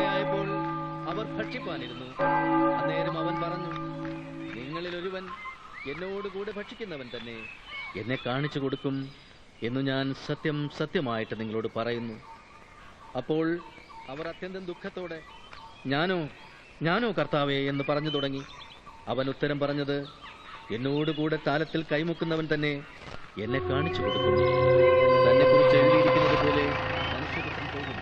സന്ധ്യയായപ്പോൾ അവർ ഭക്ഷിപ്പാനിരുന്നു. അന്നേരം അവൻ പറഞ്ഞു, നിങ്ങളിൽ ഒരുവൻ എന്നോടുകൂടെ ഭക്ഷിക്കുന്നവൻ തന്നെ എന്നെ കാണിച്ചു കൊടുക്കും എന്നു ഞാൻ സത്യം സത്യമായിട്ട് നിങ്ങളോട് പറയുന്നു. അപ്പോൾ അവർ അത്യന്തം ദുഃഖത്തോടെ, ഞാനോ കർത്താവേ എന്ന് പറഞ്ഞു തുടങ്ങി. അവൻ ഉത്തരം പറഞ്ഞത്, എന്നോടുകൂടെ താലത്തിൽ കൈമുക്കുന്നവൻ തന്നെ എന്നെ കാണിച്ചു കൊടുക്കും. തന്നെ കുറിച്ച് എഴുതിയിരിക്കുന്നത് പോലെ മനുഷ്യപുത്രൻ പോകുന്നു.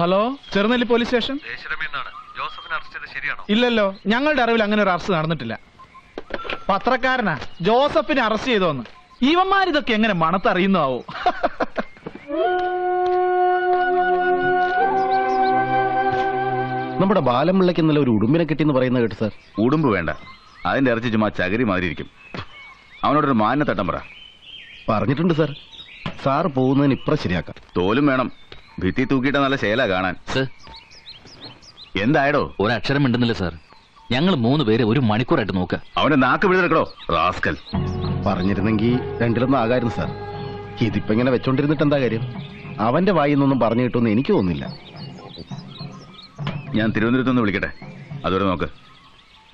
Hello, Cherunelli police station. ഇല്ലല്ലോ, ഞങ്ങളുടെ അറിവിൽ അങ്ങനെ ഒരു അറസ്റ്റ് നടന്നിട്ടില്ല. പത്രക്കാരനാ ജോസഫിനെ അറസ്റ്റ് ചെയ്തോന്ന്. ഇവന്മാരിതൊക്കെ എങ്ങനെ മണത്തറിയുന്നാവോ? നമ്മുടെ ബാലംപിള്ളയ്ക്ക് ഇന്നലെ ഒരു ഉടുമ്പിനെ കിട്ടിയെന്ന് പറയുന്ന കേട്ടു സാർ. ഉടുമ്പ് വേണ്ട, അതിന്റെ ഇറച്ചി ചുമ്മാ ചകിരി മാതിരി ഇരിക്കും. അവനോടൊരു മാനിനെ തട്ടം പറ. പറഞ്ഞിട്ടുണ്ട് സാർ. സാർ പോകുന്നതിന് ഇപ്പുറം ശരിയാക്കാം. തോലും വേണം, ഭിത്തി തൂക്കിയിട്ട നല്ല ശേല കാണാൻ. എന്തായടോ? ഒരക്ഷരം മിണ്ടുന്നില്ല സാർ. ഞങ്ങൾ 3 പേര് 1 മണിക്കൂറായിട്ട് നോക്കുക. അവന്റെ നാക്ക് പിഴുതെടുക്കടോ റാസ്കൽ. പറഞ്ഞിരുന്നെങ്കിൽ രണ്ടിലൊന്നും ആകായിരുന്നു സാർ. ഇതിപ്പോ ഇങ്ങനെ വെച്ചോണ്ടിരുന്നിട്ട് എന്താ കാര്യം? അവന്റെ വായിൽ നിന്നൊന്നും പറഞ്ഞു കിട്ടുമെന്ന് എനിക്ക് തോന്നുന്നില്ല. ഞാൻ തിരുവനന്തപുരത്തുനിന്ന് വിളിക്കട്ടെ, അതുവരെ നോക്ക്.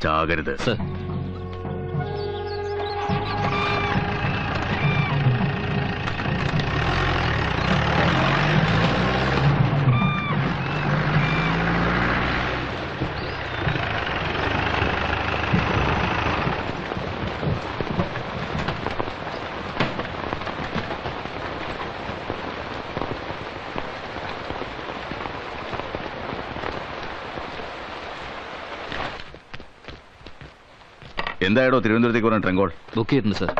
ചാകരുത്. എന്തായടോ തിരുവനന്തപുരത്തേക്ക് പറഞ്ഞ ട്രങ്കോൾ? ബുക്ക് ചെയ്തിട്ടുണ്ട് sir.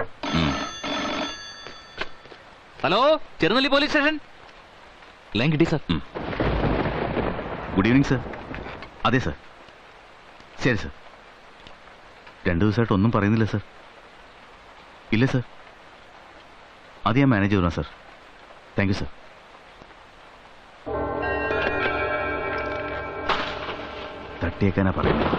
Hello, Cherunelli police station. Line കിട്ടി സാർ. Good evening sir. അതെ സാർ. ശരി സാർ. 2 ദിവസമായിട്ട് ഒന്നും പറയുന്നില്ല സാർ. ഇല്ല സാർ, അത് ഞാൻ മാനേജ് ചെയ്തോളാം സാർ. Thank you sir. തട്ടിയേക്കാനാ പറയുന്നത്.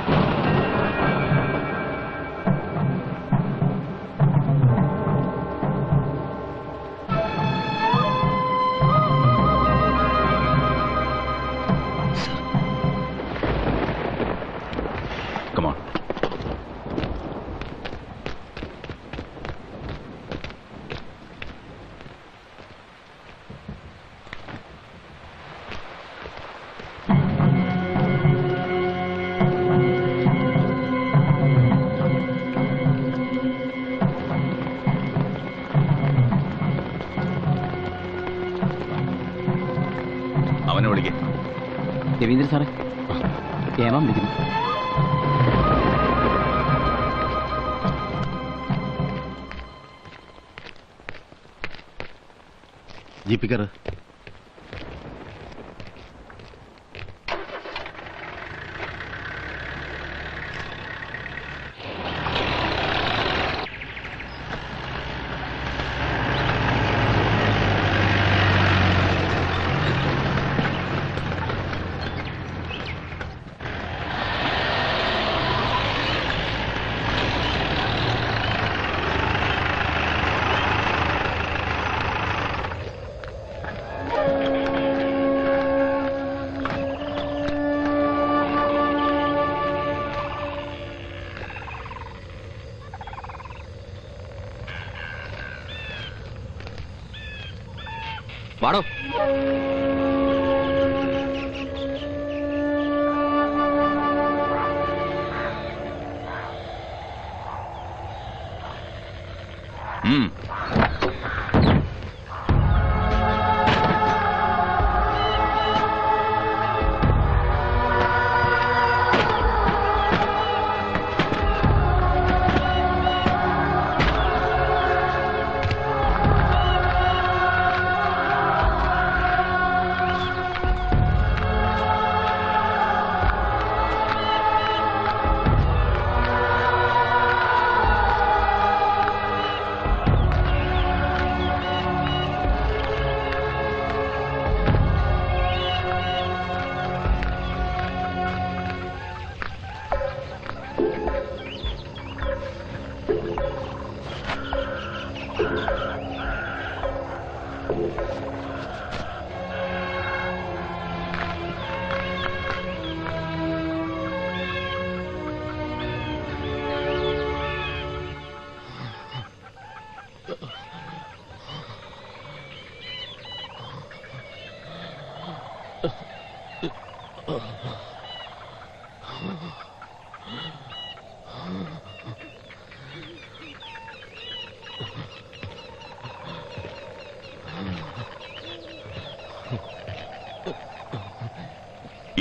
അവനെ വിളിക്കേ. രവീന്ദ്രൻ സാറേ, ഏമാൻ വിളിക്കുന്നു. ജീപ്പിക്കർ. വാടോ.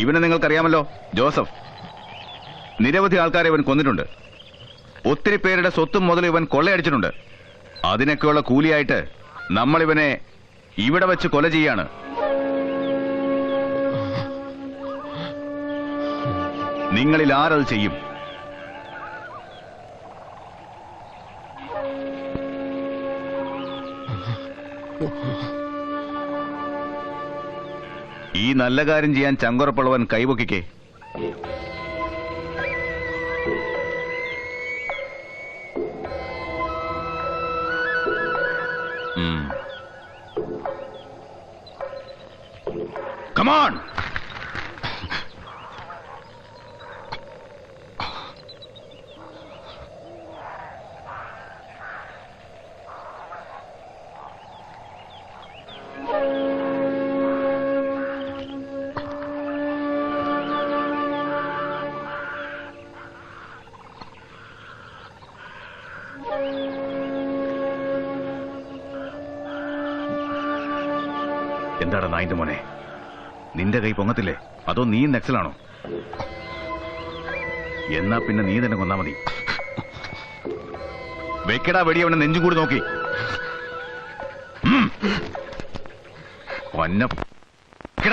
ഇവനെ നിങ്ങൾക്കറിയാമല്ലോ, ജോസഫ്. നിരവധി ആൾക്കാരെ ഇവൻ കൊന്നിട്ടുണ്ട്. ഒത്തിരി പേരുടെ സ്വത്തും മുതൽ ഇവൻ കൊള്ളയടിച്ചിട്ടുണ്ട്. അതിനൊക്കെയുള്ള കൂലിയായിട്ട് നമ്മൾ ഇവനെ ഇവിടെ വെച്ച് കൊല ചെയ്യാണ്. നിങ്ങളിൽ ആരത് ചെയ്യും? ഈ നല്ല കാര്യം ചെയ്യാൻ ചങ്കുറപ്പുള്ളവൻ കൈവക്കിക്കേ. Come on! എന്താടാ നായിന്റെ മോനെ, നിന്റെ കൈ പൊങ്ങത്തില്ലേ? അതോ നീ നക്സലാണോ? എന്നാ പിന്നെ നീ തന്നെ കൊന്നാ മതി. വെക്കടാ വെടി അവനെ നെഞ്ചും കൂടി നോക്കി.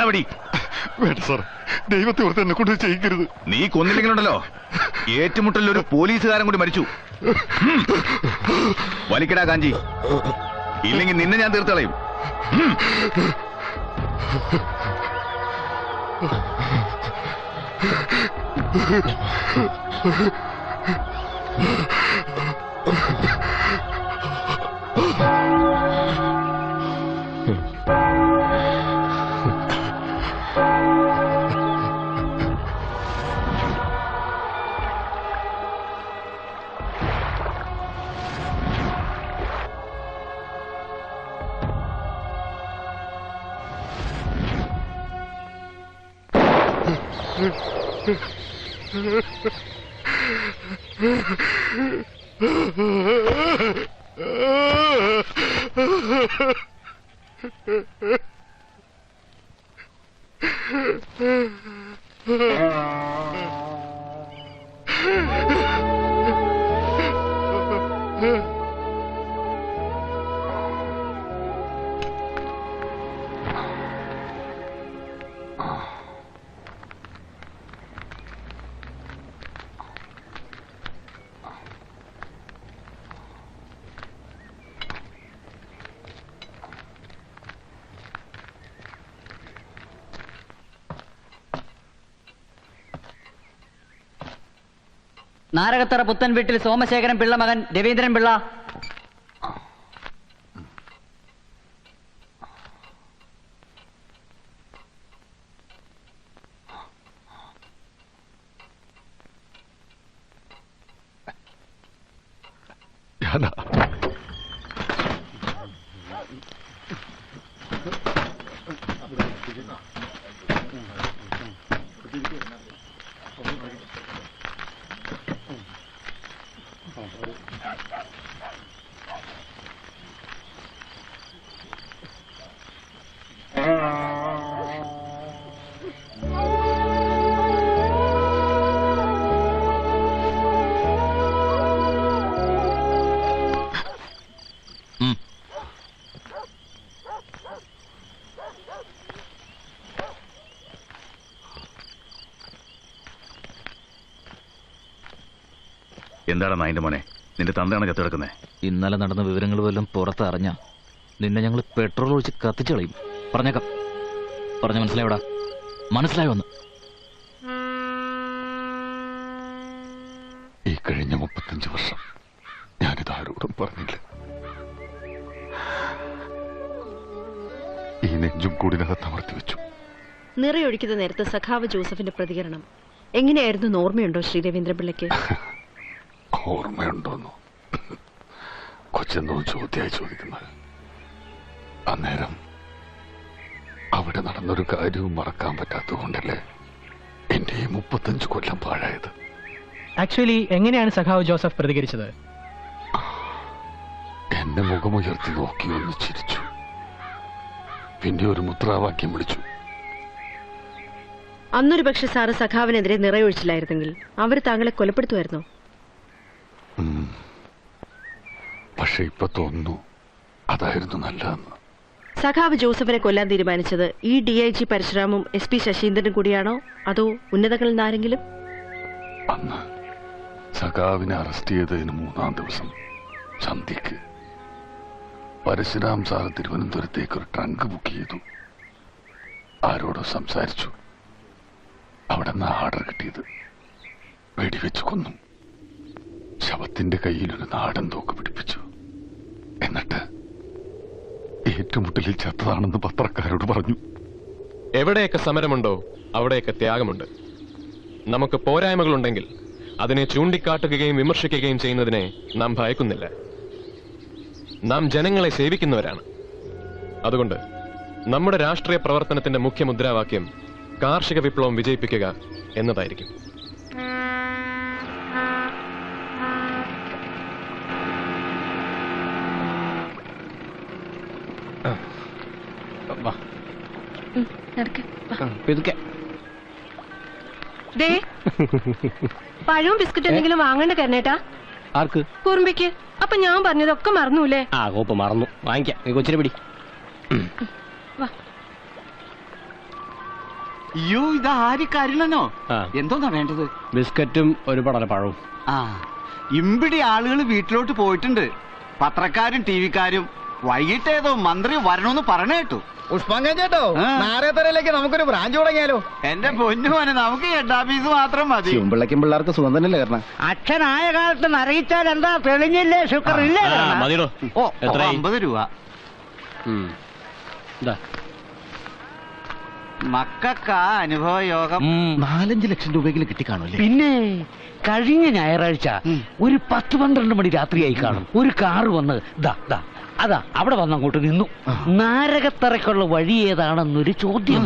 വെടി വേണ്ട സാർ, ദൈവത്തെ ഓർത്ത് എന്നെ കൊണ്ട് ചെയ്യിക്കരുത്. നീ കൊന്നില്ലെങ്കിലുണ്ടല്ലോ, ഏറ്റുമുട്ടലിൽ ഒരു പോലീസുകാരൻ കൂടി മരിച്ചു. വലിക്കടാ കാഞ്ചി, ഇല്ലെങ്കിൽ നിന്നെ ഞാൻ തീർത്തളയും. നാരകത്തറ പുത്തൻ വീട്ടിൽ സോമശേഖരൻ പിള്ള മകൻ രവീന്ദ്രൻ പിള്ള. എന്താണ് നായിന്റെ മോനെ, നിന്റെ തന്തയാണ് ചത്തു കിടക്കുന്നേ? ഇന്നലെ നടന്ന വിവരങ്ങൾ വല്ലതും പുറത്തറിഞ്ഞ നിന്നെ ഞങ്ങൾ പെട്രോൾ ഒഴിച്ച് കത്തിച്ചു കളയും. പറഞ്ഞേക്കാം. പറഞ്ഞ മനസ്സിലായോടാ? മനസ്സിലായോ? ഒന്ന് ഈ കഴിഞ്ഞ 35 വർഷം ഞാനിത് ആരോടും പറഞ്ഞില്ല. ഈ നെഞ്ചും കൂടിനകത്ത് അമർത്തി വെച്ചു. നിറയൊഴിക്കുന്ന നേരത്തെ സഖാവ് ജോസഫിന്റെ പ്രതികരണം എങ്ങനെയായിരുന്നു ഓർമ്മയുണ്ടോ ശ്രീ രവീന്ദ്രപിള്ളയ്ക്ക്? ഓർമ്മയുണ്ടോന്നോ? കൊച്ചെന്തോ ചോദ്യമായി ചോദിക്കുന്നത്. അന്നേരം അവിടെ നടന്നൊരു കാര്യവും മറക്കാൻ പറ്റാത്തതുകൊണ്ടല്ലേ എന്റെ ഈ 35 കൊല്ലം പാഴായത്. ആക്ച്വലി എങ്ങനെയാണ് സഖാവ് ജോസഫ് പ്രതികരിച്ചത്? എന്നെ മുഖമുയർത്തി നോക്കി ഒന്ന് ചിരിച്ചു. പിന്നെ ഒരു മുദ്രാവാക്യം വിളിച്ചു. അന്നൊരു പക്ഷെ സാറ് സഖാവിനെതിരെ നിറയൊഴിച്ചില്ലായിരുന്നെങ്കിൽ അവർ താങ്കളെ കൊലപ്പെടുത്തുമായിരുന്നോ? പക്ഷെ ഇപ്പൊ തോന്നുന്നു അതായിരുന്നു നല്ലതെന്ന്. സഖാവ് ജോസഫിനെ കൊല്ലാൻ തീരുമാനിച്ചത് ഈ DIG പരശുരാമും SP ശശീന്ദ്രനും കൂടിയാണോ, അതോ ഉന്നതകളിൽ നിന്നാരെങ്കിലും? അന്ന് സഖാവിനെ അറസ്റ്റ് ചെയ്തതിന് 3-ാം ദിവസം സന്ധ്യക്ക് പരശുരാം സാർ തിരുവനന്തപുരത്തേക്ക് ഒരു ട്രങ്ക് ബുക്ക് ചെയ്തു. ആരോടോ സംസാരിച്ചു. അവിടെ നിന്ന് ആർഡർ കിട്ടിയത് വെടിവെച്ച് കൊന്നു. ശവത്തിന്റെ കയ്യിലൊരു നാടൻ തോക്ക് പിടിപ്പിച്ചു. എന്നിട്ട് ഏറ്റുമുട്ടലിൽ ചത്തതാണെന്ന് പത്രക്കാരോട് പറഞ്ഞു. എവിടെയൊക്കെ സമരമുണ്ടോ അവിടെയൊക്കെ ത്യാഗമുണ്ട്. നമുക്ക് പോരായ്മകളുണ്ടെങ്കിൽ അതിനെ ചൂണ്ടിക്കാട്ടുകയും വിമർശിക്കുകയും ചെയ്യുന്നതിനെ നാം ഭയക്കുന്നില്ല. നാം ജനങ്ങളെ സേവിക്കുന്നവരാണ്. അതുകൊണ്ട് നമ്മുടെ രാഷ്ട്രീയ പ്രവർത്തനത്തിന്റെ മുഖ്യ മുദ്രാവാക്യം കാർഷിക വിപ്ലവം വിജയിപ്പിക്കുക എന്നതായിരിക്കും. പഴവും ബിസ്ക്കറ്റ് എന്തെങ്കിലും വാങ്ങേണ്ട കരണേട്ടാ. ആർക്ക്? കുറുമ്പിക്ക്. അപ്പൊ ഞാൻ പറഞ്ഞതൊക്കെ മറന്നൂല്ലേ? ആ കോപ്പ് മറന്നു. വാങ്ങിക്കാം. നീ കൊച്ചിനെ പിടി. അയ്യോ, ഇത് ആരിക്കരില്ലനോ? എന്തോന്നാ വേണ്ടത്? ബിസ്ക്കറ്റും ഒരു പടല പഴവും. ആ, ഇമ്പിടി ആളുകൾ വീട്ടിലോട്ട് പോയിട്ടുണ്ട്. പത്രക്കാരും TV-ക്കാരും. വൈകിട്ട് ഏതോ മന്ത്രി വരണമെന്ന് പറഞ്ഞു കേട്ടു. പുഷ്പങ്കം ചേട്ടോ, നാരേത്തരയിലേക്ക് നമുക്കൊരു ബ്രാഞ്ച് തുടങ്ങിയാലോ? എന്റെ പൊന്നുമോനെ, നമുക്ക് ഹെഡ് ഓഫീസ് മാത്രം മതി. പിള്ളേക്കും പിള്ളേർക്ക് സുഖം തന്നെയല്ലേ കാരണം? അച്ഛനായ കാലത്ത് നരകിച്ചാൽ എന്താ തെളിഞ്ഞില്ലേ? ശുക്ർ ഇല്ലേ? മതിയോ? ഓ, 50 രൂപ. മക്കൾക്കാ അനുഭവ യോഗം. 4-5 ലക്ഷം രൂപയെങ്കിലും കിട്ടിക്കാണൂല്ലേ? പിന്നെ കഴിഞ്ഞ ഞായറാഴ്ച ഒരു 10-12 മണി രാത്രിയായി കാണും. ഒരു കാറ് വന്ന് അതാ അവിടെ വന്ന് അങ്ങോട്ട് നിന്നു. നാരകത്തറയ്ക്കുള്ള വഴി ഏതാണെന്നൊരു ചോദ്യം.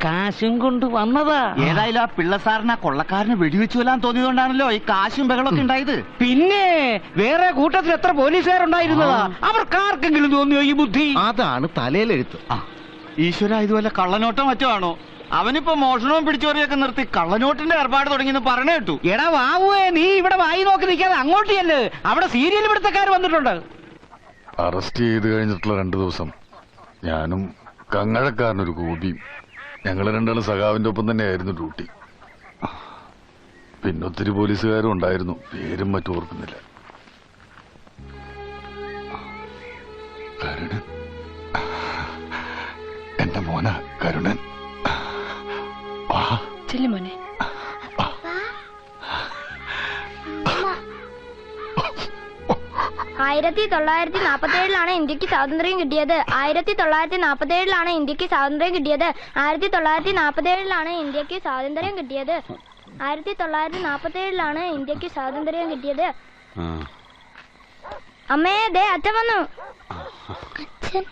കാശും കൊണ്ട് വന്നതാ. ഏതായാലും ആ പിള്ളസാറിന് ആ കൊള്ളക്കാരന് വെടിവെച്ചു കൊല്ലാൻ തോന്നിയതുകൊണ്ടാണല്ലോ ഈ കാശും ബഹളമൊക്കെ ഉണ്ടായത്. പിന്നെ വേറെ കൂട്ടത്തിൽ എത്ര പോലീസുകാരുണ്ടായിരുന്നതാ? അവർക്കാർക്കെങ്കിലും തോന്നിയോ ഈ ബുദ്ധി? അതാണ് തലയിലെഴുത്ത്. ഈശ്വര, ഇതുപോലെ കള്ളനോട്ടം മറ്റോ ആണോ? അവനിപ്പോ മോഷണവും പിടിച്ചോറിയൊക്കെ നിർത്തി കള്ളനോട്ടിന്റെ ഏർപ്പാട് തുടങ്ങിയെന്ന് പറഞ്ഞു കേട്ടു. എടാ വാവുവേ, നീ ഇവിടെ വായി നോക്കി നിൽക്കാതെ അങ്ങോട്ട് ചെല്ല്. അവിടെ സീരിയൽ പിടുത്തക്കാർ വന്നിട്ടുണ്ട്. അറസ്റ്റ് ചെയ്ത് കഴിഞ്ഞിട്ടുള്ള 2 ദിവസം ഞാനും കങ്ങഴക്കാരനൊരു ഗോപിയും ഞങ്ങൾ രണ്ടാളും സഖാവിന്റെ ഒപ്പം തന്നെയായിരുന്നു ഡ്യൂട്ടി. പിന്നെ ഒത്തിരി പോലീസുകാരും ഉണ്ടായിരുന്നു. പേരും മറ്റും ഓർക്കുന്നില്ല. കരുണൻ, എന്റെ മോന കരുണൻ. മോനെ, 1947 ഇന്ത്യക്ക് സ്വാതന്ത്ര്യം കിട്ടിയത്. 1947 ഇന്ത്യക്ക് സ്വാതന്ത്ര്യം കിട്ടിയത്. 1947 ഇന്ത്യക്ക് സ്വാതന്ത്ര്യം കിട്ടിയത്. 1947 ഇന്ത്യക്ക് സ്വാതന്ത്ര്യം കിട്ടിയത്. അമ്മേ, ദേ അച്ഛൻ വന്നു. അച്ഛൻ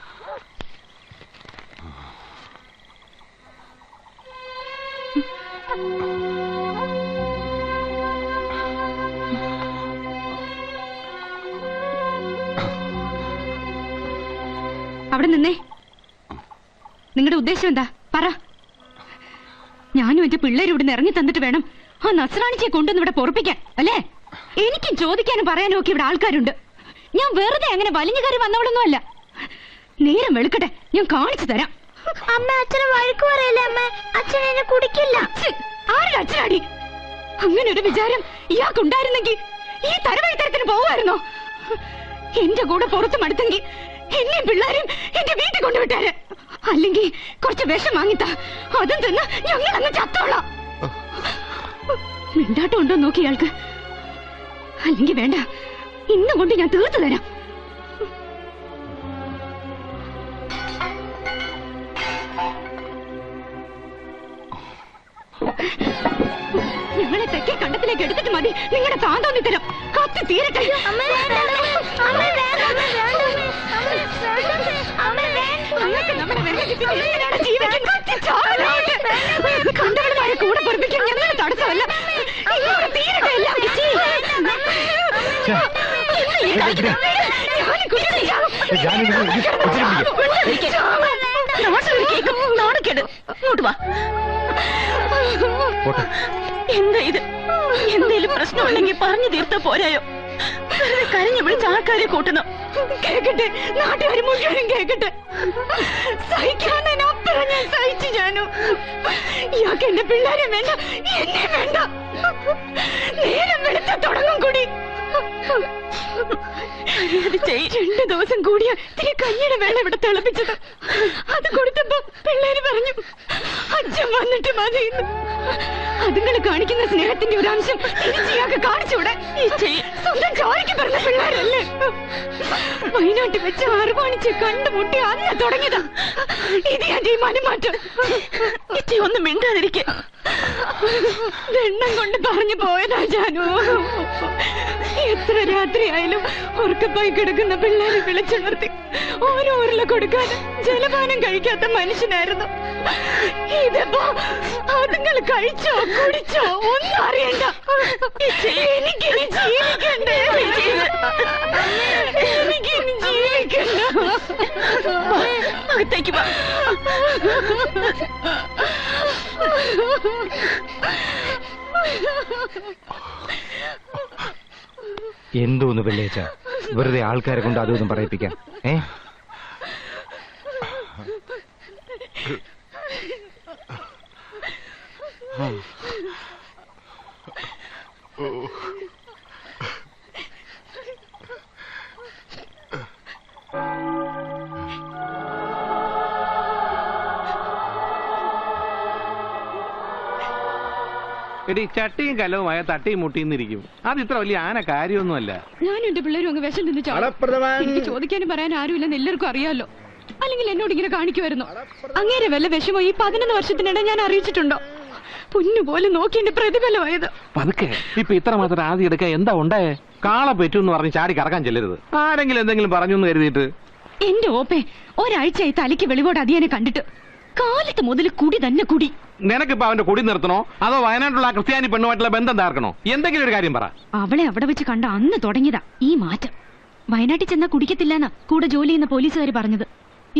അവിടെ നിന്നേ. നിങ്ങളുടെ ഉദ്ദേശം എന്താ പറ. ഞാനും എന്റെ പിള്ളേരും ഇവിടെ ഇറങ്ങി തന്നിട്ട് വേണം ആ നസ്രാണിച്ചെ കൊണ്ടുവന്ന് ഇവിടെ പൊറപ്പിക്കാൻ അല്ലേ? എനിക്കും ചോദിക്കാനും പറയാനും ഒക്കെ ഇവിടെ ആൾക്കാരുണ്ട്. ഞാൻ വെറുതെ അങ്ങനെ വലിഞ്ഞു കയറി വന്നവളൊന്നും അല്ല. നേരം വെളുക്കട്ടെ, ഞാൻ കാണിച്ചു തരാം. അമ്മ അച്ഛനെ വഴക്ക് പറയല്ലേ അമ്മ, അച്ഛൻ എന്നെ കുടിക്കില്ല. ആരുടെ അച്ഛനാടി? അങ്ങനെ ഒരു വിചാരം ഇയാൾക്കുണ്ടായിരുന്നെങ്കിൽ ഈ തരവഴിത്തരത്തിന് പോവായിരുന്നോ? എന്റെ കൂടെ പുറത്ത് മടുത്തെങ്കിൽ എന്നെയും പിള്ളേരും എന്റെ വീട്ടിൽ കൊണ്ടുവിട്ടാല്, അല്ലെങ്കിൽ കുറച്ച് വിഷം വാങ്ങിത്താ, അതും തിന്ന് ഞങ്ങൾ അങ്ങ് ചത്തോളാം. മിണ്ടാട്ടം ഉണ്ടോ നോക്കി ഇയാൾക്ക്? അല്ലെങ്കിൽ വേണ്ട, ഇന്നും കൊണ്ട് ഞാൻ തീർത്തു തരാം. ഞങ്ങളെ തെക്കേ കണ്ടത്തിലേക്ക് എടുത്തിട്ട് മതി നിങ്ങളുടെ താന്തോന്നി തരം. കത്തി തീരട്ടെ. കണ്ടവന്മാരെ കൂടെ പൊറപ്പിക്കാൻ ഞങ്ങൾ തടസ്സമല്ല. തീരട്ടെ എല്ലാം. നാണക്കേട്. ഇങ്ങോട്ട് വാ. എന്താ ഇത്? എന്തേലും പ്രശ്നമുണ്ടെങ്കിൽ പറഞ്ഞു തീർത്താ പോരായോ? കരഞ്ഞു വിളിച്ച് ആൾക്കാരെ കൂട്ടണം. കേക്കട്ടെ, നാട്ടുകാർ മുഴുവനും കേക്കട്ടെ. സഹിക്കാനപ്പുറം ഞാൻ സഹിച്ചു. ഞാനും ഇയാൾക്ക് എന്റെ പിള്ളേരെ വേണ്ട, എന്നെ വേണ്ട. നേരം വെളുത്ത തുടങ്ങും കൂടി. 2 ദിവസം കൂടിയാ ഇത്തിരി കഞ്ഞിയുടെ വെള്ളം ഇവിടെ തിളപ്പിച്ചത്. അത് കൊടുത്തപ്പോ പിള്ളേര് പറഞ്ഞു അച്ഛൻ വന്നിട്ട് മതിയെന്ന്. അതുങ്ങൾ കാണിക്കുന്ന സ്നേഹത്തിന്റെ ഒരു അംശം തിരിച്ചിയാൾക്ക് കാണിച്ചൂടെ? സ്വന്തം ചോരയ്ക്ക് പറഞ്ഞ പിള്ളേരല്ലേ? വയനാട്ടിൽ വെച്ച് അറുവാണിച്ച് കണ്ടുമുട്ടി അന്ന് തുടങ്ങിയതാ ഇത് എന്റെ ഈ മനമാറ്റം. ഇറ്റി ഒന്നും മിണ്ടാതിരിക്കെ. എണ്ണം കൊണ്ട് പറഞ്ഞു പോയതാ ജാനു. എത്ര രാത്രിയായാലും ഉറക്കപ്പായി കിടക്കുന്ന പിള്ളേരെ വിളിച്ചുണർത്തി ഓരോ ഉരുള കൊടുക്കാൻ ജലപാനം കഴിക്കാത്ത മനുഷ്യനായിരുന്നു. ഇതിപ്പോ അതുങ്ങൾ കഴിച്ചോ കുടിച്ചോ ഒന്നും അറിയണ്ട. എനിക്കിനി ജീവിക്കണ്ടേ? എനിക്കിനി ജീവിക്കണ്ട. അകത്തേക്ക് വാ. എന്തോന്ന് വെള്ളിയാഴ്ച വെറുതെ ആൾക്കാരെ കൊണ്ട് അതൊന്നും പറയിപ്പിക്കാം. എടി ചട്ടിയും കലവുമായ തട്ടിയും മുട്ടിന്നിരിക്കും. അത് ഇത്ര വലിയ ആന കാര്യമൊന്നുമല്ല. ഞാനും എന്റെ പിള്ളേരും അങ്ങ് വിഷം തിന്നു ചാടും. എനിക്ക് ചോദിക്കാനും പറയാൻ ആരുമില്ലെന്ന് എല്ലാവർക്കും അറിയാലോ. അല്ലെങ്കിൽ എന്നോട് ഇങ്ങനെ കാണിക്കുമായിരുന്നു. അങ്ങേരെ വല്ല വിഷമോ ഈ 11 വർഷത്തിനിടെ ഞാൻ അറിയിച്ചിട്ടുണ്ടോ? പൊന്നുപോലെ നോക്കി എന്റെ പ്രതിഫലമായത്. പതുക്കെ ഇപ്പൊ ഇത്ര മാത്രം ആദ്യം എടുക്കാൻ എന്താ ഉണ്ടായേ? കാളെ പറ്റൂന്ന് പറഞ്ഞ് ചാടി കറക്കാൻ ചെല്ലരുത്. ആരെങ്കിലും എന്തെങ്കിലും പറഞ്ഞു എന്ന് കരുതിയിട്ട്. എന്റെ ഓപ്പേ, ഒരാഴ്ചയായി തലയ്ക്ക് വെളിവോട് അതിയനെ കണ്ടിട്ട്. കാലത്ത് മുതൽ കുടി തന്നെ കുടി. നിനക്കിപ്പോ അവന്റെ കുടി നിർത്തണോ അതോ വയനാട്ടിലുള്ള ക്രിസ്ത്യാനി പെണ്ണുമായിട്ടുള്ള ബന്ധം താർക്കണോ? എന്തെങ്കിലും ഒരു കാര്യം പറ. അവളെ അവിടെ വെച്ച് കണ്ട അന്ന് തുടങ്ങിയതാ ഈ മാറ്റം. വയനാട്ടിൽ ചെന്നാ കുടിക്കത്തില്ലെന്നാ കൂടെ ജോലി ചെയ്യുന്ന പോലീസുകാർ പറഞ്ഞത്.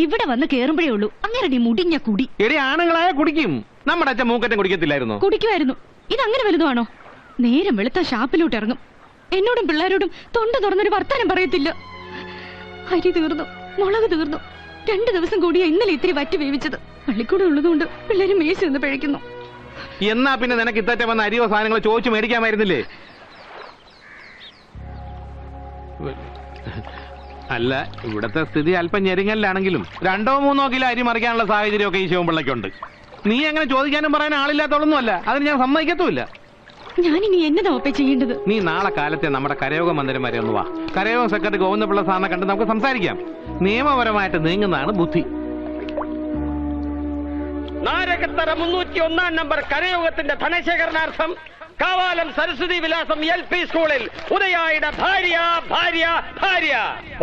ഇവിടെ വന്ന് കേറുമ്പോഴേ ഉള്ളൂ അങ്ങനെ മുടിഞ്ഞ കുടി. എടി ആണുങ്ങളായ കുടിക്കും. നമ്മുടെ അച്ഛൻ മൂക്കറ്റം കുടിക്കത്തില്ലായിരുന്നു? കുടിക്കുമായിരുന്നു. ഇതങ്ങനെ വലുതാണോ? നേരം വെളുത്ത ഷാപ്പിലോട്ട് ഇറങ്ങും. എന്നോടും പിള്ളേരോടും തൊണ്ട തുറന്നൊരു വർത്താനം പറയത്തില്ല. അരി തീർന്നു, മുളക് തീർന്നു. 2 ദിവസം കൂടിയാ ഇന്നലെ ഇത്തിരി വറ്റി വേവിച്ചത്. പള്ളിക്കൂടെ ഉള്ളതുകൊണ്ട് പിള്ളേര് മേശ നിന്ന് പിഴയ്ക്കുന്നു. എന്നാ പിന്നെ നിനക്ക് ഇത്തറ്റം വന്ന അരിയോ സാധനങ്ങളോ ചോദിച്ചു മേടിക്കാമായിരുന്നില്ലേ? അല്ല, ഇവിടത്തെ സ്ഥിതി അല്പം ഞെരുങ്ങലിലാണെങ്കിലും 2-3 കിലോ അരി മറിക്കാനുള്ള സാഹചര്യമൊക്കെ ഈ ശിവൻപിള്ളയ്ക്കുണ്ട്. നീ അങ്ങനെ ചോദിക്കാനും പറയാൻ ആളില്ലാത്തോളൊന്നുമല്ല. അതിന് ഞാൻ സമ്മതിക്കത്തുമില്ല. ഞാനിനി എന്നതാ ഒപ്പേ ചെയ്യേണ്ടത്? നീ നാളെ കാലത്തെ നമ്മുടെ കരയോഗ മന്ദിരം വരെ ഒന്ന് വാ. കരയോഗ സെക്രട്ടറി ഗോവിന്ദപിള്ള സാറിനെ കണ്ട് നമുക്ക് സംസാരിക്കാം. നിയമപരമായിട്ട് നീങ്ങുന്നതാണ് ബുദ്ധി. നാരകത്തറ 301 നമ്പർ കരയോഗത്തിന്റെ ധനശേഖരണാർത്ഥം കാവാലം സരസ്വതി വിലാസം LP സ്കൂളിൽ ഉദയായുടെ ഭാര്യ ഭാര്യ ഭാര്യ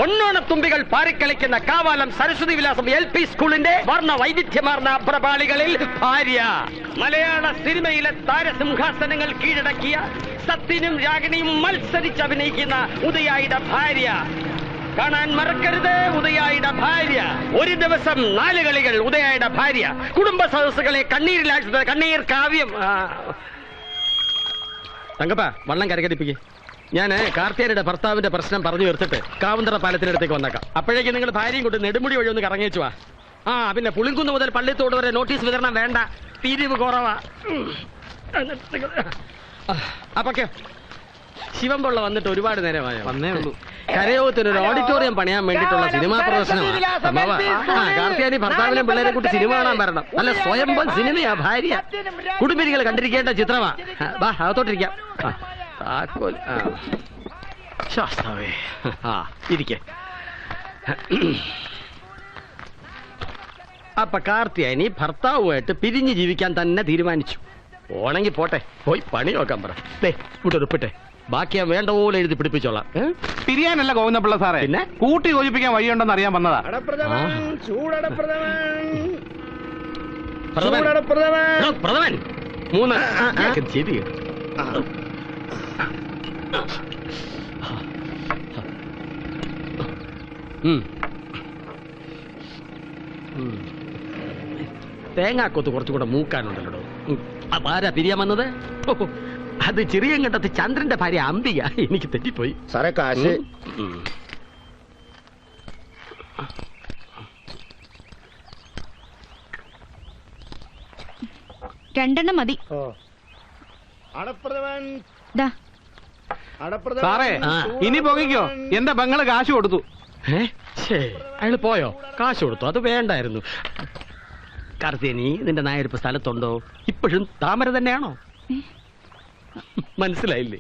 ഒന്നോണത്തുമ്പികൾ പാറിക്കളിക്കുന്ന കാവാലം സരസ്വതി വിലാസം LP സ്കൂളിന്റെ വർണ്ണ വൈവിധ്യമാർന്ന അഭ്രപാളികളിൽ ഭാര്യ. മലയാള സിനിമയിലെ താരസിംഹാസനങ്ങൾ കീഴടക്കിയ സത്യനും രാഗിണിയും മത്സരിച്ച് അഭിനയിക്കുന്ന ഉദയായുടെ ഭാര്യ. കാണാൻ മറക്കരുത് ഉദയായുടെ ഭാര്യ. ഒരു ദിവസം 4 കളികൾ. ഉദയായുടെ ഭാര്യ കുടുംബ സദസ്സുകളെ കണ്ണീരിലാഴ്ച കണ്ണീർ കാവ്യം. തങ്കപ്പ വള്ളം കരകരിപ്പിക്കേ. ഞാൻ കാർത്തിയാനിയുടെ ഭർത്താവിന്റെ പ്രശ്നം പറഞ്ഞു തീർത്തിട്ട് കാവുന്തറ പാലത്തിനടുത്തേക്ക് വന്നേക്കാം. അപ്പോഴേക്കും നിങ്ങൾ ഭാര്യയും കൊണ്ട് നെടുമുടി വഴി ഒന്ന് കറങ്ങിച്ചു വാ. പിന്നെ പുളിങ്കുന്ന് മുതൽ പള്ളിത്തോട് വരെ നോട്ടീസ് വിതരണം വേണ്ട, പിരിവ് കുറവാ. അപ്പൊക്കെ ശിവൻപിള്ള വന്നിട്ട് ഒരുപാട് നേരമായോ? വന്നേ ഉള്ളൂ. കരയോഗത്തിന് ഒരു ഓഡിറ്റോറിയം പണിയാൻ വേണ്ടിയിട്ടുള്ള സിനിമാ പ്രദർശനമാണ്. കാർത്തിയാനി ഭർത്താവിനെ പിള്ളേരെ കൂട്ടി സിനിമ കാണാൻ വരണം. അല്ല സ്വയംഭം സിനിമയാ ഭാര്യ. കുടുംബിനികൾ കണ്ടിരിക്കേണ്ട ചിത്രമാ. വാ അകത്തോട്ടിരിക്കാം. ശാസ്താവേ ഇരിക്കേ. അപ്പൊ കാർത്തിയാനി ഭർത്താവുമായിട്ട് പിരിഞ്ഞു ജീവിക്കാൻ തന്നെ തീരുമാനിച്ചു. പോണെങ്കിൽ പോട്ടെ, പോയി പണി നോക്കാൻ പറ. ഇവിടെ ഒപ്പിട്ടെ, ബാക്കി ഞാൻ വേണ്ട പോലെ എഴുതി പിടിപ്പിച്ചോളാം. പിരിയാനല്ല ഗോവിന്ദപിള്ള സാറേ, പിന്നെ കൂട്ടി യോജിപ്പിക്കാൻ വഴിയുണ്ടെന്ന് അറിയാൻ വന്നതാ. പ്രഥമൻ 3 ശരി. തേങ്ങാക്കൊത്ത് കുറച്ചുകൂടെ മൂക്കാനുണ്ടല്ലോ. ആരാ പിരിയാൻ വന്നത്? അത് ചെറിയങ്കണ്ടത്ത് ചന്ദ്രന്റെ ഭാര്യ അംബിക. എനിക്ക് തെറ്റിപ്പോയി സാറേ. കാശ് 2 മതി. സാറേ ഇനി പോകിക്കോ. എന്റെ പെങ്ങള് കാശ് കൊടുത്തു. അയാള് പോയോ? കാശ് കൊടുത്തു? അത് വേണ്ടായിരുന്നു. കാർത്തിയാനി, നിന്റെ നായരിപ്പ് സ്ഥലത്തുണ്ടോ? ഇപ്പോഴും താമര തന്നെയാണോ? മനസ്സിലായില്ലേ?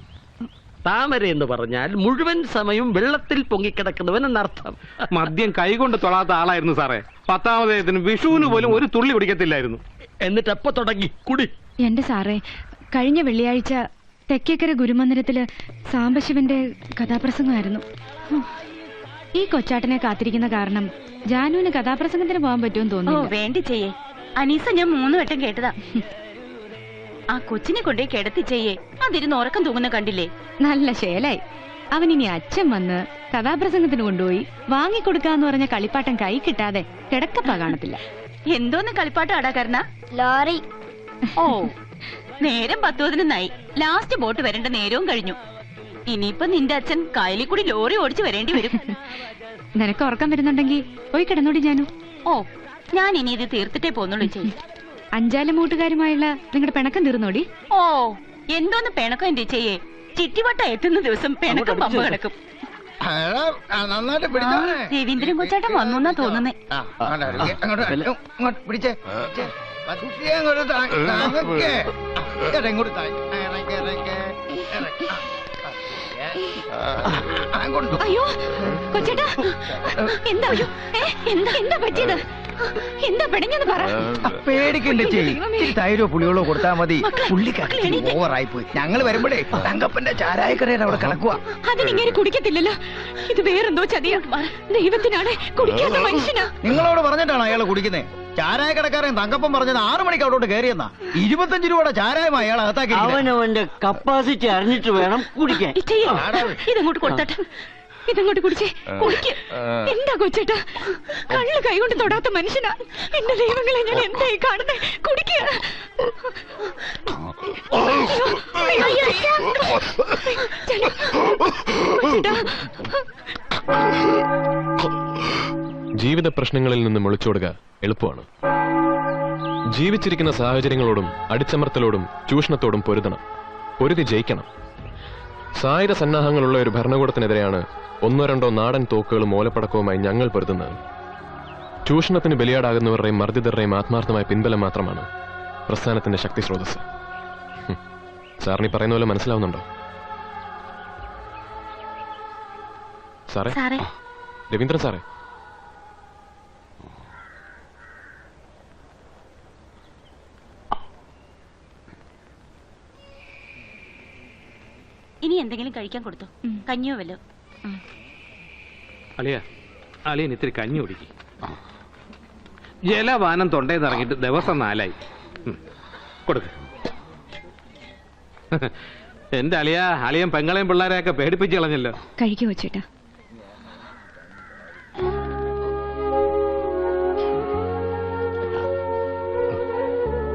താമര എന്ന് പറഞ്ഞാൽ മുഴുവൻ സമയം വെള്ളത്തിൽ പൊങ്ങിക്കിടക്കുന്നവൻ എന്നർത്ഥം. മദ്യം കൈകൊണ്ട് തൊടാത്ത ആളായിരുന്നു സാറേ. 10ാമതേതിന് വിഷുവിന് പോലും ഒരു തുള്ളി കുടിക്കത്തില്ലായിരുന്നു. എന്നിട്ട് എപ്പോ തുടങ്ങി കുടി? എന്റെ സാറേ, കഴിഞ്ഞ വെള്ളിയാഴ്ച തെക്കേക്കര ഗുരുമന്ദിരത്തില് സാംബശിവന്റെ കഥാപ്രസംഗമായിരുന്നു. ഈ കൊച്ചാട്ടനെ കാത്തിരിക്കുന്ന കാരണം ജാനുവിന് കഥാപ്രസംഗത്തിന് പോകാൻ പറ്റുമെന്ന് തോന്നുന്നു. വേണ്ടി ചെയ്യേ. അനീസ ഞാൻ 3 വട്ടം കേട്ടതാ. ആ കൊച്ചിനെ കൊണ്ടേ കിടത്തി ചെയ്യേ. അതിരുന്ന് ഉറക്കം തൂങ്ങുന്ന കണ്ടില്ലേ? നല്ല ശേലായി. അവനിനി അച്ഛൻ വന്ന് കഥാപ്രസംഗത്തിന് കൊണ്ടുപോയി വാങ്ങിക്കൊടുക്കാന്ന് പറഞ്ഞ കളിപ്പാട്ടം കൈ കിട്ടാതെ കിടക്കപ്പാ കാണത്തില്ല. എന്തോന്ന് കളിപ്പാട്ടം അടാക്കാരനാ? ലോറി. ഓ, നേരം 10:09. ലാസ്റ്റ് ബോട്ട് വരേണ്ട നേരവും കഴിഞ്ഞു. ഇനിയിപ്പൊ നിന്റെ അച്ഛൻ കായലിൽ കൂടി ലോറി ഓടിച്ചു വരേണ്ടി വരും. നിനക്ക് ഉറക്കം വരുന്നുണ്ടെങ്കിൽ പോയി കിടന്നോടി ജാനു. ഓ, ഞാൻ ഇനി ഇത് തീർത്തിട്ടേ പോന്നുള്ളൂ ചെയ്യും. 5 മൂട്ടുകാരുമായുള്ള നിങ്ങളുടെ പിണക്കം തീർന്നോടി. ഓ, എന്തോന്ന് പിണക്കം എന്റെ ചെയ്യേ. ചിറ്റിവട്ട എത്തുന്ന ദിവസം പിണക്കം പമ്പ് കിടക്കും. രവീന്ദ്രൻ കൊച്ചാട്ടൻ വന്നു തോന്നുന്നേ. അയ്യോ കൊച്ചേട്ടാ, എന്താ എന്താ പറ്റിയത്? എന്താ പെടഞ്ഞെന്ന് പറ. പേടിക്കണ്ട ചെയ്യ്. തൈരോ പുളികളോ കൊടുത്താൽ മതി. പുള്ളിക്കാരി ഓവറായി പോയി. ഞങ്ങൾ വരുമ്പോഴേ തങ്കപ്പന്റെ ചാരായക്കടയിൽ അവിടെ കിടക്കുക. അതിനിങ്ങനെ കുടിക്കത്തില്ലല്ലോ. ഇത് വേറെന്തോ ചതിയാ. ദൈവത്തിനാണ് കുടിക്കാത്ത മനുഷ്യനാ. നിങ്ങളോട് പറഞ്ഞിട്ടാണ് അയാള് കുടിക്കുന്നത്. ചാരായ കടക്കാരൻ തങ്കപ്പൻ പറഞ്ഞത് 6 മണിക്ക് അവിടോട്ട് കയറിയെന്നാ. 25 രൂപയുടെ ചാരായമാ അയാൾ അകത്താക്കി. അവനവന്റെ കപ്പാസിറ്റി അറിഞ്ഞിട്ട് വേണം കുടിക്കാൻ. ഇതങ്ങോട്ട് കൊടുത്തട്ടെ. ഇതങ്ങോട്ട് കുടിച്ചേ. കുടിക്ക്. എന്താ കൊച്ചേട്ടാ, കള്ള് കൈകൊണ്ട് തൊടാത്ത മനുഷ്യനാ. എന്റെ ദൈവങ്ങളെ, ഞാൻ എന്തായി കാണുന്നേ? കുടിക്കുക. ജീവിത പ്രശ്നങ്ങളിൽ നിന്നും ഒളിച്ചോടുക എളുപ്പമാണ്. ജീവിച്ചിരിക്കുന്ന സാഹചര്യങ്ങളോടും അടിച്ചമർത്തലോടും ചൂഷണത്തോടും പൊരുതണം. പൊരുതി ജയിക്കണം. സായുധ സന്നാഹങ്ങളുള്ള ഒരു ഭരണകൂടത്തിനെതിരെയാണ് 1-2 നാടൻ തോക്കുകളും ഓലപ്പടക്കവുമായി ഞങ്ങൾ പൊരുതുന്നത്. ചൂഷണത്തിന് ബലിയാടാകുന്നവരുടെയും മർദ്ദിതരുടെയും ആത്മാർത്ഥമായ പിൻബലം മാത്രമാണ് പ്രസ്ഥാനത്തിന്റെ ശക്തി സ്രോതസ്. സാറിന് പറയുന്ന പോലെ മനസ്സിലാവുന്നുണ്ടോ? സാറേ, രവീന്ദ്രൻ സാറേ, ഇനി എന്തെങ്കിലും കഴിക്കാൻ കൊടുത്തോ? കഞ്ഞിയോ വല്ലോ? അളിയൻ ഇത്തിരി കഞ്ഞി കുടിക്കും. ജലപാനം തൊണ്ടേന്ന് ഇറങ്ങിയിട്ട് ദിവസം 4ആയി. കൊടുക്ക. എന്റെ അളിയൻ പെങ്ങളെയും പിള്ളേരെയൊക്കെ പേടിപ്പിച്ച് കളഞ്ഞല്ലോ. കഴിക്കോ ചേട്ടാ.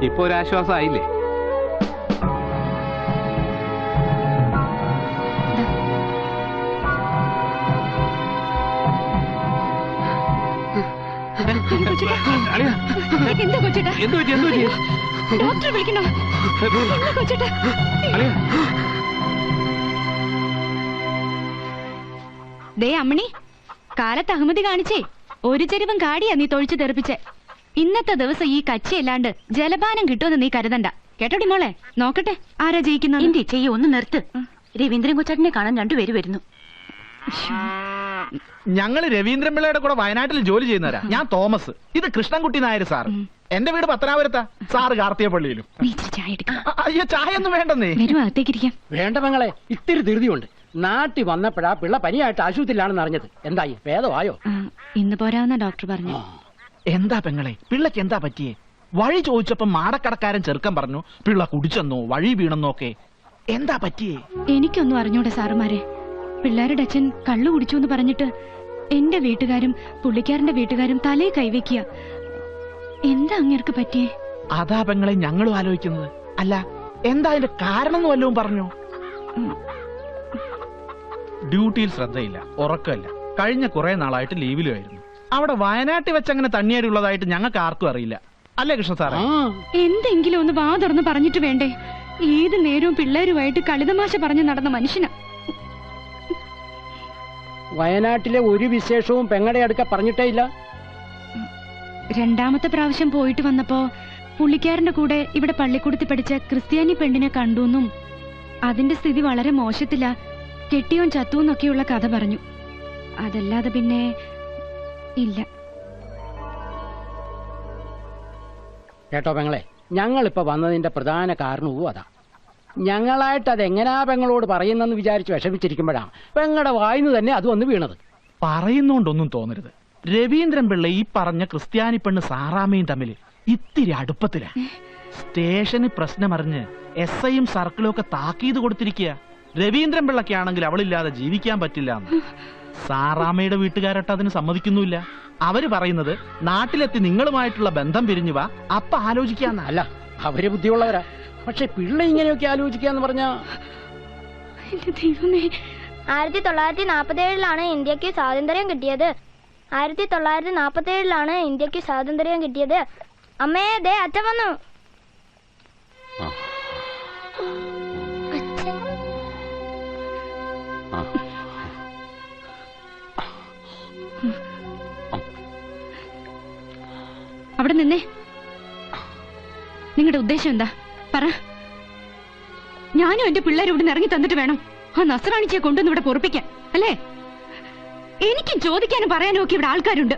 ഇപ്പൊ ഒരു ആശ്വാസമായില്ലേ? എന്താ കൊച്ചേട്ടാ? ഡോക്ടറെ വിളിക്കണോ? എന്താ കൊച്ചേട്ടാ? ദേ അമ്മണി, കാലത്ത് അഹമ്മതി കാണിച്ചേ ഒരു ചെരുവം കാടിയാ നീ തൊഴിച്ചു തെറിപ്പിച്ചേ. ഇന്നത്തെ ദിവസം ഈ കച്ചിയല്ലാണ്ട് ജലപാനം കിട്ടുമെന്ന് നീ കരുതണ്ട. കേട്ടോടി മോളെ, നോക്കട്ടെ ആരാ ജയിക്കുന്നത്. എന്റെ ചെയ്യ ഒന്ന് നിർത്ത്. രവീന്ദ്രൻ കൊച്ചാട്ടിനെ കാണാൻ രണ്ടുപേര് വരുന്നു. ഞങ്ങള് രവീന്ദ്രൻ പിള്ളയുടെ കൂടെ വയനാട്ടിൽ ജോലി ചെയ്യുന്നവരാ. ഞാൻ തോമസ്, ഇത് കൃഷ്ണൻകുട്ടി നായർ സാർ. എന്റെ വീട് പത്തനാപുരത്താ, സാറ് കാർത്തികപ്പള്ളിയിലും. അയ്യോ ചായ ഒന്നും വേണ്ടെന്നേ. വേണ്ട മങ്ങളെ, ഇത്തിരി ധൃതിയുണ്ട്. നാട്ടിൽ വന്നപ്പോഴാ പിള്ള പനിയായിട്ട് ആശുപത്രിയിലാണെന്ന് അറിഞ്ഞത്. എന്തായി, ഭേദമായോ? ഇന്ന് പോരാവുന്ന ഡോക്ടർ പറഞ്ഞു. എന്താ പെങ്ങളെ, പിള്ളക്ക് എന്താ പറ്റിയേ? വഴി ചോദിച്ചപ്പോ മാടക്കടക്കാരൻ ചെറുക്കൻ പറഞ്ഞു പിള്ള കുടിച്ചെന്നോ വഴി വീണെന്നോക്കെ. എന്താ പറ്റിയേ? എനിക്കൊന്നും അറിഞ്ഞൂടെ സാറുമാരെ. പിള്ളേരുടെ അച്ഛൻ കള്ളു കുടിച്ചു എന്ന് പറഞ്ഞിട്ട് എന്റെ വീട്ടുകാരും പുള്ളിക്കാരന്റെ വീട്ടുകാരും തലേ കൈവയ്ക്കുക. എന്താ അങ്ങേർക്ക് പറ്റിയേ? അതാ പെങ്ങളെ ഞങ്ങളും ആലോചിക്കുന്നത്. അല്ല, എന്താ അതിന്റെ കാരണം വല്ലതും പറഞ്ഞു? ഡ്യൂട്ടിയിൽ ശ്രദ്ധയില്ല, ഉറക്കമില്ല. കഴിഞ്ഞ കുറെ നാളായിട്ട് ലീവിലുമായിരുന്നു. അവിടെ വയനാട്ടിൽ വെച്ചങ്ങനെ തണ്ണിയേടി ഉള്ളതായിട്ട് ഞങ്ങൾക്ക് ആർക്കും അറിയില്ല. അല്ലേ കൃഷ്ണ സാറേ? എന്തെങ്കിലും ഒന്ന് വാ തുറന്ന് പറഞ്ഞിട്ട് വേണ്ടേ? ഏത് നേരവും പിള്ളേരുമായിട്ട് കളിതമാശ പറഞ്ഞു നടന്ന മനുഷ്യനാ. വയനാട്ടിലെ ഒരു വിശേഷവും പെങ്ങടെ അടുക്ക പറഞ്ഞിട്ടേ ഇല്ല. രണ്ടാമത്തെ പ്രാവശ്യം പോയിട്ട് വന്നപ്പോ പുള്ളിക്കാരന്റെ കൂടെ ഇവിടെ പള്ളിക്കൂടത്തിൽ പഠിച്ച ക്രിസ്ത്യാനി പെണ്ണിനെ കണ്ടുവെന്നും അതിന്റെ സ്ഥിതി വളരെ മോശത്തില, കെട്ടിയോൻ ചത്തുവെന്നൊക്കെയുള്ള കഥ പറഞ്ഞു. അതല്ലാതെ പിന്നെ ഇല്ല. കേട്ടോ പെങ്ങളെ, ഞങ്ങളിപ്പോ വന്നതിന്റെ പ്രധാന കാരണവും അതാ. ഞങ്ങളായിട്ട് അതെങ്ങനാ പെങ്ങളോട് പറയുന്നെന്ന് വിചാരിച്ച് വിഷമിച്ചിരിക്കുമ്പോഴാണ് പെങ്ങളുടെ വായിന്ന് തന്നെ അത് വന്ന് വീണത്. പറയുന്നോണ്ടൊന്നും തോന്നരുത്. രവീന്ദ്രൻ പിള്ള ഈ പറഞ്ഞ ക്രിസ്ത്യാനി പെണ്ണ് സാറാമ്മയും തമ്മിൽ ഇത്തിരി അടുപ്പത്തില. സ്റ്റേഷന് പ്രശ്നമറിഞ്ഞ് SIയും സർക്കിളും ഒക്കെ താക്കീത് കൊടുത്തിരിക്കുക. രവീന്ദ്രൻ പിള്ളക്കാണെങ്കിൽ അവളില്ലാതെ ജീവിക്കാൻ പറ്റില്ല. സാറാമ്മയുടെ വീട്ടുകാരൊട്ട് അതിന് സമ്മതിക്കുന്നുമില്ല. അവര് പറയുന്നത് നാട്ടിലെത്തി നിങ്ങളുമായിട്ടുള്ള ബന്ധം പിരിഞ്ഞു വാ, അപ്പ ആലോചിക്കാന്ന. അല്ല, അവര് ബുദ്ധിയുള്ളവരാ. പക്ഷെ പിള്ള ഇങ്ങനെയൊക്കെ ആലോചിക്കാന്ന് പറഞ്ഞാ 1947 ഇന്ത്യക്ക് സ്വാതന്ത്ര്യം കിട്ടിയത്. 1947 ഇന്ത്യക്ക് സ്വാതന്ത്ര്യം കിട്ടിയത്. അമ്മേ, ദേ അച്ഛൻ വന്നു. അവിടെ നിന്നേ. നിങ്ങളുടെ ഉദ്ദേശം എന്താ പറ. ഞാനും എന്റെ പിള്ളേരും ഇവിടെ ഇറങ്ങി തന്നിട്ട് വേണം ആ നസ്രാണിച്ചയെ കൊണ്ടുവന്ന് ഇവിടെ പൊറപ്പിക്കാൻ, അല്ലേ? എനിക്കും ചോദിക്കാനും പറയാനും ഒക്കെ ഇവിടെ ആൾക്കാരുണ്ട്.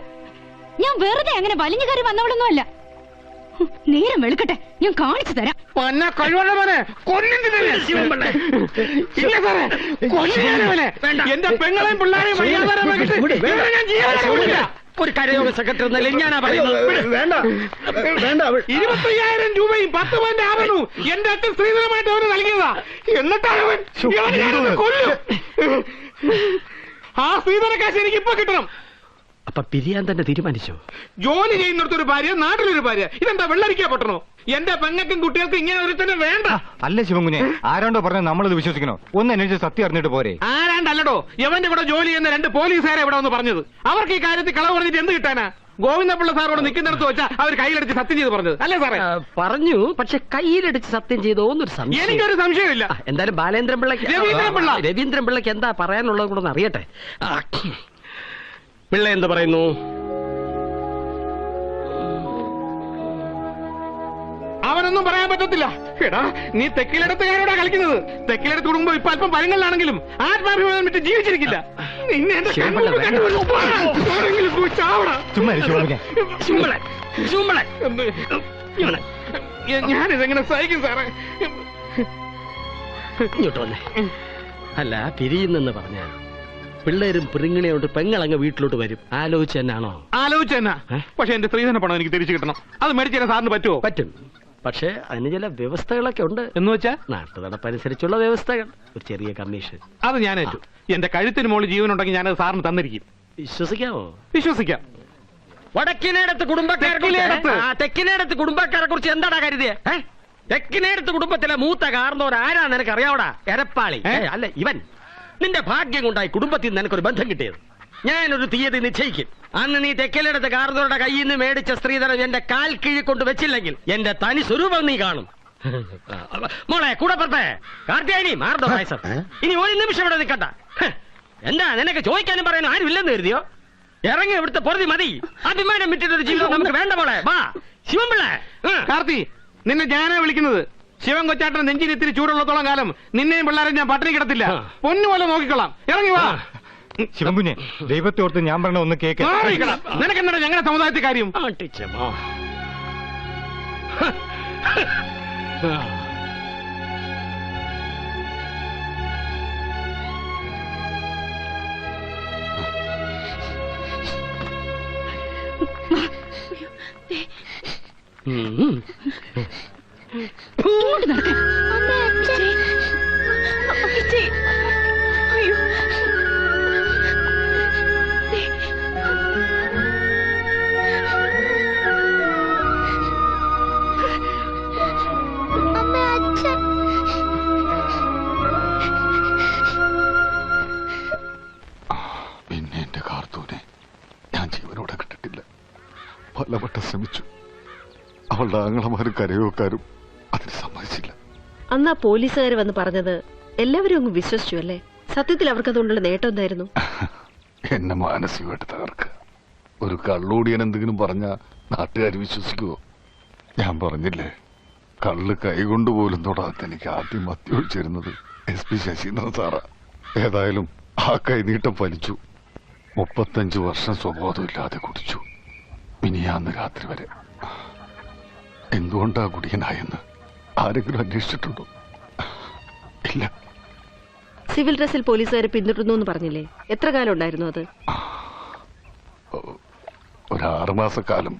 ഞാൻ വെറുതെ അങ്ങനെ വലിഞ്ഞു കയറി വന്നവളൊന്നും അല്ല. നേരം വെളുക്കട്ടെ, ഞാൻ കാണിച്ചു തരാം. എന്റെ പെങ്ങളെയും പിള്ളേരെയും ഒരു കരയോഗ സെക്രട്ടറി എന്നല്ലേ ഞാനാ പറയുന്നത്. 25,000 രൂപയും 10 പവന്റെ ആഭരണവും എന്റെ അച്ഛൻ സ്ത്രീധനമായിട്ട് അവന് നൽകിയതാ. എന്നിട്ടാണ് അവൻ കൊല്ലും. ആ സ്ത്രീധന കാശ് എനിക്ക് ഇപ്പൊ കിട്ടണം. അപ്പൊ പിരിയാൻ തന്നെ തീരുമാനിച്ചോ? ജോലി ചെയ്യുന്നിടത്തൊരു ഭാര്യ, നാട്ടിലൊരു ഭാര്യ. ഇതെന്താ വെള്ളരിക്കാ പൊട്ടണോ? എന്റെ പെങ്ങൾക്കും കുട്ടികൾക്കും ഇങ്ങനെ ഒരു തന്നെ വേണ്ട. അല്ല ശിവൻകുഞ്ഞെ, ആരാണ്ടോ പറഞ്ഞ നമ്മളിത് വിശ്വസിക്കണോ? ഒന്ന് അന്വേഷിച്ച് സത്യം അറിഞ്ഞിട്ട് പോരെ. ആരാണ്ടല്ലോ, എവന്റെ കൂടെ ജോലി ചെയ്യുന്ന 2 പോലീസുകാരെ ഇവിടെ ഒന്ന് പറഞ്ഞത്. അവർക്ക് ഈ കാര്യത്തിൽ കളവ് പറഞ്ഞിട്ട് എന്ത് കിട്ടാനാ? ഗോവിന്ദപിള്ള സാറോട് നിൽക്കുന്നിടത്ത് വെച്ചാൽ അവർ കയ്യിലടിച്ച് സത്യം ചെയ്ത് പറഞ്ഞത് അല്ലേ സാറേ? പറഞ്ഞു, പക്ഷെ കയ്യിലടിച്ച് സത്യം ചെയ്തോന്നൊരു സംശയം. എനിക്കൊരു സംശയമില്ല. എന്തായാലും ബാലേന്ദ്രൻ പിള്ളക്ക് രവീന്ദ്രൻ പിള്ളക്ക് എന്താ പറയാനുള്ളത് കൂടെ ഒന്ന് അറിയട്ടെ. പിള്ള എന്ത് പറയുന്നു? അവനൊന്നും പറയാൻ പറ്റത്തില്ല. എടാ, നീ തെക്കിലെടുത്തുകാരോടാ കളിക്കുന്നത്. തെക്കിലെടുത്ത് കുടുംബം ഇപ്പൊ അല്പം പരങ്ങളിലാണെങ്കിലും ആത്മാഭിമാനം വിട്ട് ജീവിച്ചിരിക്കില്ല. നിന്നെ ഞാനിതെങ്ങനെ സഹിക്കും സാറേ? ഇങ്ങോട്ട് വന്നേ. അല്ല, പിരിയുന്നെന്ന് പറഞ്ഞാൽ പിള്ളേരും പിറിങ്ങിനെയോട്ട് പെങ്ങളങ്ങ് വീട്ടിലോട്ട് വരും. ആലോചിച്ച് തന്നെയാണോ? ആലോചിച്ച് തന്നെ. പക്ഷെ എന്റെ സ്ത്രീധന പണം എനിക്ക് തിരിച്ചു കിട്ടണം. അത് മേടിച്ചു തരാൻ സാറിന് പറ്റുമോ? പറ്റും. പക്ഷെ അതിന് ചില വ്യവസ്ഥകളൊക്കെ ഉണ്ട്. എന്ന് വെച്ചാ നാട്ടു നടപ്പനുസരിച്ചുള്ള വ്യവസ്ഥകൾ, ഒരു ചെറിയ കമ്മീഷൻ. അത് ഞാൻ ഏറ്റു. എന്റെ കഴുത്തിന് മുകളിൽ ജീവനുണ്ടെങ്കിൽ ഞാനത് സാറിന് തന്നിരിക്കും. വിശ്വസിക്കാമോ? വിശ്വസിക്കാം. വടക്കിനേടത്ത് തെക്കിനേടത്ത് കുടുംബക്കാരെ കുറിച്ച് എന്താടാ കരുതിയേ? തെക്കിനേടത്ത് കുടുംബത്തിലെ മൂത്ത കാർന്നോർ ആരാ നിനക്ക് അറിയാവടാ? എരപ്പാളി അല്ല ഇവൻ. നിന്റെ ഭാഗ്യം കൊണ്ടായി കുടുംബത്തിൽ നിന്ന് നിനക്കൊരു ബന്ധം കിട്ടിയത്. ഞാനൊരു തീയതി നിശ്ചയിക്കും. അന്ന് നീ തെക്കിലെടുത്ത് കാർന്നോരുടെ കയ്യിൽ നിന്ന് മേടിച്ച സ്ത്രീധനം എന്റെ കാൽ കീഴി കൊണ്ട് വെച്ചില്ലെങ്കിൽ എന്റെ തനി സ്വരൂപം നീ കാണും. മോളെ കൂടെ പുറത്തെ കാർത്തിയാനി മാർദ്ദോ പായസം. ഇനി ഒരു നിമിഷം ഇവിടെ നിൽക്കണ്ട. എന്താ നിനക്ക് ചോദിക്കാനും പറയാനും ആരും ഇല്ലെന്ന് കരുതിയോ? ഇറങ്ങി ഇവിടുത്തെ പൊറുതി മതി. അഭിമാനം വിട്ടിട്ടൊരു ജീവിതം നമുക്ക് വേണ്ട. മോളെ വാ ശിവൻപിള്ള. കാർത്തി, നിന്നെ ഞാനാ വിളിക്കുന്നത്. ശിവൻ കൊച്ചാട്ടൻ നെഞ്ചിന് ഇത്തിരി ചൂടുള്ളത്തോളം കാലം നിന്നെയും പിള്ളേരെ ഞാൻ പട്ടിണി കിടത്തില്ല. പൊന്നുപോലെ നോക്കിക്കൊള്ളാം. ഇറങ്ങി വാ. ശിവൻകുഞ്ഞെ, ദൈവത്തെ ഓർത്ത് ഞാൻ പറഞ്ഞ ഒന്ന് കേക്ക്. നിനക്കെന്താ ഞങ്ങളുടെ സമുദായത്തിൽ കാര്യം? പിന്നെ എന്റെ കാർത്തൂനെ ഞാൻ ജീവനോടെ കിട്ടിട്ടില്ല. പലവട്ടം ശ്രമിച്ചു. അവളുടെ ആങ്ങളമാരും കരയോക്കാരും അതിന് സമ്മതിച്ചില്ല. അന്നാ പോലീസുകാർ വന്ന് പറഞ്ഞത് എല്ലാവരും അങ്ങ് വിശ്വസിച്ചു അല്ലേ? സത്യത്തിൽ അവർക്ക് അതുകൊണ്ടുള്ള നേട്ടം എന്തായിരുന്നു? എന്നെ മാനസികമായിട്ട് തകർക്കുക. ഒരു കള്ളൂടിയൻ എന്തെങ്കിലും പറഞ്ഞ നാട്ടുകാർ വിശ്വസിക്കുവോ? ഞാൻ പറഞ്ഞില്ലേ, കള്ള് കൈകൊണ്ട് പോലും തൊടാത്ത എനിക്ക് ആദ്യം മദ്യൊഴിച്ചിരുന്നത് SP ശശീന്ദ്രൻ സാറാ. ഏതായാലും ആ കൈനീട്ടം വലിച്ചു. 35 വർഷം സ്വബോധമില്ലാതെ കുടിച്ചു. മിനിയാന്ന് രാത്രി വരെ. എന്തുകൊണ്ടാ കുടിയനായെന്ന് ആരെങ്കിലും അന്വേഷിച്ചിട്ടുണ്ടോ? ഇല്ല. സിവിൽ ഡ്രസ്സിൽ പോലീസുകാരെ പിന്തുടർന്നു എന്ന് പറഞ്ഞില്ലേ? എത്ര കാലം ഉണ്ടായിരുന്നു അത്? ഒരു 6 മാസക്കാലം.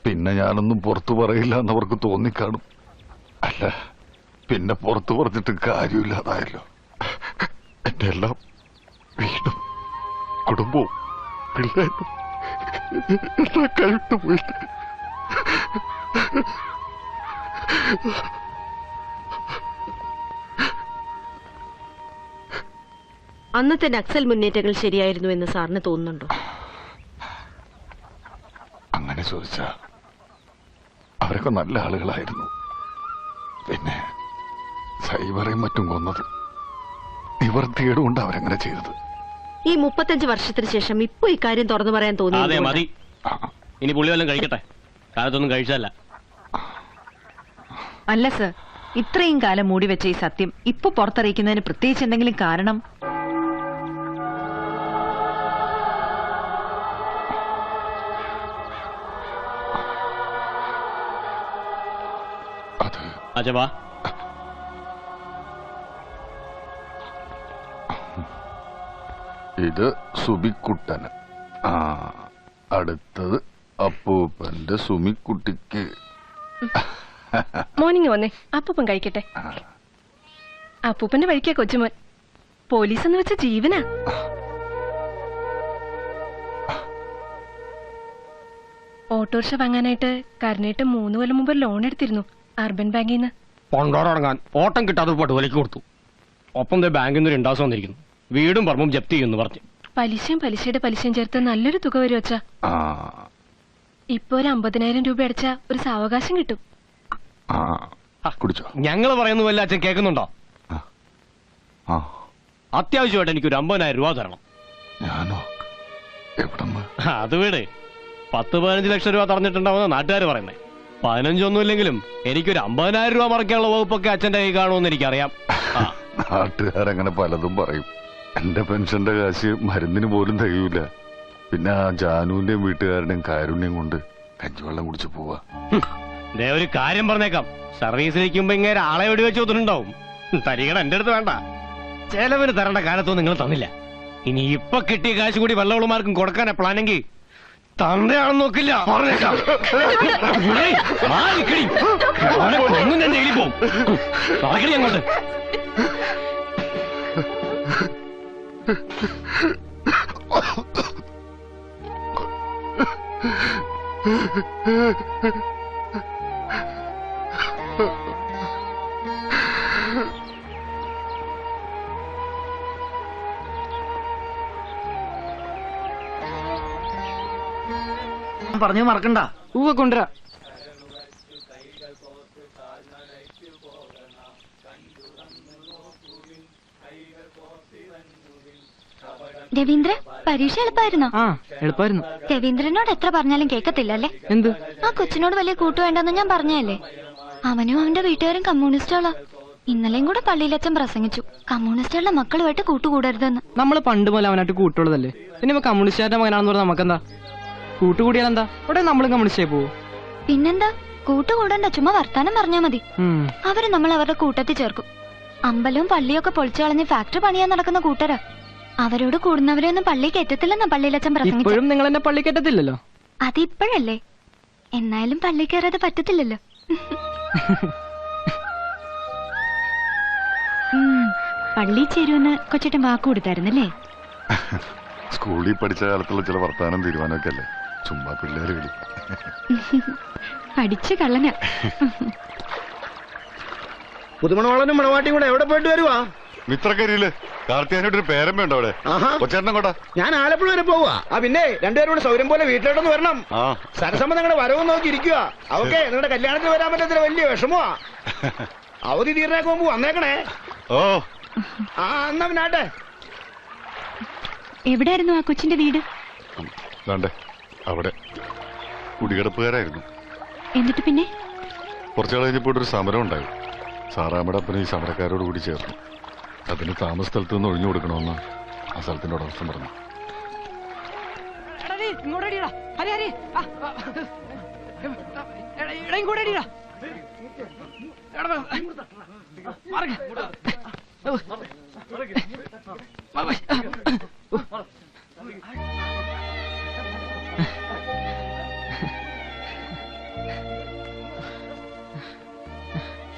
പിന്നെ ഞാനൊന്നും പുറത്തു പറയില്ല എന്നവർക്ക് തോന്നിക്കാണും. അല്ല, പിന്നെ പുറത്തു പറഞ്ഞിട്ട് കാര്യമില്ലാതായല്ലോ. എന്റെ എല്ലാം വീടും കുടുംബവും പിള്ളേരും എല്ലാം കഴുത്തു പോയിട്ട്. അന്നത്തെ നക്സൽ മുന്നേറ്റങ്ങൾ ശരിയായിരുന്നു എന്ന് സാറിന് തോന്നുന്നുണ്ടോ? അങ്ങനെ ചോദിച്ചാ അവരൊക്കെ നല്ല ആളുകളായിരുന്നു. പിന്നെ സൈബറേയും മറ്റും കൊന്നത് നിവർത്തിയേടുകൊണ്ട് അവരങ്ങനെ ചെയ്തത്. ഈ 35 വർഷത്തിന് ശേഷം ഇപ്പൊ ഇക്കാര്യം തുറന്നു പറയാൻ തോന്നി. മതി. ഇനി പുള്ളി വല്ലതും കഴിക്കട്ടെ. കാലത്തൊന്നും കഴിച്ചല്ല. അല്ല സർ, ഇത്രയും കാലം മൂടി വെച്ച ഈ സത്യം ഇപ്പൊ പുറത്തറിയിക്കുന്നതിന് പ്രത്യേകിച്ച് എന്തെങ്കിലും കാരണം? അജവാ, ഇത് സുബിക്കുട്ടന്. അടുത്തത് അപ്പൂപ്പന്റെ സുമിക്കുട്ടിക്ക്. മോർണിംഗ് വന്നേ, അപ്പൂപ്പൻ കഴിക്കട്ടെ. അപ്പൂപ്പന്റെ വഴിക്കാ കൊച്ചുമോൻ. പോലീസ് എന്ന് വെച്ച ജീവനാ. ഓട്ടോറിക്ഷ വാങ്ങാനായിട്ട് കരുണേട്ട് 3 കൊല്ലം മുമ്പ് ലോൺ എടുത്തിരുന്നു അർബൻ ബാങ്കിൽ നിന്ന്. കൊണ്ടോറങ്ങാൻ ഓട്ടം കിട്ടാതെ പോട്ട് വിലക്ക് കൊടുത്തു. ഒപ്പം ബാങ്കിൽ നിന്ന് 2 ദിവസം വന്നിരിക്കുന്നു. വീടും പറമ്പും ജപ്തി ചെയ്യുന്നു പറഞ്ഞു. പലിശയും പലിശയുടെ പലിശയും ചേർത്ത് നല്ലൊരു തുക വരും അച്ഛാ. ഇപ്പൊ ഒരു 50,000 രൂപ അടച്ച ഒരു സാവകാശം കിട്ടും. ഞങ്ങള് പറയുന്ന വല്ല അച്ഛൻ കേൾക്കുന്നുണ്ടോ? അത്യാവശ്യമായിട്ട് എനിക്കൊരു 50,000 രൂപ തരണം. അത് വീട് 10-15 ലക്ഷം രൂപ തറഞ്ഞിട്ടുണ്ടാവുന്ന നാട്ടുകാർ പറയുന്നേ. 15 ഒന്നുമില്ലെങ്കിലും എനിക്കൊരു 50,000 രൂപ മറക്കാനുള്ള വകുപ്പൊക്കെ അച്ഛന്റെ കൈ കാണുമെന്ന് എനിക്കറിയാം. നാട്ടുകാരങ്ങനെ പലതും പറയും. എന്റെ പെൻഷന്റെ കാശ് മരുന്നിന് പോലും തികയൂല. പിന്നെ ആ ജാനുവിന്റെയും വീട്ടുകാരുടെയും കാരുണ്യം കൊണ്ട് കഞ്ഞിവെള്ളം കുടിച്ച് പോവാ. ഒരു കാര്യം പറഞ്ഞേക്കാം, സർവീസിലിരിക്കുമ്പോ ഇങ്ങനെ ആളെ വെടിവെച്ച് ഒത്തുണ്ടാവും. തരികട എന്റെ അടുത്ത് വേണ്ട. ചെലവിന് തരേണ്ട കാലത്തൊന്നും നിങ്ങൾ തന്നില്ല. ഇനി ഇപ്പൊ കിട്ടിയ കാശ് കൂടി വെള്ളവളുമാർക്കും കൊടുക്കാനാ പ്ലാനെങ്കിൽ തന്തയാണെന്ന് നോക്കില്ല. പറഞ്ഞേക്കാം. ഒന്നും ഞാൻ ജയിലിൽ പോവും. നടക്കണി അങ്ങോട്ട്. പറഞ്ഞു മറക്കണ്ട. കൊണ്ടുവരാ. രവീന്ദ്ര, പരീക്ഷ എളുപ്പമായിരുന്നോ? എളുപ്പമായിരുന്നു. രവീന്ദ്രനോട് എത്ര പറഞ്ഞാലും കേൾക്കത്തില്ലല്ലേ? എന്ത്? ആ കൊച്ചിനോട് വലിയ കൂട്ടു വേണ്ടെന്ന് ഞാൻ പറഞ്ഞല്ലേ. അവനും അവന്റെ വീട്ടുകാരും കമ്മ്യൂണിസ്റ്റുകളാ. ഇന്നലെയും കൂടെ പള്ളിയിലച്ഛൻ പ്രസംഗിച്ചു, കമ്മ്യൂണിസ്റ്റുകളുടെ മക്കളുമായിട്ട് കൂട്ടുകൂടരുതെന്ന്. നമ്മള് പണ്ട് പോലെ അവനായിട്ട് കൂട്ടുള്ളതല്ലേ. പിന്നെ കമ്മ്യൂണിസ്റ്റുകാരുടെ മകനാണെന്ന് പറഞ്ഞാൽ നമുക്കെന്താ? കൂട്ടുകൂടിയാൽ എന്താ? അവിടെ നമ്മളും കമ്മ്യൂണിസ്റ്റായി പോവോ? പിന്നെന്താ, കൂട്ടുകൂടണ്ട, ചുമ്മാ വർത്താനം പറഞ്ഞാ മതി. അവര് നമ്മൾ അവരുടെ കൂട്ടത്തിൽ ചേർക്കും. അമ്പലവും പള്ളിയും ഒക്കെ പൊളിച്ചു കളഞ്ഞ് ഫാക്ടറി പണിയാൻ നടക്കുന്ന കൂട്ടരാ. അവരോട് കൂടുന്നവരെ ഒന്നും പള്ളി കയറ്റത്തില്ലെന്നാ പള്ളിയിലച്ഛൻ പ്രസംഗിച്ചു. ഇപ്പോഴും നിങ്ങൾ എന്നെ പള്ളി കയറ്റത്തില്ലല്ലോ. അതിപ്പോഴല്ലേ, എന്നാലും പള്ളി കയറാതെ പറ്റത്തില്ലല്ലോ. പള്ളി ചേരുമെന്ന് കൊച്ചേട്ടൻ വാക്ക് കൊടുത്തായിരുന്നല്ലേ? സ്കൂളിൽ പഠിച്ച കാലത്തുള്ള ചില വർത്താനം തീരുമാനമൊക്കെ അല്ലേ, ചുമ്മാ പിള്ളേര് കളി. പഠിച്ച കള്ളന. പുതുമണവാളനും മണവാട്ടിയും കൂടെ എവിടെ പോയിട്ട് വരുവാ? മിത്രക്കരിയില് കാർത്തിയാനോട് ഒരു പേരമ്മയുണ്ടോ അവിടെ? കൊച്ചേട്ടൻ കൂടാ. ഞാൻ ആലപ്പുഴ വരെ പോവാ. പിന്നെ രണ്ടുപേരോട് സൗകര്യം പോലെ വീട്ടിലോട്ടൊന്ന് വരണം. സരസമ്മ നിങ്ങളുടെ വരവും നോക്കി ഇരിക്കുക. അവക്കെ നിങ്ങളുടെ കല്യാണത്തിന് വരാൻ പറ്റാത്ത വലിയ വിഷമമാ. അവധി തീർന്നേക്ക് മുമ്പ് വന്നേക്കണേ. എന്നാ പിന്നാട്ടെ. എവിടെയായിരുന്നു ആ കൊച്ചിന്റെ വീട്? അവിടെ കുടികിടപ്പുകാരായിരുന്നു. എന്നിട്ട് പിന്നെ കുറച്ചാൾ കഴിഞ്ഞപ്പോൾ ഒരു സമരം ഉണ്ടായി. സാറാമ്മയുടെ അപ്പനെ ഈ സമരക്കാരോട് കൂടി ചേർന്നു. അതിന് താമസ സ്ഥലത്ത് നിന്ന് ഒഴിഞ്ഞു കൊടുക്കണമെന്ന് ആ സ്ഥലത്തിന്റെ ഉടമസ്ഥൻ പറഞ്ഞു.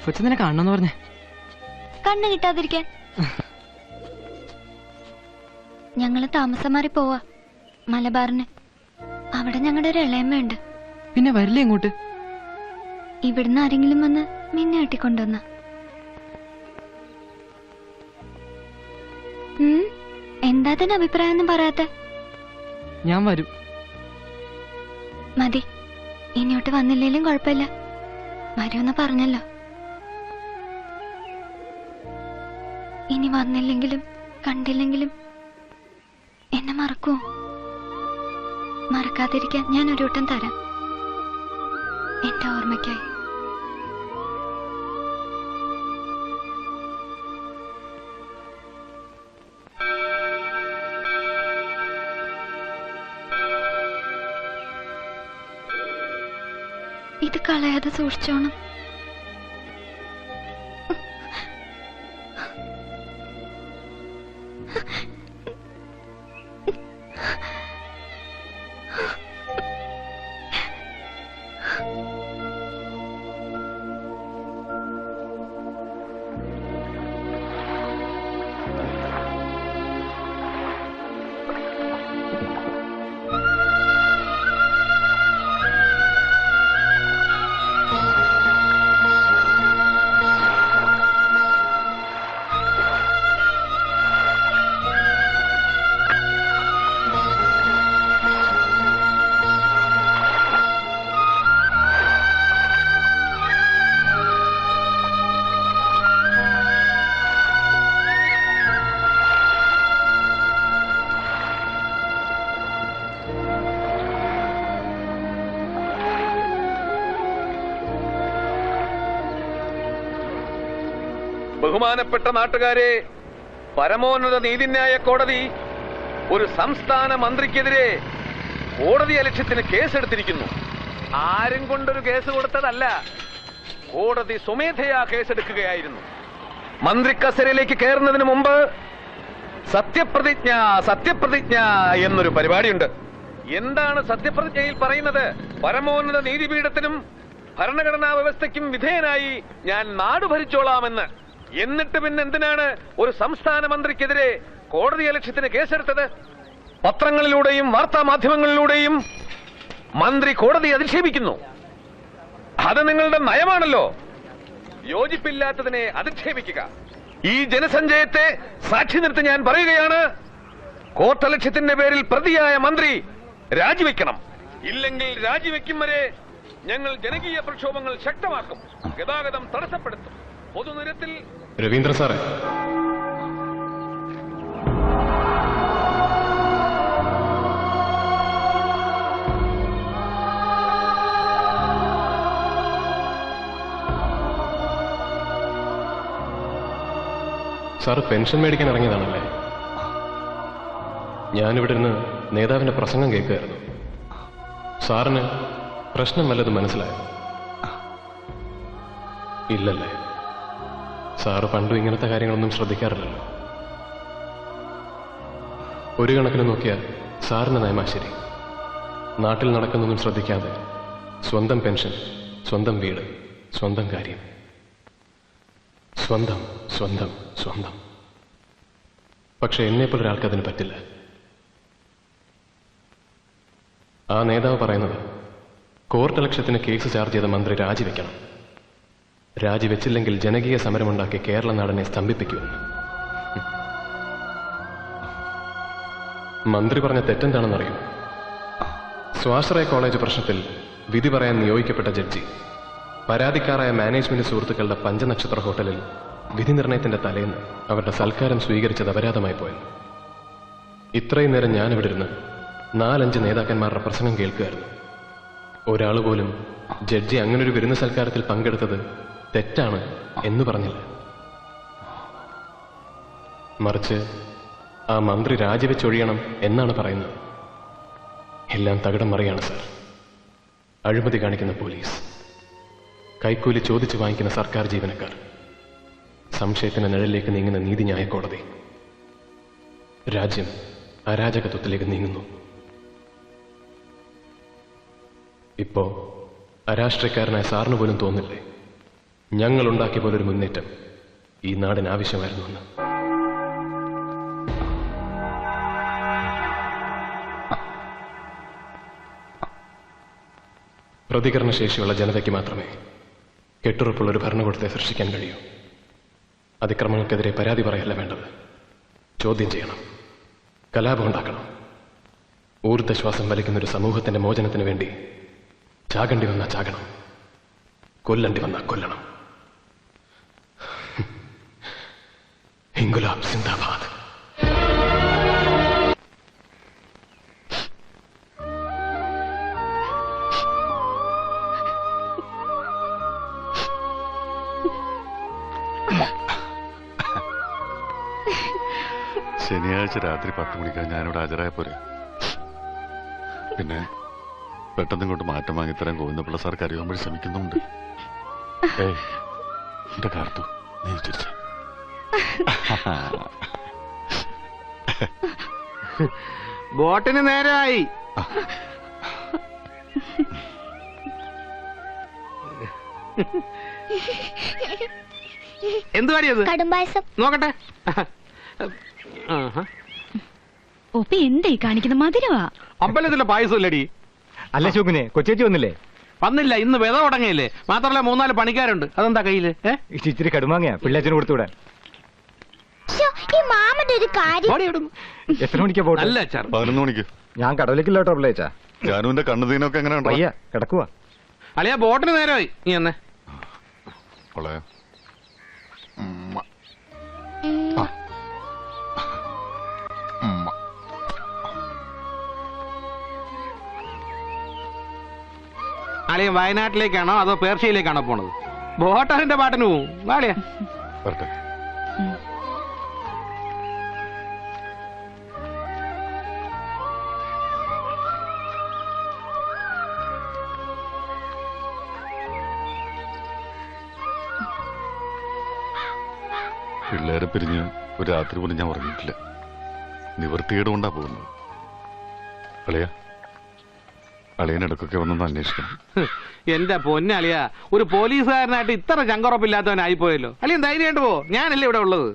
കൊച്ചിനെ കാണണമെന്ന് പറഞ്ഞേ. കണ്ണ് കിട്ടാതിരിക്കാൻ ഞങ്ങള് താമസം മാറി പോവാ മലബാറിന്. അവിടെ ഞങ്ങളുടെ ഒരു ഇളയമ്മയുണ്ട്. പിന്നെ വരില്ലേ ഇങ്ങോട്ട്? ഇവിടുന്ന് ആരെങ്കിലും വന്ന് മിന്നെ കെട്ടിക്കൊണ്ടുവന്ന. എന്താ തന്നെ അഭിപ്രായം ഒന്നും പറയാത്ത? ഞാൻ വരും. മതി, ഇനിയോട്ട് വന്നില്ലേലും കുഴപ്പമില്ല. വരുമെന്ന് പറഞ്ഞല്ലോ. ഇനി വന്നില്ലെങ്കിലും കണ്ടില്ലെങ്കിലും എന്നെ മറക്കുമോ? മറക്കാതിരിക്കാൻ ഞാൻ ഒരു വട്ടം തരാം, എന്റെ ഓർമ്മയ്ക്കായി. ഇത് കളയാതെ സൂക്ഷിച്ചോണം. ബഹുമാനപ്പെട്ട നാട്ടുകാരെ, പരമോന്നത നീതിന്യായ കോടതി ഒരു സംസ്ഥാന മന്ത്രിക്കെതിരെ കോടതി അലക്ഷ്യത്തിന് കേസെടുത്തിരിക്കുന്നു. ആരും കൊണ്ടൊരു കേസ് കൊടുത്തതല്ല, കോടതി സ്വമേധയാ കേസെടുക്കുകയായിരുന്നു. മന്ത്രി കസേരയിലേക്ക് കയറുന്നതിന് മുമ്പ് സത്യപ്രതിജ്ഞ എന്നൊരു പരിപാടിയുണ്ട്. എന്താണ് സത്യപ്രതിജ്ഞയിൽ പറയുന്നത്? പരമോന്നത നീതിപീഠത്തിനും ഭരണഘടനാ വ്യവസ്ഥയ്ക്കും വിധേയനായി ഞാൻ നാട് ഭരിച്ചോളാമെന്ന്. എന്നിട്ട് പിന്നെ എന്തിനാണ് ഒരു സംസ്ഥാന മന്ത്രിക്കെതിരെ കോടതി അലക്ഷ്യത്തിന് കേസെടുത്തത്? പത്രങ്ങളിലൂടെയും വാർത്താ മാധ്യമങ്ങളിലൂടെയും മന്ത്രി കോടതിയെ അധിക്ഷേപിക്കുന്നു. അത് നിങ്ങളുടെ നയമാണല്ലോ. യോജിപ്പില്ലാത്തതിനെ അധിക്ഷേപിക്കുക. ഈ ജനസഞ്ചയത്തെ സാക്ഷി നിർത്തി ഞാൻ പറയുകയാണ്, കോർട്ടലക്ഷ്യത്തിന്റെ പേരിൽ പ്രതിയായ മന്ത്രി രാജിവെക്കണം. ഇല്ലെങ്കിൽ രാജിവെക്കും വരെ ഞങ്ങൾ ജനകീയ പ്രക്ഷോഭങ്ങൾ ശക്തമാക്കും, ഗതാഗതം തടസ്സപ്പെടുത്തും, പൊതുനിരത്തിൽ. രവീന്ദ്ര സാറേ, സാറ് പെൻഷൻ മേടിക്കാൻ ഇറങ്ങിയതാണല്ലേ? ഞാനിവിടെ നിന്ന് നേതാവിന്റെ പ്രസംഗം കേൾക്കുകയായിരുന്നു. സാറിന് പ്രശ്നം വല്ലതും മനസ്സിലായോ? ഇല്ലല്ലേ? സാറ് പണ്ടും ഇങ്ങനത്തെ കാര്യങ്ങളൊന്നും ശ്രദ്ധിക്കാറില്ലല്ലോ. ഒരു കണക്കിന് നോക്കിയാൽ സാറിന്റെ നയമാ ശരി. നാട്ടിൽ നടക്കുന്നൊന്നും ശ്രദ്ധിക്കാതെ സ്വന്തം പെൻഷൻ, സ്വന്തം വീട്, സ്വന്തം കാര്യം, സ്വന്തം സ്വന്തം സ്വന്തം. പക്ഷെ എന്നെപ്പോലെ ഒരാൾക്ക് അതിന് പറ്റില്ല. ആ നേതാവ് പറയുന്നത് കോർട്ടലക്ഷ്യത്തിന് കേസ് ചാർജ് ചെയ്ത മന്ത്രി രാജിവെക്കണം, രാജിവെച്ചില്ലെങ്കിൽ ജനകീയ സമരമുണ്ടാക്കി കേരള നാടിനെ സ്തംഭിപ്പിക്കുമെന്ന്. മന്ത്രി പറഞ്ഞ തെറ്റെന്താണെന്നറിയോ? സ്വാശ്രയ കോളേജ് പ്രശ്നത്തിൽ വിധി പറയാൻ നിയോഗിക്കപ്പെട്ട ജഡ്ജി പരാതിക്കാരായ മാനേജ്മെന്റ് സുഹൃത്തുക്കളുടെ പഞ്ചനക്ഷത്ര ഹോട്ടലിൽ വിധി നിർണയത്തിന്റെ തലേന്ന് അവരുടെ സൽക്കാരം സ്വീകരിച്ചത് അപരാധമായി പോയത്. ഇത്രയും നേരം ഞാനിവിടെ ഇരുന്ന് 4-5 നേതാക്കന്മാരുടെ പ്രസംഗം കേൾക്കുകയായിരുന്നു. ഒരാൾ പോലും ജഡ്ജി അങ്ങനൊരു വിരുന്ന് സൽക്കാരത്തിൽ പങ്കെടുത്തത് തെറ്റാണ് എന്ന് പറഞ്ഞില്ല. മറിച്ച് ആ മന്ത്രി രാജിവെച്ചൊഴിയണം എന്നാണ് പറയുന്നത്. എല്ലാം തകിടം മറിയാണ് സാർ. അഴിമതി കാണിക്കുന്ന പോലീസ്, കൈക്കൂലി ചോദിച്ചു വാങ്ങിക്കുന്ന സർക്കാർ ജീവനക്കാർ, സംശയത്തിന്റെ നിഴലിലേക്ക് നീങ്ങുന്ന നീതിന്യായ കോടതി. രാജ്യം അരാജകത്വത്തിലേക്ക് നീങ്ങുന്നു. ഇപ്പോ അരാഷ്ട്രീയക്കാരനായ സാറിന് പോലും തോന്നില്ലേ ഞങ്ങൾ ഉണ്ടാക്കിയ പോലൊരു മുന്നേറ്റം ഈ നാടിന് ആവശ്യമായിരുന്നു എന്ന്? പ്രതികരണശേഷിയുള്ള ജനതയ്ക്ക് മാത്രമേ കെട്ടുറപ്പുള്ളൊരു ഭരണകൂടത്തെ സൃഷ്ടിക്കാൻ കഴിയൂ. അതിക്രമങ്ങൾക്കെതിരെ പരാതി പറയല്ല വേണ്ടത്, ചോദ്യം ചെയ്യണം, കലാപം ഉണ്ടാക്കണം. ഊർദ്ധശ്വാസം വലിക്കുന്നൊരു സമൂഹത്തിന്റെ മോചനത്തിന് വേണ്ടി ചാകണ്ടി വന്നാൽ ചാകണം, കൊല്ലണ്ടി വന്നാൽ കൊല്ലണം. ഇൻകുലാബ് സിന്ദാബാദ്. ശനിയാഴ്ച രാത്രി 10 മണിക്ക് ഞാനിവിടെ ഹാജരായ പോരെ? പിന്നെ പെട്ടെന്ന് ഇങ്ങോട്ട് മാറ്റം വാങ്ങിത്തരാൻ ഗോവിന്ദപിള്ള സാർ കരുവാൻ വഴി ശ്രമിക്കുന്നുണ്ട്. എന്റെ കാർത്തു, നീ ചിരിച്ച ബോട്ടിന് നേരായി. എന്ത് കാര്യത്? നോക്കട്ടെ. ഒപ്പി എന്തായി കാണിക്കുന്ന മധുരവാ. അമ്പലത്തിലെ പായസം ഇല്ലടി. അല്ല ശോകനെ, കൊച്ചേച്ചി വന്നില്ലേ? വന്നില്ല, ഇന്ന് വിത തുടങ്ങിയില്ലേ. മാത്രമല്ല 3-4 പണിക്കാരുണ്ട്. അതെന്താ കയ്യില്? ഇച്ചിരി കടുമാങ്ങയാ പിള്ളേച്ചന് കൊടുത്തുവിടാൻ. എത്ര മണിക്കാ പോട്ടെ? 11 മണിക്ക്. ഞാൻ കടവിലേക്കില്ല കേട്ടോ പിള്ളേച്ചാ. ജാനുവിന്റെ കണ്ണുതീനൊക്കെ എങ്ങനെ ഉണ്ടോ? അയ്യ കിടക്കുവാ. അളിയാ ബോട്ടിന് നേരമായി. നീ എന്നേ അളിയ വയനാട്ടിലേക്കാണോ അതോ പേർഷ്യയിലേക്കാണോ പോണത്? ബോട്ടറിന്റെ പാട്ടിന് പോവും. വാളിയാ പിള്ളേരെ പിരിഞ്ഞ് ഒരു രാത്രി പോലും ഞാൻ ഉറങ്ങിയിട്ടില്ല. നിവൃത്തികേട് കൊണ്ടാ പോകുന്നത്. അളിയാ, അളിയനിടക്കൊക്കെ വന്നൊന്ന് അന്വേഷിക്കണം. എന്റെ പൊന്നളിയ, ഒരു പോലീസുകാരനായിട്ട് ഇത്ര ചങ്കുറപ്പില്ലാത്തവനായിപ്പോയല്ലോ. അളിയൻ ധൈര്യമായിട്ട് പോ, ഞാനല്ലേ ഇവിടെ ഉള്ളത്.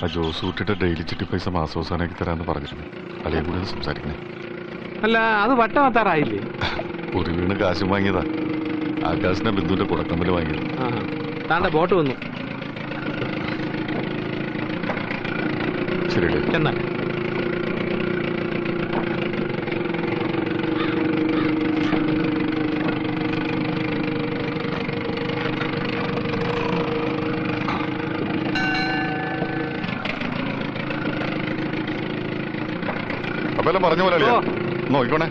ആ ജോസ് കൂട്ടിട്ട് ഡെയിലി ചിട്ടി പൈസ മാസാവസാനാക്കി തരാമെന്ന് പറഞ്ഞിട്ടുണ്ട്. അളിയെ കൂടി ഒന്ന് സംസാരിക്കണേ. അല്ല അത് വട്ടമാത്താറായില്ലേ? ഒരു വീണ് കാശും വാങ്ങിയതാ. ആ കാശിനെ ബിന്ദുവിന്റെ കുടക്കമ്പല് വാങ്ങിയത്. താണ്ട ബോട്ട് വന്നു. ശരി എന്നാ അപ്പൊ എല്ലാം പറഞ്ഞ പോലെ നോക്കിക്കോണേ.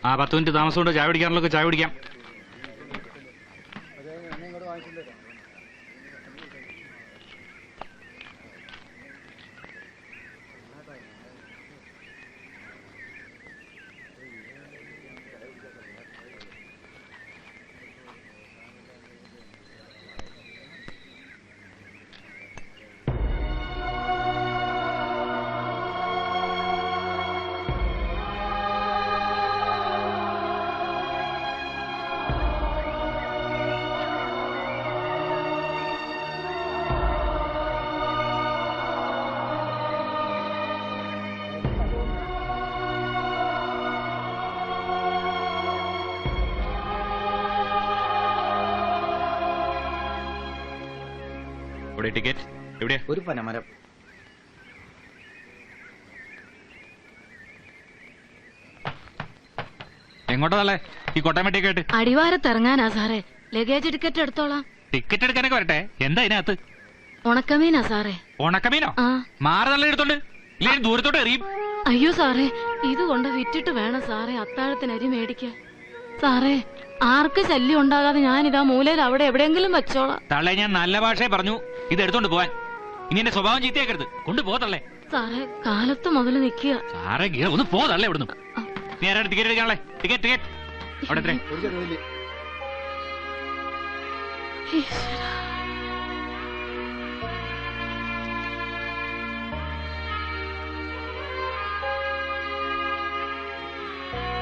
ആ 10 മിനിറ്റ് താമസം കൊണ്ട് ചായ പിടിക്കാനുള്ളതൊക്കെ ചായ പിടിക്കാം. ടിക്കറ്റ് എവിടെയാ? ഒരു പനമരം. എങ്ങോട്ടല്ലേ ഈ കൊട്ടമട്ടിയൊക്കെ ആയിട്ട്? അടിവാരത്തിറങ്ങാനാ സാറേ. ലഗേജ് ടിക്കറ്റ് എടുത്തോളാം. ടിക്കറ്റ് എടുക്കാനൊക്കെ വരട്ടെ. എന്താ ഇതിനകത്ത്? ഉണക്കമീനാ സാറേ. ഉണക്കമീനോ? മാറി നല്ല എടുത്തോണ്ട് ഇല്ലേ ദൂരത്തോട്ട് എറിയും. അയ്യോ സാറേ, ഇത് കൊണ്ട് വിറ്റിട്ട് വേണം സാറേ അത്താഴത്തിന് അരി മേടിക്കാൻ. സാറേ, ആർക്ക് ശല്യം ഉണ്ടാകാതെ ഞാനിതാ മൂലയിൽ അവിടെ എവിടെയെങ്കിലും വെച്ചോളാം. തള്ളേ, ഞാൻ നല്ല ഭാഷയെ പറഞ്ഞു ഇത് എടുത്തോണ്ട് പോവാൻ. ഇനി എന്റെ സ്വഭാവം ചീത്തയാക്കരുത്. കൊണ്ടുപോകത്തള്ളേ. സാറേ, കാലത്ത് മുതൽ നിൽക്കുക. സാറേ ഒന്ന് പോതല്ലേ ഇവിടുന്ന്. നീ ആരാണ് ടിക്കറ്റ് എടുക്കാനുള്ളേ? ടിക്കറ്റ് ടിക്കറ്റ് അവിടെ എത്ര?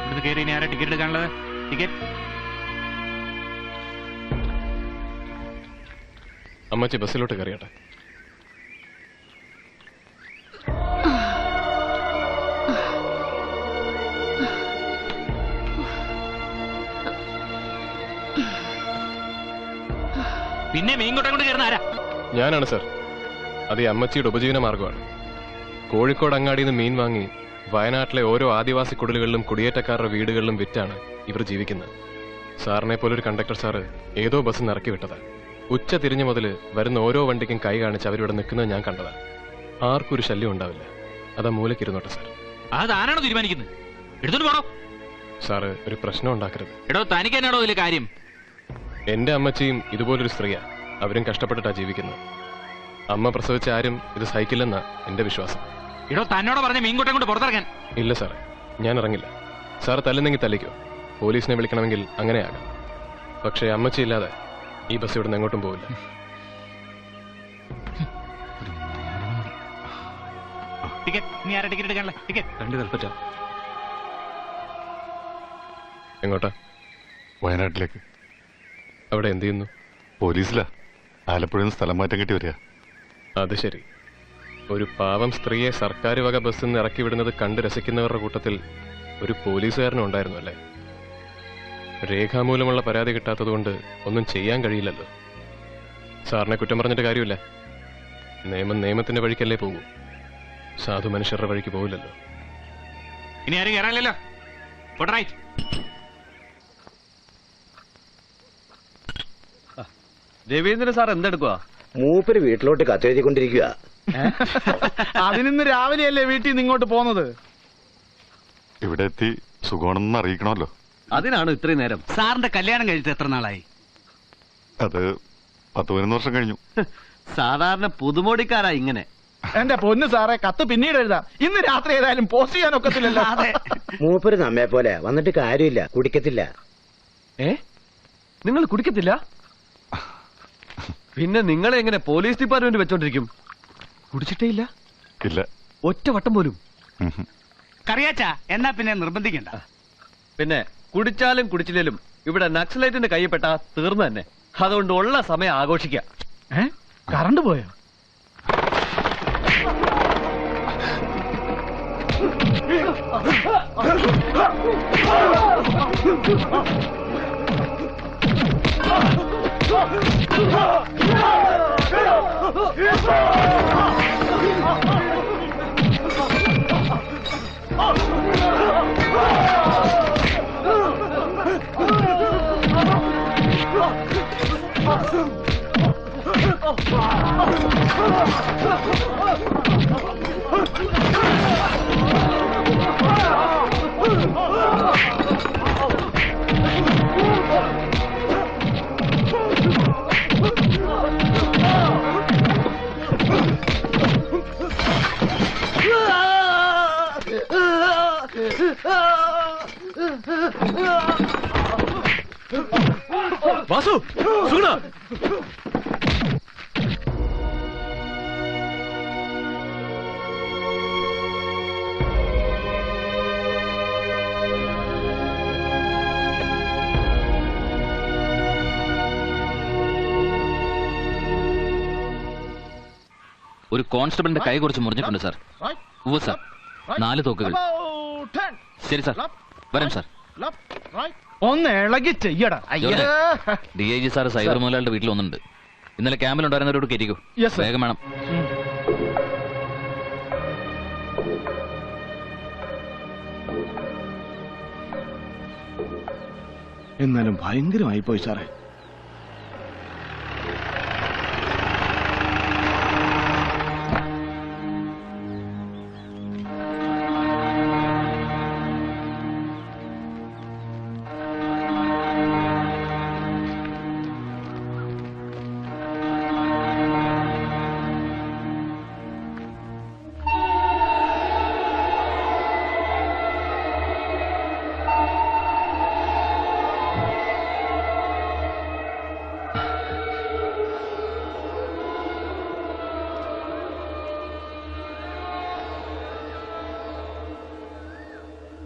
ഇവിടുന്ന് കയറി ഇനി ആരാ ടിക്കറ്റ് എടുക്കാനുള്ളത്? ടിക്കറ്റ് അമ്മച്ചി ബസ്സിലോട്ട് കയറിയട്ടെ. പിന്നെ മീൻകൊട്ടം കൊണ്ട് കയറുന്ന ആരാ? ഞാനാണ് സർ. അത് ഈ അമ്മച്ചിയുടെ ഉപജീവന മാർഗമാണ്. കോഴിക്കോട് അങ്ങാടിയിൽ നിന്ന് മീൻ വാങ്ങി വയനാട്ടിലെ ഓരോ ആദിവാസി കുടിലുകളിലും കുടിയേറ്റക്കാരുടെ വീടുകളിലും വിറ്റാണ് ഇവർ ജീവിക്കുന്നത്. സാറിനെ പോലൊരു കണ്ടക്ടർ സാറ് ഏതോ ബസ് ഇറക്കി വിട്ടതാ. ഉച്ച തിരിഞ്ഞു മുതൽ വരുന്ന ഓരോ വണ്ടിക്കും കൈ കാണിച്ച് അവരിവിടെ നിൽക്കുന്നത് ഞാൻ കണ്ടതാ. ആർക്കും ഒരു ശല്യം ഉണ്ടാവില്ല. അതാ മൂലക്കിരുന്നോട്ടെ സാർ. അത് ആരാണോ തീരുമാനിക്കുന്നത്? എടുത്തോണ്ട് പോണോ? സാറ് ഒരു പ്രശ്നം ഉണ്ടാക്കരുത്. എടോ, തനിക്ക് എന്നാണോ ഇതിലെ കാര്യം? എന്റെ അമ്മച്ചിയും ഇതുപോലൊരു സ്ത്രീയാ. അവരും കഷ്ടപ്പെട്ടിട്ടാ ജീവിക്കുന്നത്. അമ്മ പ്രസവിച്ച ആരും ഇത് സഹിക്കില്ലെന്നാ എന്റെ വിശ്വാസം. എടോ, തന്നോട് പറഞ്ഞ മീൻകൊട്ടം കൊണ്ട് പുറത്തിറങ്ങാൻ. ഇല്ല സാറേ, ഞാൻ ഇറങ്ങില്ല. സാർ തല്ലുന്നെങ്കിൽ തല്ലിക്കോ. പോലീസിനെ വിളിക്കണമെങ്കിൽ അങ്ങനെയാകാം. പക്ഷേ അമ്മച്ചി ഇല്ലാതെ ഈ ബസ് ഇവിടുന്ന് എങ്ങോട്ടും പോവില്ല. നീ ആരാ ടിക്കറ്റ് എടുക്കാനുള്ള? ടിക്കറ്റ് 2 കൽപ്പറ്റ. എങ്ങോട്ടാ? വയനാട്ടിലേക്ക്. അവിടെ എന്ത് ചെയ്യുന്നു? പോലീസിലാ. ആലപ്പുഴയിൽ നിന്ന് സ്ഥലം മാറ്റം കിട്ടി വരിക. അത് ശരി. ഒരു പാവം സ്ത്രീയെ സർക്കാർ വക ബസ്സിൽ നിന്ന് ഇറക്കി വിടുന്നത് കണ്ട് രസിക്കുന്നവരുടെ കൂട്ടത്തിൽ ഒരു പോലീസുകാരനും ഉണ്ടായിരുന്നു അല്ലേ? രേഖാമൂലമുള്ള പരാതി കിട്ടാത്തതുകൊണ്ട് ഒന്നും ചെയ്യാൻ കഴിയില്ലല്ലോ. സാറിനെ കുറ്റം പറഞ്ഞിട്ട് കാര്യമില്ല. നിയമം നിയമത്തിന്റെ വഴിക്കല്ലേ പോകൂ. സാധു മനുഷ്യരുടെ വഴിക്ക് പോകില്ലല്ലോ. ഇനി ആരും കയറാനില്ലല്ലോ. രവീന്ദ്രൻ സാർ എന്തെടുക്കുക? മൂപ്പര് വീട്ടിലോട്ട് കത്തെഴുതിക്കൊണ്ടിരിക്കുക. അതിനിന്ന് രാവിലെയല്ലേ വീട്ടിൽ നിന്ന് ഇങ്ങോട്ട് പോന്നത്? ഇവിടെ എത്തി സുഖമാണെന്ന് അറിയിക്കണമല്ലോ. അതിനാണ് ഇത്രയും നേരം. സാറിന്റെ കല്യാണം കഴിച്ചിട്ട് എത്ര നാളായി? അത് 10-11 വർഷം കഴിഞ്ഞു. സാധാരണ പുതുമോടിക്കാരാ ഇങ്ങനെ. എന്റെ പൊന്ന് സാറേ, കത്ത് പിന്നീട് എഴുതാം. ഇന്ന് രാത്രി ഏതായാലും പോസ്റ്റ് ചെയ്യാൻ ഒക്കത്തില്ലല്ലോ. മൂപ്പര് നമ്മെ പോലെ വന്നിട്ട് കാര്യമില്ല, കുടിക്കത്തില്ല. നിങ്ങൾ കുടിക്കത്തില്ല? പിന്നെ നിങ്ങളെ എങ്ങനെ പോലീസ് ഡിപ്പാർട്ട്മെന്റ് വെച്ചോണ്ടിരിക്കും? കുടിച്ചിട്ടേ ഇല്ല? ഇല്ല, ഒറ്റ വട്ടം പോലും. കറിയാച്ചാ എന്നാ പിന്നെ നിർബന്ധിക്കണ്ട. പിന്നെ കുടിച്ചാലും കുടിച്ചില്ലേലും ഇവിടെ നക്സലൈറ്റിന്റെ കയ്യിൽപ്പെട്ട തീർന്നു തന്നെ. അതുകൊണ്ട് ഉള്ള സമയം ആഘോഷിക്കാം. കറണ്ട് പോയോ? വാസു, സുഗുണ, ഒരു കോൺസ്റ്റബിളിന്റെ കൈ കുറച്ച് മുറിഞ്ഞിട്ടുണ്ട് സാർ. ഉവ്വ് സാർ, 4 തോക്കുകൾ. ശരി സാർ, വരാം സാർ. ഒന്ന് ഇളകി ചെയ്യടാ. DIG സാർ സൈബർ മുതലാളിയുടെ വീട്ടിൽ വന്നിട്ടുണ്ട്. ഇന്നലെ ക്യാമ്പിലുണ്ടായിരുന്നവരോട് കയറ്റിക്കോ. വേഗം വേണം. എന്നാലും ഭയങ്കരമായി പോയി സാറേ.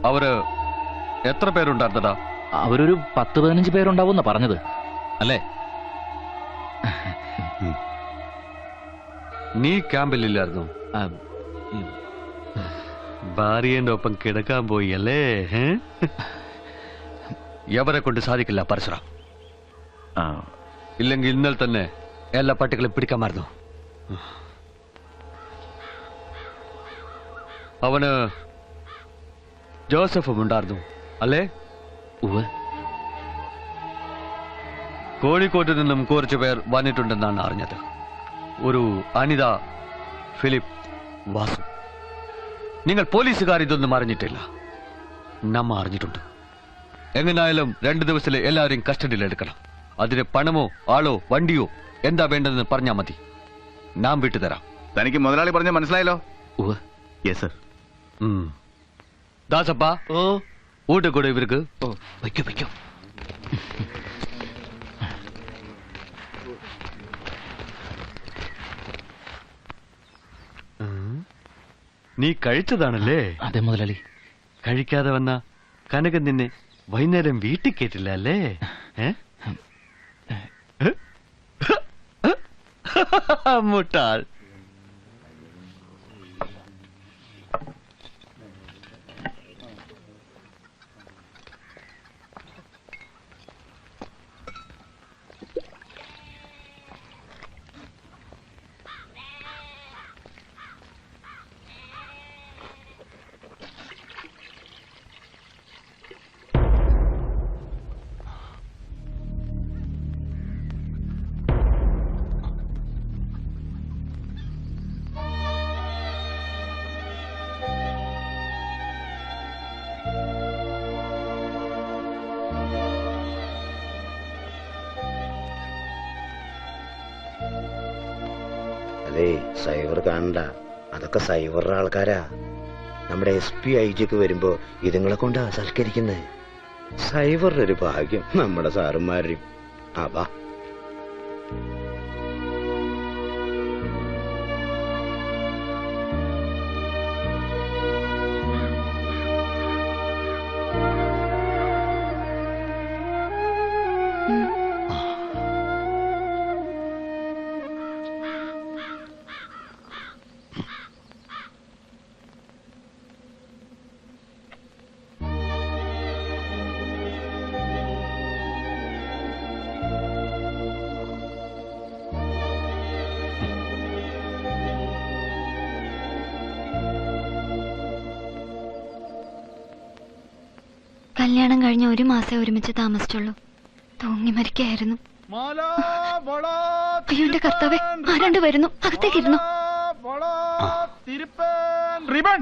അവര് എത്ര പേരുണ്ടായിരുന്നടാ? അവരൊരു 10-15 പേരുണ്ടാവുന്ന പറഞ്ഞത് അല്ലേ? നീ ക്യാമ്പിലില്ലായിരുന്നു? ഭാര്യന്റെ ഒപ്പം കിടക്കാൻ പോയി അല്ലേ? എവരെ കൊണ്ട് സാധിക്കില്ല പരശുറാം. ഇല്ലെങ്കിൽ ഇന്നലെ തന്നെ എല്ലാ പട്ടികളെ പിടിക്കാമായിരുന്നു. അവന് ജോസഫും ഉണ്ടായിരുന്നു അല്ലേ? കോഴിക്കോട്ട് നിന്നും കുറച്ചു പേർ വന്നിട്ടുണ്ടെന്നാണ് അറിഞ്ഞത്. ഒരു അനിത, ഫിലിപ്പ്, വാസു. നിങ്ങൾ പോലീസുകാർ ഇതൊന്നും അറിഞ്ഞിട്ടില്ല. നമ്മ അറിഞ്ഞിട്ടുണ്ട്. എങ്ങനായാലും 2 ദിവസത്തിൽ എല്ലാവരെയും കസ്റ്റഡിയിൽ എടുക്കണം. അതിന് പണമോ ആളോ വണ്ടിയോ എന്താ വേണ്ടതെന്ന് പറഞ്ഞാൽ മതി. നാം വിട്ടുതരാം. തനിക്ക് മുതലാളി പറഞ്ഞ മനസ്സിലായല്ലോ? Yes sir. ദാസപ്പ, ഊട്ട് കൂടെ ഇവർക്ക്. വയ്ക്കോ വയ്ക്കോ. നീ കഴിച്ചതാണല്ലേ? അതെ മുതലാളി. കഴിക്കാതെ വന്ന കനകൻ നിന്നെ വൈകുന്നേരം വീട്ടിൽ കേട്ടില്ല അല്ലേ? മുട്ടാൾ. അതെ, സൈബർ കാണണ്ട. അതൊക്കെ സൈബറുടെ ആൾക്കാരാ. നമ്മുടെ SP IG ഒക്കെ വരുമ്പോ ഇതുങ്ങളെ കൊണ്ടാ സൽക്കരിക്കുന്നത്. സൈബറിന്റെ ഒരു ഭാഗ്യം നമ്മുടെ സാറുമാരും. അവാ കല്യാണം കഴിഞ്ഞ 1 മാസം ഒരുമിച്ച് താമസിച്ചുള്ളൂ. തൂങ്ങി മരിക്കായിരുന്നു. അയ്യോ എന്റെ കർത്താവേ, ആരാണ്ട് വരുന്നു, അകത്തേക്ക് ഇരുന്നു. റിബൺ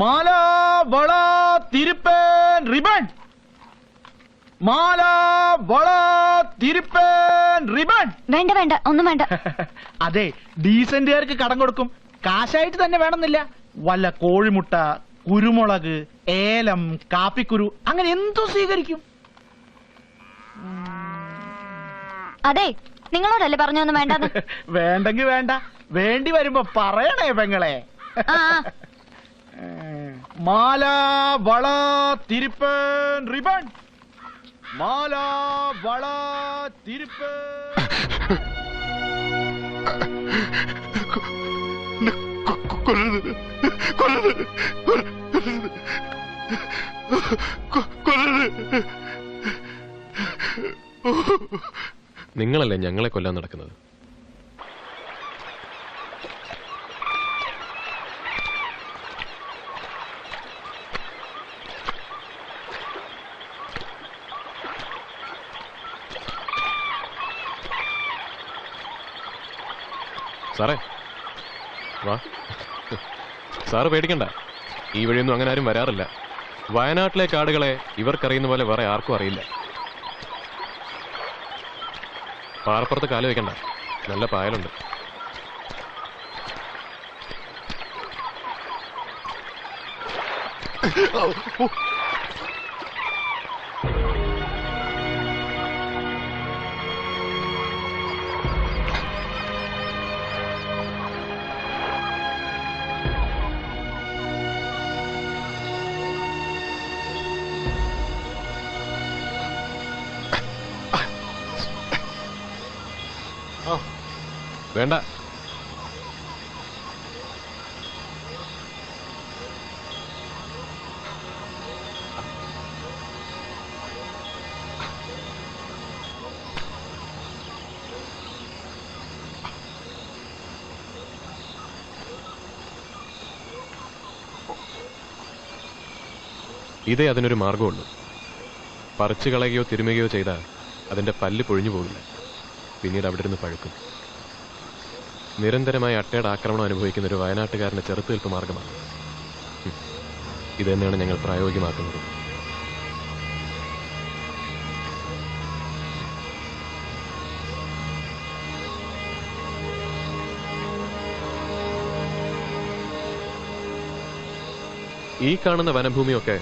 മാല വള തിരുപ്പൻ റിബൺ മാല വള തിരുപ്പൻ റിബൺ. വേണ്ട വേണ്ട, ഒന്നും വേണ്ട. അതെ, ഡീസന്റുകാർക്ക് കടം കൊടുക്കും. കാശായിട്ട് തന്നെ വേണമെന്നില്ല. വല്ല കോഴിമുട്ട, കുരുമുളക്, ഏലം, കാപ്പിക്കുരു, അങ്ങനെ എന്തു സ്വീകരിക്കും. അതെ, നിങ്ങളോടല്ലേ പറഞ്ഞൊന്നും വേണ്ടെന്ന്. വേണ്ടെങ്കി വേണ്ട, വേണ്ടി വരുമ്പോ പറയണേ പെങ്ങളെ. മാല വള തിരുപ്പൻ റിബൺ മാല വള തിരുപ്പൻ. നിങ്ങളല്ലേ ഞങ്ങളെ കൊല്ലാൻ നടക്കുന്നത്? സാറേ വാ. സാറ് പേടിക്കണ്ട, ഈ വഴിയൊന്നും അങ്ങനെ ആരും വരാറില്ല. വയനാട്ടിലെ കാടുകളെ ഇവർക്കറിയുന്ന പോലെ വേറെ ആർക്കും അറിയില്ല. പാറപ്പുറത്ത് കാല് വെക്കണ്ട, നല്ല പായലുണ്ട്. വേണ്ട, ഇതേ അതിനൊരു മാർഗമുള്ളൂ. പറിച്ചു കളയുകയോ തിരുമുകയോ ചെയ്താൽ അതിൻ്റെ പല്ല് പൊഴിഞ്ഞു പോകില്ല, പിന്നീട് അവിടെ ഇരുന്ന് പഴുക്കും. നിരന്തരമായ അട്ടയുടെ ആക്രമണം അനുഭവിക്കുന്ന ഒരു വയനാട്ടുകാരൻ്റെ ചെറുത്തുനിൽപ്പ് മാർഗമാണ് ഇത് തന്നെയാണ് ഞങ്ങൾ പ്രായോഗികമാക്കുന്നത്. ഈ കാണുന്ന വനഭൂമിയൊക്കെ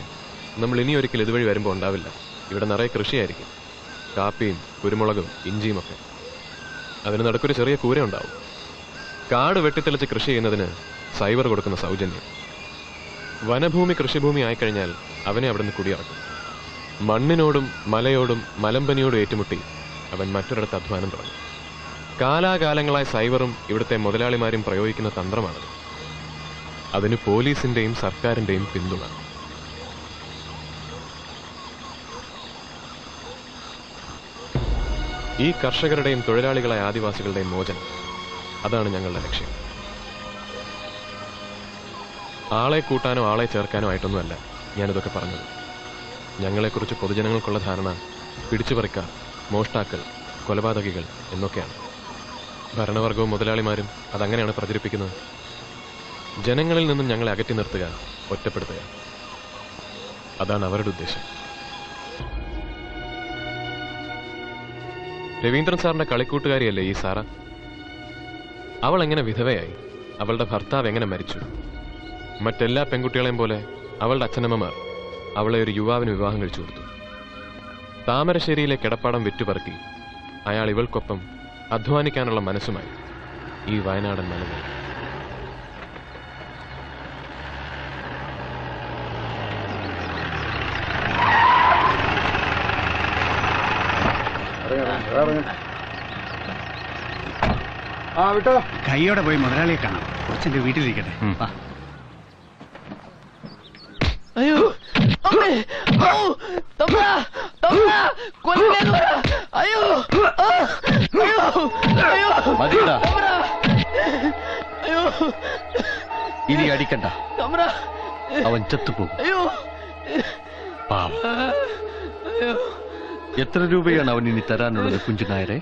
നമ്മൾ ഇനി ഒരിക്കൽ ഇതുവഴി വരുമ്പോൾ ഉണ്ടാവില്ല. ഇവിടെ നിറയെ കൃഷിയായിരിക്കും, കാപ്പിയും കുരുമുളകും ഇഞ്ചിയും ഒക്കെ. അതിന് നടുക്കൊരു ചെറിയ കൂര ഉണ്ടാവും. കാട് വെട്ടിത്തെളിച്ച് കൃഷി ചെയ്യുന്നതിന് സൈവർ കൊടുക്കുന്ന സൗജന്യം. വനഭൂമി കൃഷിഭൂമി ആയിക്കഴിഞ്ഞാൽ അവനെ അവിടെ നിന്ന് കുടിയിറക്കും. മണ്ണിനോടും മലയോടും മലമ്പനിയോടും ഏറ്റുമുട്ടി അവൻ മറ്റൊരിടത്ത് അധ്വാനം തുടങ്ങും. കാലാകാലങ്ങളായ സൈവറും ഇവിടുത്തെ മുതലാളിമാരും പ്രയോഗിക്കുന്ന തന്ത്രമാണത്. അതിന് പോലീസിന്റെയും സർക്കാരിന്റെയും പിന്തുണ. ഈ കർഷകരുടെയും തൊഴിലാളികളായ ആദിവാസികളുടെയും മോചനം, അതാണ് ഞങ്ങളുടെ ലക്ഷ്യം. ആളെ കൂട്ടാനോ ആളെ ചേർക്കാനോ ആയിട്ടൊന്നുമല്ല ഞാനിതൊക്കെ പറഞ്ഞത്. ഞങ്ങളെക്കുറിച്ച് പൊതുജനങ്ങൾക്കുള്ള ധാരണ പിടിച്ചുപറിക്കാർ, മോഷ്ടാക്കൾ, കൊലപാതകികൾ എന്നൊക്കെയാണ്. ഭരണവർഗവും മുതലാളിമാരും അതങ്ങനെയാണ് പ്രചരിപ്പിക്കുന്നത്. ജനങ്ങളിൽ നിന്നും ഞങ്ങളെ അകറ്റി നിർത്തുക, ഒറ്റപ്പെടുത്തുക, അതാണ് അവരുടെ ഉദ്ദേശം. രവീന്ദ്രൻ സാറിന്റെ കളിക്കൂട്ടുകാരിയല്ലേ ഈ സാറ? അവൾ എങ്ങനെ വിധവയായി? അവളുടെ ഭർത്താവ് എങ്ങനെ മരിച്ചു? മറ്റെല്ലാ പെൺകുട്ടികളെയും പോലെ അവളുടെ അച്ഛനമ്മമാർ അവളെ ഒരു യുവാവിന് വിവാഹം കഴിച്ചു കൊടുത്തു. താമരശ്ശേരിയിലെ കിടപ്പാടം വിറ്റുപറക്കി അയാൾ ഇവൾക്കൊപ്പം അധ്വാനിക്കാനുള്ള മനസ്സുമായി ഈ വയനാടൻ മലകൾ. കൈയോടെ പോയി മുതലാളിയെ കാണാം. കുറച്ചെന്റെ വീട്ടിലിരിക്കട്ടെ. അയ്യോ അമ്മേ, ഔ, തമ്പ്ര, തമ്പ്ര, കൊല്ലേന്ന് പറ. അയ്യോ, ആ, അയ്യോ, അയ്യോ, മതിയെടാ. തമ്പ്ര, അയ്യോ, ഇനി അടിക്കണ്ട, തമ്പ്ര, അവൻ ചത്തുപോകും. അയ്യോ, പാവം. എത്ര രൂപയാണ് അവൻ ഇനി തരാനുള്ളത് കുഞ്ചുനായരെ?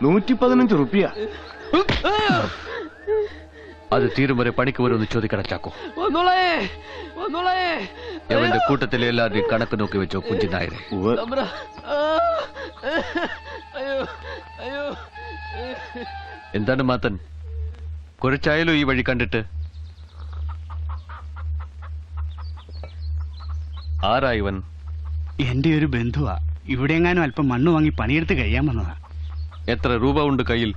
115 റുപ്യ. അത് തീരും വരെ പണിക്ക് വരുമെന്ന് ചോദിക്കട ചാക്കോ. അവന്റെ കൂട്ടത്തിലെ എല്ലാവരുടെയും കണക്ക് നോക്കി വെച്ചോ കുഞ്ചുനായരെ. എന്താണ് മാത്തൻ, കുറച്ചായാലോ ഈ വഴി കണ്ടിട്ട്? ആരാ ഇവൻ? എന്റെ ഒരു ബന്ധുവാ. ഇവിടെ എങ്ങാനും അല്പം മണ്ണ് വാങ്ങി പണിയെടുത്ത് കഴിയാൻ വന്നതാ. എത്ര രൂപ ഉണ്ട് കയ്യിൽ?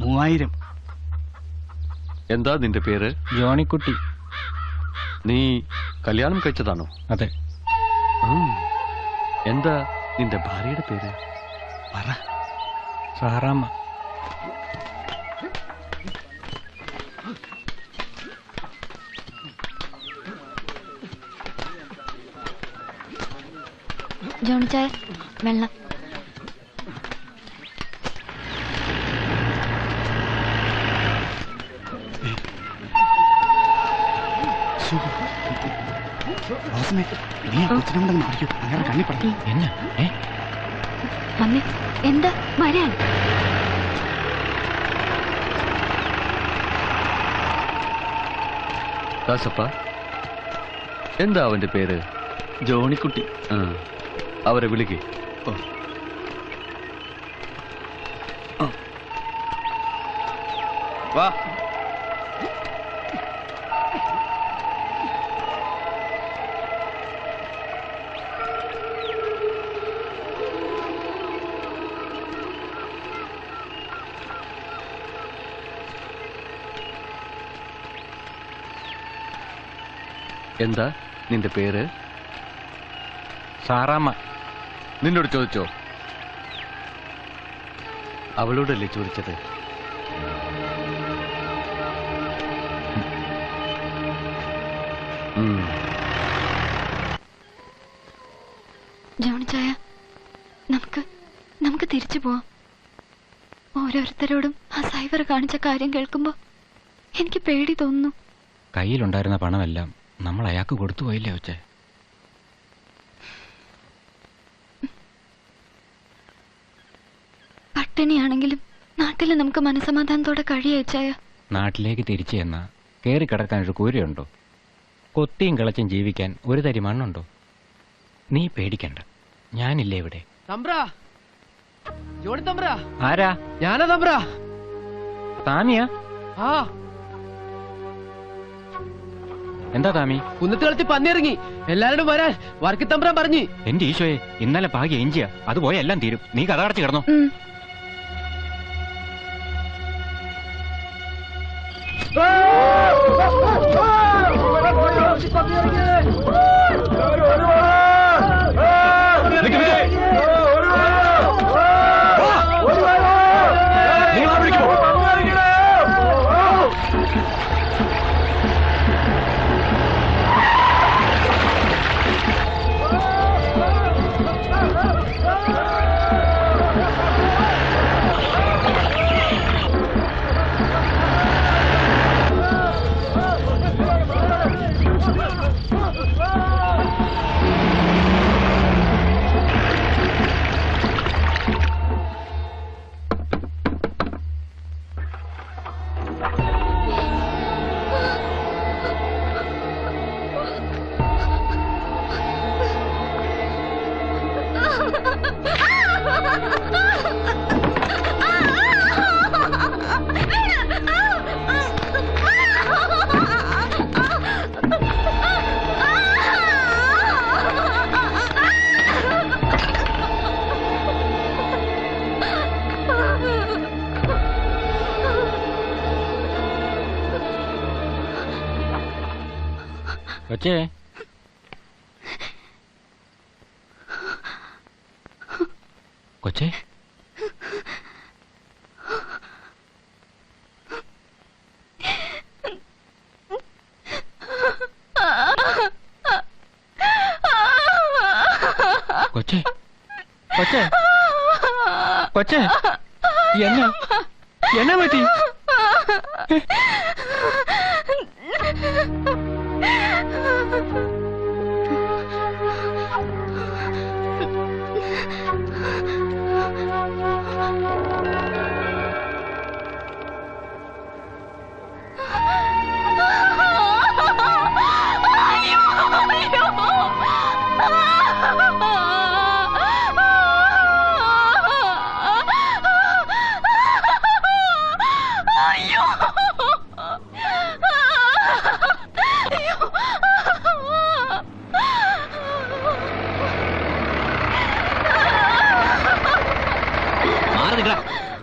3000. എന്താ നിന്റെ പേര്? ജോണിക്കുട്ടി. നീ കല്യാണം കഴിച്ചതാണോ? അതെ. എന്താ നിന്റെ ഭാര്യയുടെ പേര്? പറ. സാറാമ്മ. ജോണിച്ചായ വെള്ളം. മമ്മി എന്താ വരാൻ? ദാസപ്പ, എന്താ അവന്റെ പേര്? ജോണിക്കുട്ടി. അവരെ വിളിക്കേ. വാ. എന്താ നിന്റെ പേര്? സാറാമ്മ. നിന്നോട് ചോദിച്ചോ? അവളോടല്ലേ ചോദിച്ചത്? ജോണിച്ചായ നമുക്ക് തിരിച്ചു പോവാം. ഓരോരുത്തരോടും ആ സൈവർ കാണിച്ച കാര്യം കേൾക്കുമ്പോ എനിക്ക് പേടി തോന്നുന്നു. കയ്യിലുണ്ടായിരുന്ന പണമെല്ലാം നമ്മൾ അയാൾക്ക് കൊടുത്തു പോയില്ലേ ഒച്ചേ? പട്ടിണിയാണെങ്കിലും നാട്ടിൽ നമുക്ക് മനസമാധാനത്തോടെ കഴിയച്ചായ. നാട്ടിലേക്ക് തിരിച്ചു ചെന്നാ കയറി കിടക്കാൻ ഒരു കൂരയുണ്ടോ? കൊത്തിയും കിളച്ചും ജീവിക്കാൻ ഒരു തരി മണ്ണുണ്ടോ? നീ പേടിക്കണ്ട, ഞാനില്ലേ ഇവിടെ. ആരാ? ഞാനാ തമ്പ്ര. താമിയാ? ആ. എന്താ താമി? കുന്നത്ത് കളിച്ച് പന്നിയിറങ്ങി. എല്ലാരോടും വരാൻ വർക്കി തമ്പ്രാൻ പറഞ്ഞു. എന്റെ ഈശോയെ, ഇന്നലെ ഭാഗ്യ എഞ്ചിയാ. അത് പോയ എല്ലാം തീരും. നീ കഥ അടച്ച് കിടന്നോ. കൊച്ചേ, കൊച്ചേ, കൊച്ചേ, കൊച്ചേ, കൊച്ചേ, എന്നാ പറ്റി?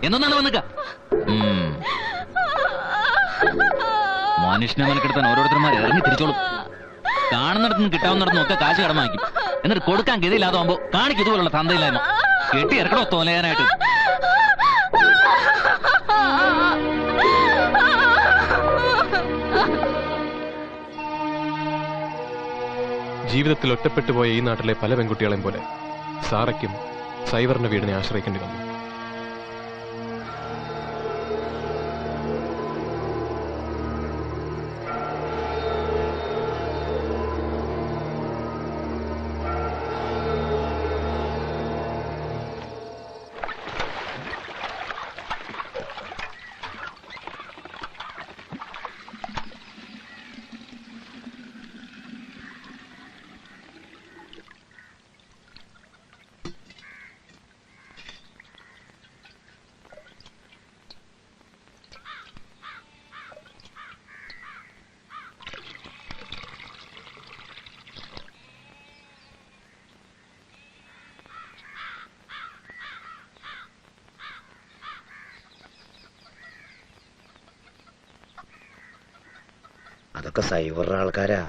എന്താണ് വന്നിക്ക? മനുഷ്യനെ മെനക്കെടുത്താൻ ഓരോരുത്തന്മാർ ഇറങ്ങി തിരിച്ചോളും. കാണുന്നിടത്തുനിന്ന് കിട്ടാവുന്നിടത്തുനിന്ന് ഒക്കെ കാശ് കടം വാങ്ങിക്കും. എന്നിട്ട് കൊടുക്കാൻ ഗതിയില്ലാതാവുമ്പോ കാണിക്കും ഇതുപോലുള്ള തന്തയില്ലായ്മ. കെട്ടി ഇറക്കണോ തോലയാനായിട്ട്. ജീവിതത്തിൽ ഒറ്റപ്പെട്ടു പോയ ഈ നാട്ടിലെ പല പെൺകുട്ടികളെയും പോലെ സാറയ്ക്കും സൈവറിന്റെ വീടിനെ ആശ്രയിക്കേണ്ടി വന്നു. അതൊക്കെ സൈവറുടെ ആൾക്കാരാ.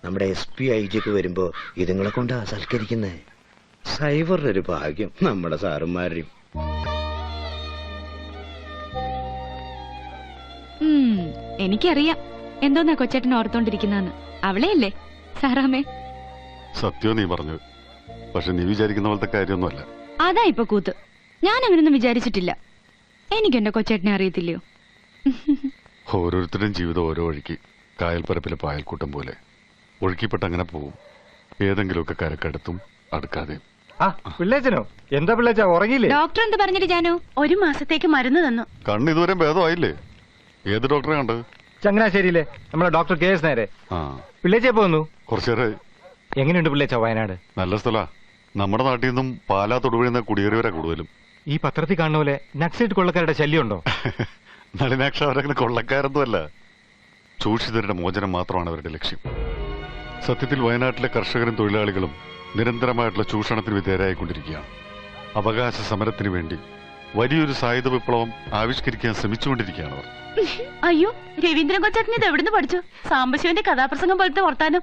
നമ്മുടെ SP IG വരുമ്പോ ഇതുങ്ങളെ കൊണ്ടാ സൽക്കരിക്കുന്നേ. സൈവറുടെ ഒരു ഭാഗ്യം നമ്മുടെ സാറുമാരുടെയും. എനിക്കറിയാം എന്തോന്നാ കൊച്ചേട്ടൻ ഓർത്തോണ്ടിരിക്കുന്നെന്ന്. അവളെയല്ലേ സാറാമേ? സത്യം നീ പറഞ്ഞു. പക്ഷെ നീ വിചാരിക്കുന്ന പോലത്തെ കാര്യമൊന്നുമല്ല. അതാ ഇപ്പൊ കൂത്ത്. ഞാൻ അങ്ങനൊന്നും വിചാരിച്ചിട്ടില്ല. എനിക്ക് എന്റെ കൊച്ചേട്ടനെ അറിയത്തില്ലയോ? ഓരോരുത്തരുടെയും ജീവിതം ഓരോ വഴിക്ക്. കായൽപ്പരപ്പിലെ പായൽക്കൂട്ടം പോലെ ഒഴുക്കിപ്പെട്ട് അങ്ങനെ പോവും. ഏതെങ്കിലുമൊക്കെ കരക്കടുത്തും അടുക്കാതെ. പിള്ളേച്ചനോ? എന്താ പിള്ളേച്ച ഉറങ്ങിയില്ലേ? ഡോക്ടർ എന്ത് പറഞ്ഞിട്ട് ജാനു? 1 മാസത്തേക്ക് മരുന്ന് തന്നു. കണ്ണ് ഇതുവരെ ഭേദമായില്ലേ? ഏത് ഡോക്ടറെ കണ്ടത്? ചങ്ങനാശ്ശേരിയിലെ നമ്മളെ ഡോക്ടർ KS നേരെ. പിള്ളേച്ച പോന്നു കുറച്ചേരായി. എങ്ങനെയുണ്ട് പിള്ളേച്ച വയനാട്? നല്ല സ്ഥലാ. നമ്മുടെ നാട്ടിൽ നിന്നും പാലാ തൊടുപുഴ കുടിയേറിയവരാ കൂടുതലും. ഈ പത്രത്തിൽ കാണുന്ന പോലെ നക്സൈറ്റ് കൊള്ളക്കാരുടെ ശല്യം ഉണ്ടോ? നളിനാക്ഷ അവരങ്ങനെ കൊള്ളക്കാരൊന്നുമല്ല. ചൂഷിതരുടെ മോചനം മാത്രമാണ് അവരുടെ ലക്ഷ്യം. സത്യത്തിൽ വയനാട്ടിലെ കർഷകരും തൊഴിലാളികളും നിരന്തരമായിട്ടുള്ള ചൂഷണത്തിന് വിധേയരായിക്കൊണ്ടിരിക്കുകയാണ്. അവകാശ സമരത്തിന് വേണ്ടി വലിയൊരു സായുധ വിപ്ലവം ആവിഷ്കരിക്കാൻ ശ്രമിച്ചുകൊണ്ടിരിക്കുകയാണ് അവർ. അയ്യോ, രവീന്ദ്രൻ കൊച്ചേട്ടൻ ഇത് എവിടുന്ന് പഠിച്ചു? സാംബശിവന്റെ കഥാപ്രസംഗം പോലത്തെ വർത്താനം.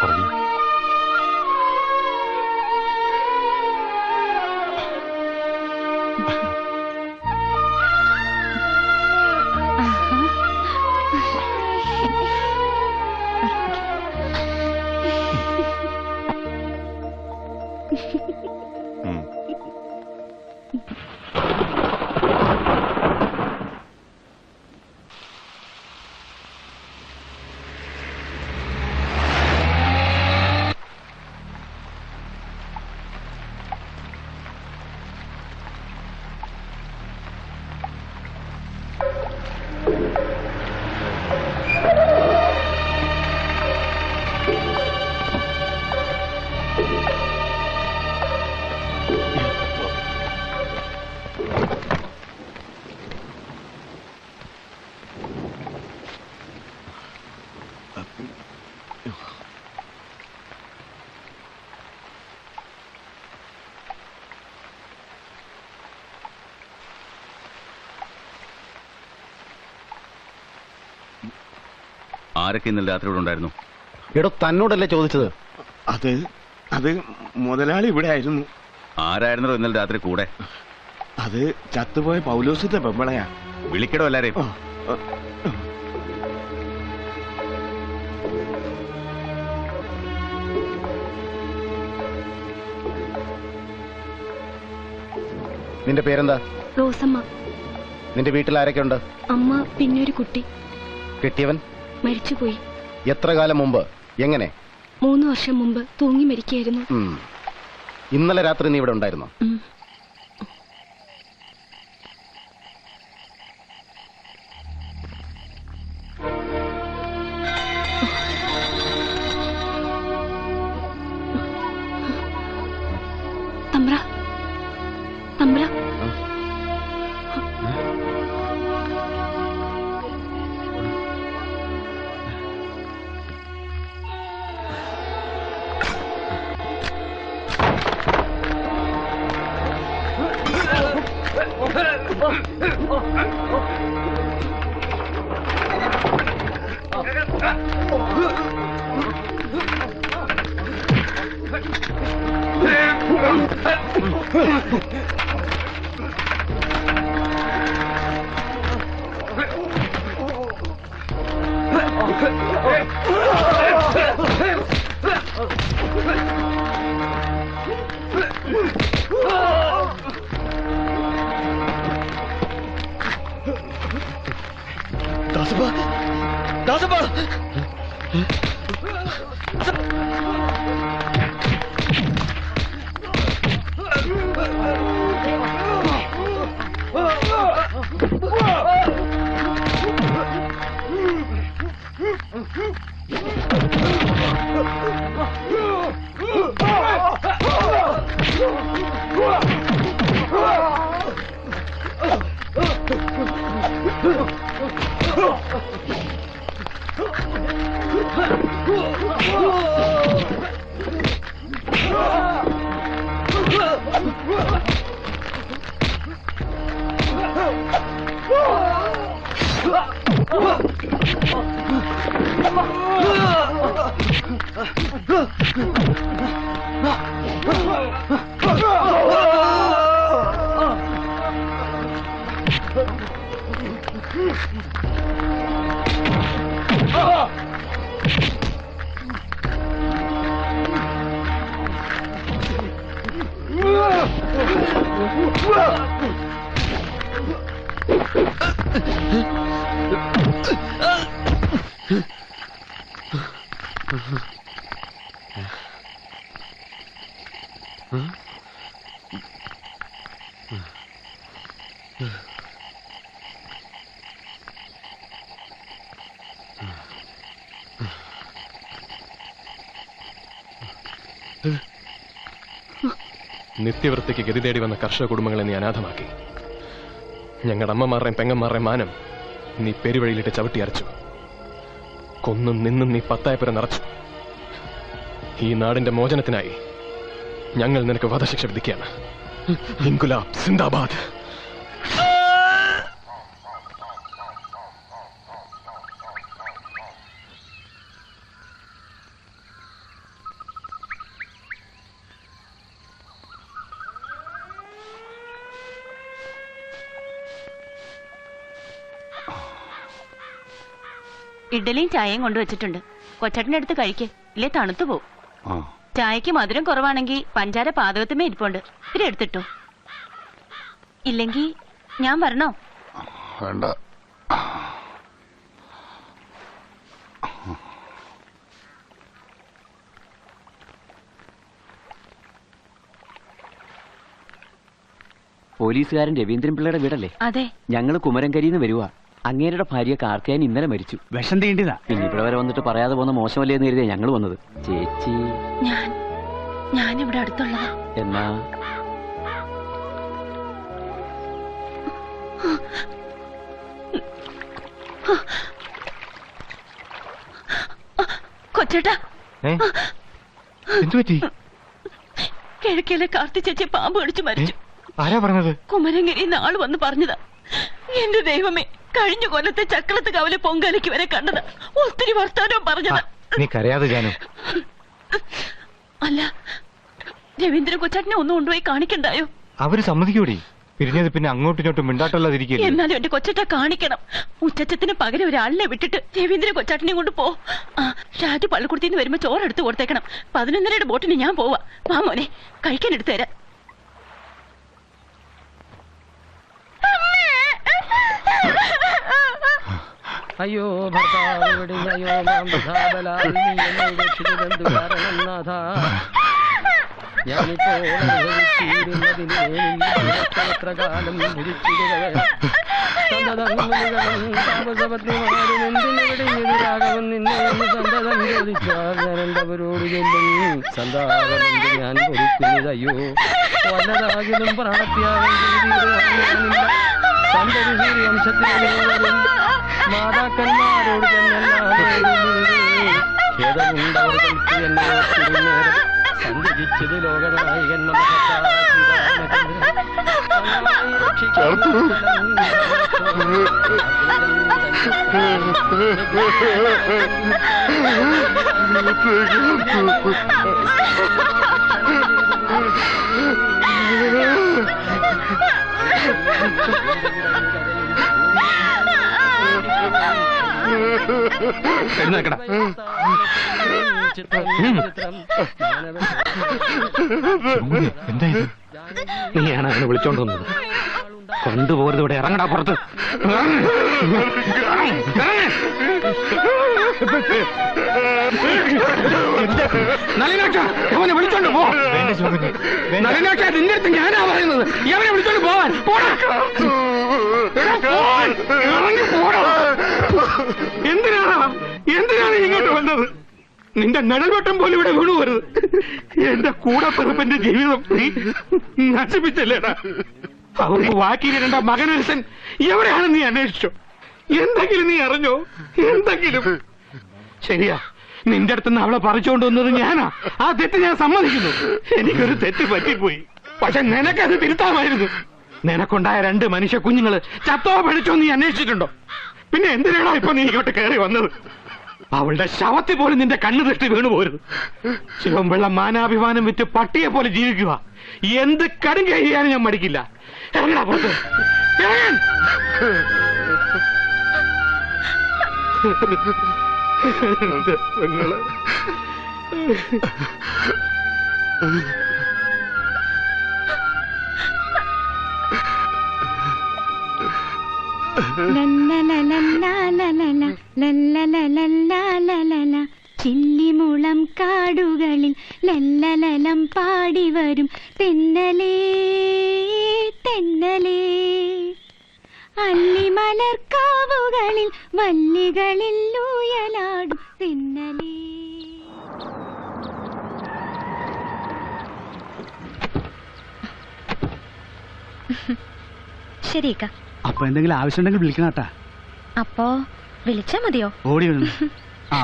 പറഞ്ഞു. ആരൊക്കെ ഇന്നലെ രാത്രി ഇവിടെ ഉണ്ടായിരുന്നു? എടോ തന്നോടല്ലേ ചോദിച്ചത്? അത് മുതലാളി ഇവിടെ ആയിരുന്നു. ആരായിരുന്നോ ഇന്നലെ രാത്രി കൂടെ? അത് ചത്തുപോയ പൗലോസിന്റെ പെമ്പളയാ. വിളിക്കടോ എല്ലാരെയും. നിന്റെ പേരെന്താ? റോസമ്മ. നിന്റെ വീട്ടിൽ ആരൊക്കെ ഉണ്ട്? അമ്മ, പിന്നെ ഒരു കുട്ടി. കെട്ടിയവൻ മരിച്ചുപോയി. എത്ര കാലം മുമ്പ്? എങ്ങനെ? 3 വർഷം മുമ്പ് തൂങ്ങി മരിക്കായിരുന്നു. ഇന്നലെ രാത്രി നീ ഇവിടെ ഉണ്ടായിരുന്നോ? തമ്പ്ര, തമ്പ്ര. നിത്യവൃത്തിക്ക് ഗതി തേടി വന്ന കർഷക കുടുംബങ്ങളെ നീ അനാഥമാക്കി. ഞങ്ങളുടെ അമ്മമാരുടെയും പെങ്ങന്മാരുടെയും മാനം നീ പെരുവഴിയിലിട്ട് ചവിട്ടി അരച്ചു. കൊന്നും നിന്നും നീ പത്തായപ്പുര നിറച്ചു. ഈ നാടിന്റെ മോചനത്തിനായി ഞങ്ങൾ നിനക്ക് വധശിക്ഷ വിധിക്കുകയാണ്. ഇൻകുലാബ് സിന്ദാബാദ്. ഇഡലിയും ചായയും കൊണ്ടുവച്ചിട്ടുണ്ട്. കൊച്ചട്ടിന്റെ അടുത്ത് കഴിക്ക്, ഇല്ലേ തണുത്തു പോവും. ചായക്ക് മധുരം കുറവാണെങ്കിൽ പഞ്ചാര പാതകത്തുമേ ഇരിപ്പുണ്ട്, ഇത്തിരി എടുത്തിട്ടോ. ഇല്ലെങ്കിൽ ഞാൻ വരണോ? വേണ്ട. പോലീസുകാരൻ രവീന്ദ്രൻ പിള്ളയുടെ വീടല്ലേ? അതെ. ഞങ്ങൾ കുമരംകരിന്ന് വരുവാ. അങ്ങേരുടെ ഭാര്യ കാർത്തിയാൻ ഇന്നലെ മരിച്ചു. വിഷം തീണ്ടിയതാ. പിന്നെ ഇവിടെ വരെ വന്നിട്ട് പറയാതെ പോകുന്ന മോശമല്ലേ എന്ന് കരുതിയാ ഞങ്ങൾ വന്നത്. ചേച്ചി ഞാനിവിടെ അടുത്തുള്ളതാ. എന്നാ കൊച്ചേട്ടാ, എന്തു പറ്റി? കിഴക്കേലെ കാർത്തി ചേച്ചി പാമ്പ് കടിച്ചു മരിച്ചു. ആരാ പറഞ്ഞത്? കുമരംഗിരി ആള് വന്ന് പറഞ്ഞതാ. എന്റെ ദൈവമേ, കഴിഞ്ഞ കൊല്ലത്തെ ചക്കളത്ത് കവല പൊങ്കാലയ്ക്ക് വരെ കണ്ടതാ. ഒത്തിരി വർത്താനവും പറഞ്ഞതാ. നീ കരയാതെ ജാനു. അല്ല, രവീന്ദ്രൻ കൊച്ചാട്ടിനെ ഒന്ന് കൊണ്ടുപോയി കാണിക്കണ്ടായോ? അവര് സമ്മതിക്കൂടി. പിരിഞ്ഞത് പിന്നെ അങ്ങോട്ടും ഇങ്ങോട്ടും മിണ്ടാട്ടല്ലാതിരിക്കും. എന്നാലും എന്റെ കൊച്ചട്ട കാണിക്കണം. ഉച്ചത്തിന് പകരം ഒരാളിനെ വിട്ടിട്ട് രവീന്ദ്രൻ കൊച്ചാട്ടിനെ കൊണ്ട് പോ. ഷാജി പള്ളിക്കുടത്തിന്ന് വരുമ്പോ ചോറെടുത്ത് കൊടുത്തേക്കണം. 11:30 ബോട്ടിന് ഞാൻ പോവാ. വാ മോനെ, കഴിക്കാൻ എടുത്തു തരാം. അയ്യോ ഭർത്താവ് വെടിഞ്ഞയോ മാംബലാൽ നീ എന്നെ രക്ഷിച്ചതെന്തു കാരണം നാഥ. ഞാനിപ്പോൾ അനുഭവിച്ചിരുന്നതിന് എത്ര കാലം ധരിച്ചിരുക. സന്തതങ്ങളും താപസപത്നിമാരും എന്തിനു വെടിഞ്ഞൊരു രാഘവൻ നിന്നെ എന്ന് സന്തതം ചോദിച്ചാൽ ഞാൻ എന്തവരോട് ചെല്ലും. സന്താപമെന്ത് ഞാൻ പൊറുക്കുന്നതയ്യോ. വല്ലതാകിലും പ്രാണത്യാഗം ചെയ്തിരുന്നില്ല. സന്തതി സൂര്യവംശത്തിലും മാതാക്കന്മാരോട് ഖേദമുണ്ടവർക്ക് എന്നെ നേരം സഞ്ചരിച്ചത് ലോകനായകൻ രക്ഷിക്കാൻ എന്തായത്? നീയാണ് അവനെ വിളിച്ചോണ്ട് വന്നത്. കൊണ്ടുപോകരുത്, ഇവിടെ ഇറങ്ങടാ പുറത്ത്. അവനെ വിളിച്ചോണ്ട് പോ. നളിനാക്ഷ, നിന്റെ അടുത്ത് ഞാനാ പറയുന്നത്. അവനെ വിളിച്ചോണ്ട് പോവാൻ. എന്തിനാണ് ഇങ്ങോട്ട് വന്നത്? നിന്റെ നിഴൽവട്ടം പോലും ഇവിടെ വീണു വരുത്. എന്റെ കൂടപ്പിറപ്പിന്റെ ജീവിതം നീ നശിപ്പിച്ചല്ലേടാ. അവർക്ക് വാക്കിയിരണ്ട മകനരസൻ എവിടെയാണ് നീ അന്വേഷിച്ചോ? എന്തെങ്കിലും നീ അറിഞ്ഞോ? എന്തെങ്കിലും? ശരിയാ, നിന്റെ അടുത്തുനിന്ന് അവളെ പറിച്ചുകൊണ്ട് വന്നത് ഞാനാ. ആ തെറ്റ് ഞാൻ സമ്മതിക്കുന്നു. എനിക്കൊരു തെറ്റ് പറ്റിപ്പോയി. പക്ഷെ നിനക്കത് തിരുത്താമായിരുന്നു. നിനക്കുണ്ടായ 2 മനുഷ്യ കുഞ്ഞുങ്ങള് ചത്തോ പഠിച്ചോ നീ അന്വേഷിച്ചിട്ടുണ്ടോ? പിന്നെ എന്തിനാണോ ഇപ്പൊ നീ ഇങ്ങോട്ട് കയറി വന്നത്? അവളുടെ ശവത്തിൽ പോലും നിന്റെ കണ്ണു തെറ്റി വീണു പോരുത്. ശിവൻപിള്ള മാനാഭിമാനം വിറ്റ് പട്ടിയെ പോലെ ജീവിക്കുക. എന്ത് കടും ചെയ്യാനും ഞാൻ മടിക്കില്ല. ഇറങ്ങടാ പുറത്ത്. ചില്ലിമുളം കാടുകളിൽ ലല്ലലലം പാടി വരും തെന്നലേ തെന്നലേ, അല്ലിമലർക്കാവുകളിൽ വല്ലികളിൽ ഊയലാടും തെന്നലേ. ശരിക്ക. അപ്പൊ എന്തെങ്കിലും ആവശ്യമുണ്ടെങ്കിൽ വിളിക്കണട്ടാ. അപ്പോ വിളിച്ചാ മതിയോ? ഓടി വന്നു.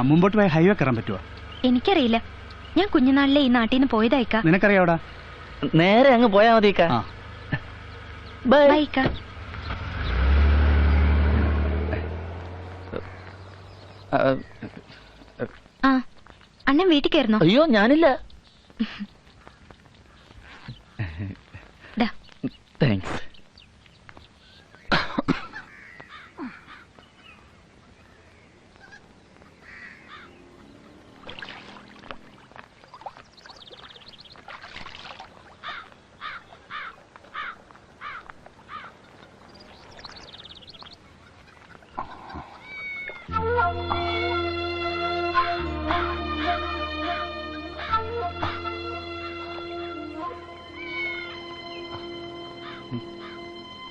മുമ്പോട്ട് പോയി ഹൈവേ കയറാൻ പറ്റുമോ? എനിക്കറിയില്ല. ഞാൻ കുഞ്ഞുനാളിലെ ഈ നാട്ടിൽ നിന്ന് പോയതായിക്ക. നിനക്കറിയാവടാ? നേരെ അങ്ങ് പോയാ മതി. ബൈക്ക. ആ, അണ്ണൻ വീട്ടിൽ കയറുന്നോ? അയ്യോ, ഞാനില്ല. താങ്ക്സ്.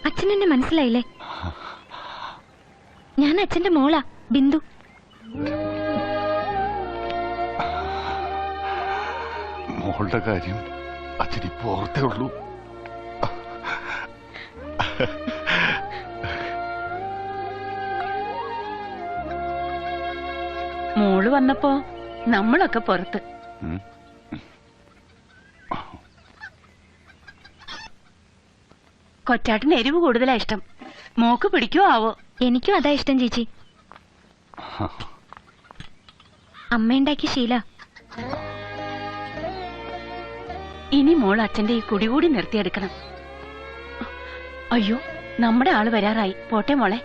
അച്ഛനെന്നെ മനസ്സിലായില്ലേ? ഞാൻ അച്ഛന്റെ മോളാ, ബിന്ദു. മോളുടെ കാര്യം അച്ഛനിപ്പോ ഓർത്തേ ഉള്ളൂ. മോള് വന്നപ്പോ നമ്മളൊക്കെ പുറത്ത്. കൊച്ചാട്ടിന് എരിവ് കൂടുതലാ ഇഷ്ടം. മോക്ക് പിടിക്കോ ആവോ? എനിക്കും അതാ ഇഷ്ടം ചേച്ചി. അമ്മയുണ്ടാക്കിയ ശീല. ഇനി മോൾ അച്ഛന്റെ ഈ കുടികൂടി നിർത്തിയെടുക്കണം. അയ്യോ, നമ്മുടെ ആള് വരാറായി. പോട്ടെ മോളെ.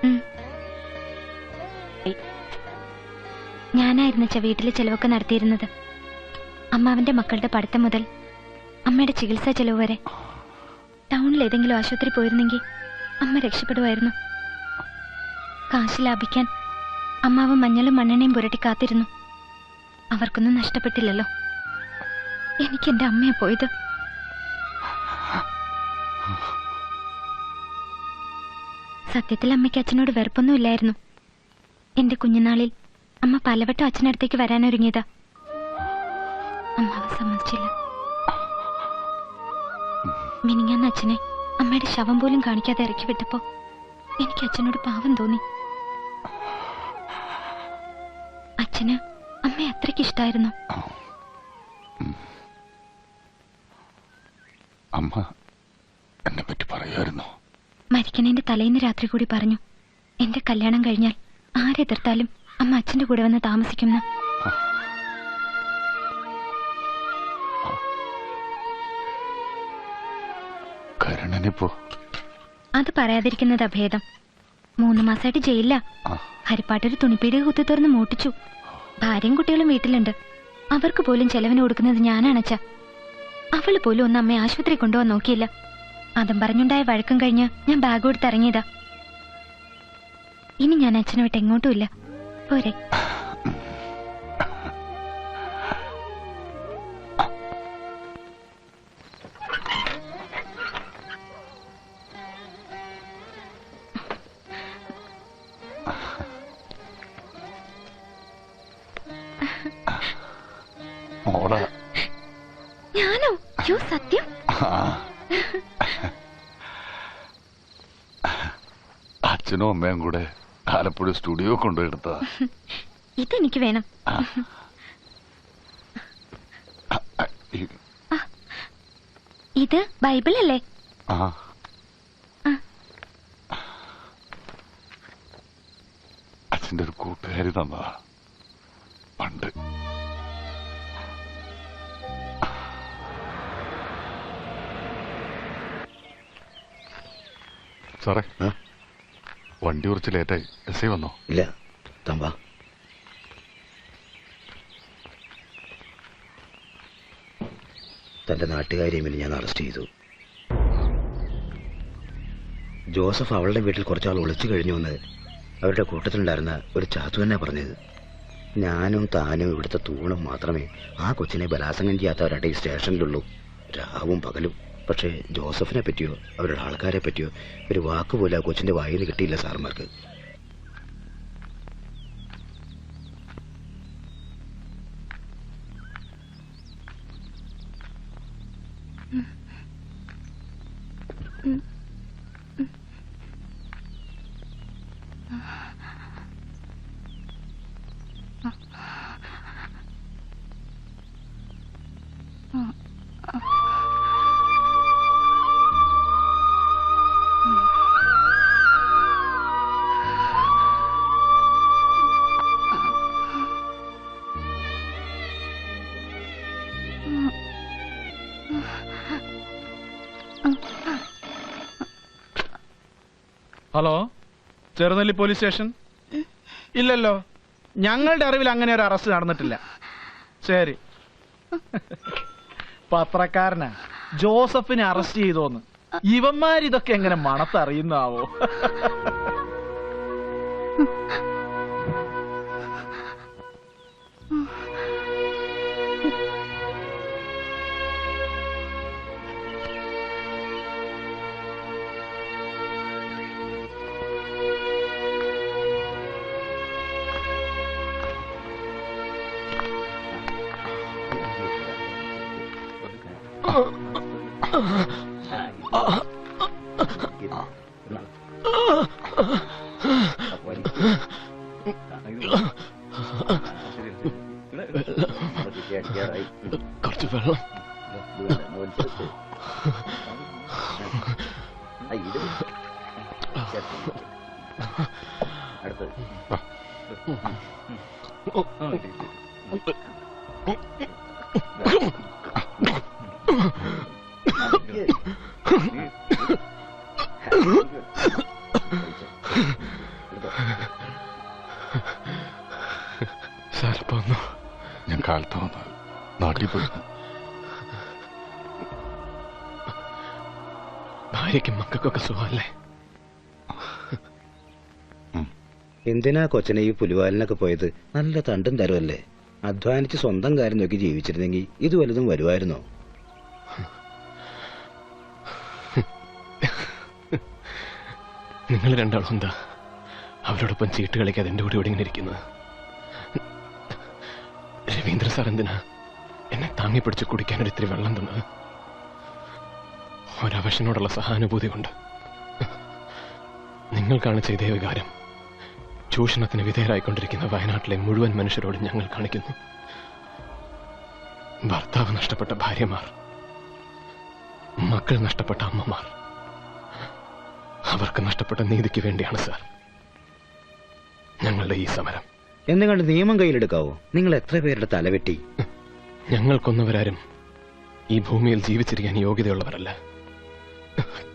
ഞാനായിരുന്നു വീട്ടിലെ ചെലവൊക്കെ നടത്തിയിരുന്നത്. അമ്മാവന്റെ മക്കളുടെ പഠിത്തം മുതൽ അമ്മയുടെ ചികിത്സാ ചെലവ് വരെ. ടൗണിൽ ഏതെങ്കിലും ആശുപത്രി പോയിരുന്നെങ്കിൽ അമ്മ രക്ഷപ്പെടുമായിരുന്നു. കാശ് ലാഭിക്കാൻ അമ്മാവ് മഞ്ഞളും മണ്ണെണ്ണയും പുരട്ടി കാത്തിരുന്നു. അവർക്കൊന്നും നഷ്ടപ്പെട്ടില്ലല്ലോ. എനിക്ക് എന്റെ അമ്മയെ പോയത്. സത്യത്തിൽ അമ്മയ്ക്ക് അച്ഛനോട് വെറുപ്പൊന്നും ഇല്ലായിരുന്നു. എന്റെ കുഞ്ഞുനാളിൽ അമ്മ പലവട്ടം അച്ഛനടുത്തേക്ക് വരാനൊരുങ്ങിയതാ. അമ്മാവ് സമ്മതിച്ചില്ല. മിനിങ്ങാന്ന് അച്ഛനെ അമ്മയുടെ ശവം പോലും കാണിക്കാതെ ഇറക്കി വിട്ടപ്പോ എനിക്ക് അച്ഛനോട് പാവം തോന്നി. അച്ഛന് അമ്മയെ അത്രയ്ക്ക് ഇഷ്ടായിരുന്നു. അമ്മ എന്നെ പറ്റി പറയായിരുന്നു. മരിക്കണേന്റെ തലേന്ന് രാത്രി കൂടി പറഞ്ഞു, എന്റെ കല്യാണം കഴിഞ്ഞാൽ ആരെതിർത്താലും അമ്മ അച്ഛന്റെ കൂടെ വന്ന് താമസിക്കുന്ന. അത് പറയാതിരിക്കുന്നതാ ഭേദം. 3 മാസമായിട്ട് ജയിലില്ല. ഹരിപ്പാട്ടൊരു തുണിപ്പീടിക കുത്തി തുറന്ന് മൂട്ടിച്ചു. ഭാര്യയും കുട്ടികളും വീട്ടിലുണ്ട്. അവർക്ക് പോലും ചെലവിന് കൊടുക്കുന്നത് ഞാനാണച്ച. അവള് പോലും ഒന്ന് അമ്മയെ ആശുപത്രി കൊണ്ടുപോകാൻ നോക്കിയില്ല. അതും പറഞ്ഞുണ്ടായ വഴക്കം കഴിഞ്ഞ് ഞാൻ ബാഗ് കൊടുത്ത് ഇറങ്ങിയതാ. ഇനി ഞാൻ അച്ഛനെ വിട്ട് എങ്ങോട്ടുമില്ല. പോരെ. ഞാനോ? യോ, സത്യം? അച്ഛനും അമ്മയും കൂടെ ആലപ്പുഴ സ്റ്റുഡിയോ കൊണ്ടുപോയെടുത്താ. ഇതെനിക്ക് വേണം. ഇത് ബൈബിൾ അല്ലേ? അച്ഛൻ്റെ ഒരു കൂട്ടുകാരി തന്നതാ പണ്ട്. സാറേ, വണ്ടി കുറച്ച് ലേറ്റായി. എസ് ഐ വന്നോ? ഇല്ല, തമ്പാ. തന്റെ നാട്ടുകാരിയെ ഞാൻ അറസ്റ്റ് ചെയ്തു. ജോസഫ് അവളുടെ വീട്ടിൽ കുറച്ചാൾ ഒളിച്ചു കഴിഞ്ഞുവെന്ന് അവരുടെ കൂട്ടത്തിലുണ്ടായിരുന്ന ഒരു ചാത്തു തന്നെ പറഞ്ഞത്. ഞാനും താനും ഇവിടുത്തെ തൂണും മാത്രമേ ആ കൊച്ചിനെ ബലാത്സംഗം ചെയ്യാത്തവരുടെ ഈ സ്റ്റേഷനിലുള്ളൂ, രാവും പകലും. പക്ഷേ ജോസഫിനെ പറ്റിയോ അവരുടെ ആൾക്കാരെ പറ്റിയോ ഒരു വാക്കുപോലും ആ കൊച്ചിന്റെ വായിൽ നിന്ന് കിട്ടിയില്ല സാർമാർക്ക്. Hello, Cherunelli police station? ഇല്ലല്ലോ, ഞങ്ങളുടെ അറിവിൽ അങ്ങനെ ഒരു അറസ്റ്റ് നടന്നിട്ടില്ല. ശരി. പത്രക്കാരനാ ജോസഫിനെ അറസ്റ്റ് ചെയ്തോന്ന്. ഇവന്മാരിതൊക്കെ എങ്ങനെ മണത്തറിയുന്നാവോ? കുറച്ച് വെള്ളം. സാറിപ്പോ വന്നു? ഞാൻ കാലത്ത് വന്ന് നാട്ടിൽ പോയിരുന്നു. ഭാര്യയ്ക്കും മക്കൾക്കൊക്കെ സുഖമല്ലേ? എന്തിനാ കൊച്ചനെ ഈ പുലിവാലിനൊക്കെ പോയത്? നല്ല തണ്ടും തരുമല്ലേ. അധ്വാനിച്ച് സ്വന്തം കാര്യം നോക്കി ജീവിച്ചിരുന്നെങ്കിൽ ഇത് വലുതും വരുമായിരുന്നോ? നിങ്ങൾ രണ്ടാളും എന്താ അവരോടൊപ്പം ചീട്ട് കളിക്കാതെ എൻ്റെ കൂടെ ഇവിടെ ഇങ്ങനെ ഇരിക്കുന്നത്? രവീന്ദ്ര സാർ എന്തിനാ എന്നെ താങ്ങി പിടിച്ച് കുടിക്കാനൊരു ഇത്തിരി വെള്ളം തന്നത്? ഒരവശനോടുള്ള സഹാനുഭൂതി കൊണ്ട്. നിങ്ങൾക്കാണ് ചെയ്ത വികാരം ചൂഷണത്തിന് വിധേയരായിക്കൊണ്ടിരിക്കുന്ന വയനാട്ടിലെ മുഴുവൻ മനുഷ്യരോട് ഞങ്ങൾ കാണിക്കുന്നു. ഭർത്താവ് നഷ്ടപ്പെട്ട ഭാര്യമാർ, മക്കൾ നഷ്ടപ്പെട്ട അമ്മമാർ, അവർക്ക് നഷ്ടപ്പെട്ട നീതിക്ക് വേണ്ടിയാണ് സാർ ഞങ്ങളുടെ ഈ സമരം. എന്തുകൊണ്ട് നിയമം കയ്യിലെടുക്കാവോ? നിങ്ങൾ എത്ര പേരുടെ തലവെട്ടി? ഞങ്ങൾ കൊന്നവരാരും ഈ ഭൂമിയിൽ ജീവിച്ചിരിക്കാൻ യോഗ്യതയുള്ളവരല്ല.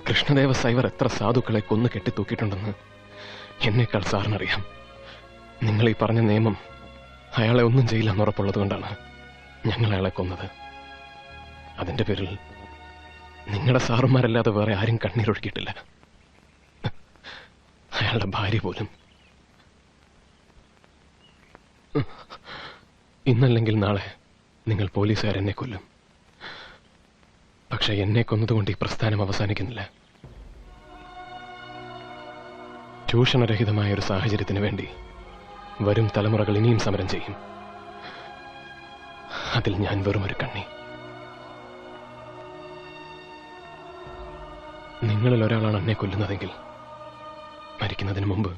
കൃഷ്ണദേവ സൈവർ എത്ര സാധുക്കളെ കൊന്നു കെട്ടിത്തൂക്കിയിട്ടുണ്ടെന്ന് എന്നേക്കാൾ സാറിനറിയാം. നിങ്ങൾ ഈ പറഞ്ഞ നിയമം അയാളെ ഒന്നും ചെയ്യില്ലെന്ന് ഉറപ്പുള്ളത് കൊണ്ടാണ് ഞങ്ങൾ അയാളെ കൊന്നത്. അതിന്റെ പേരിൽ നിങ്ങളുടെ സാറുമാരല്ലാതെ വേറെ ആരും കണ്ണീരൊഴുക്കിയിട്ടില്ല. അയാളുടെ ഭാര്യ പോലും. ഇന്നല്ലെങ്കിൽ നാളെ നിങ്ങൾ പോലീസുകാരെന്നെ കൊല്ലും. പക്ഷെ എന്നെ കൊന്നതുകൊണ്ട് ഈ പ്രസ്ഥാനം അവസാനിക്കുന്നില്ല. ചൂഷണരഹിതമായ ഒരു സാഹചര്യത്തിന് വേണ്ടി വരും തലമുറകൾ ഇനിയും സമരം ചെയ്യും. അതിൽ ഞാൻ വെറും ഒരു കണ്ണി. നിങ്ങളിൽ ഒരാളാണ് എന്നെ കൊല്ലുന്നതെങ്കിൽ മരിക്കുന്നതിന് മുമ്പ്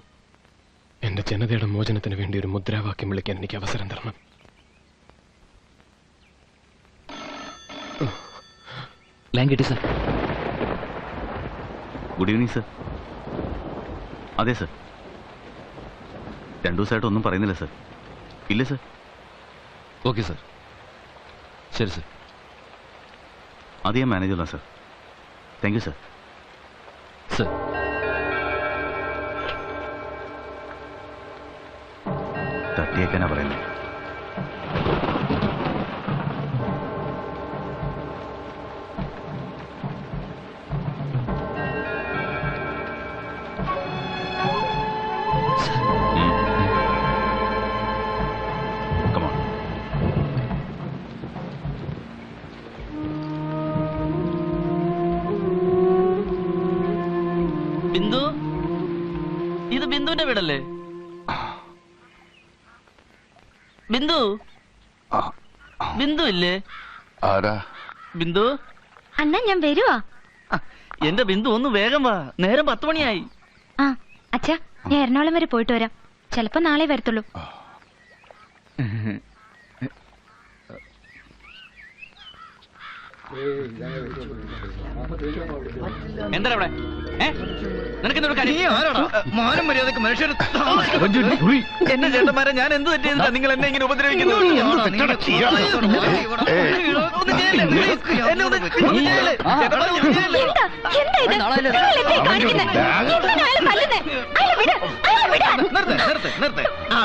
എന്റെ ജനതയുടെ മോചനത്തിന് വേണ്ടി ഒരു മുദ്രാവാക്യം വിളിക്കാൻ എനിക്ക് അവസരം തരണം. സർ. Good evening sir. അതെ സർ. 2 ദിവസമായിട്ട് ഒന്നും പറയുന്നില്ല സർ. ഇല്ല സർ. Okay sir. ശരി സർ. അത് ഞാൻ മാനേജ് ചെയ്തോളാം sir. Thank you sir. Sir. തട്ടിയേക്കാനാ പറയുന്നത്. ബിന്ദു, ഇത് ബിന്ദുവിന്റെ വീടല്ലേ? ബിന്ദു, ബിന്ദു ഇല്ലേ? ആരാ? ബിന്ദു. അണ്ണാ ഞാൻ വരുവാ. എന്റെ ബിന്ദു ഒന്ന് വേഗം വാ, നേരം 10 മണിയായി. ആ അച്ഛാ, ഞാൻ എറണാകുളം വരെ പോയിട്ട് വരാം. ചിലപ്പോ നാളെ വരത്തുള്ളൂ. എന്താ ഇവിടെ? നിനക്ക് മാനം മര്യാദക്ക് മനുഷ്യർ എന്റെ ചേട്ടന്മാരെ ഞാൻ എന്ത് തെറ്റിയതാ നിങ്ങൾ എന്നെ ഇങ്ങനെ ഉപദ്രവിക്കുന്നത്?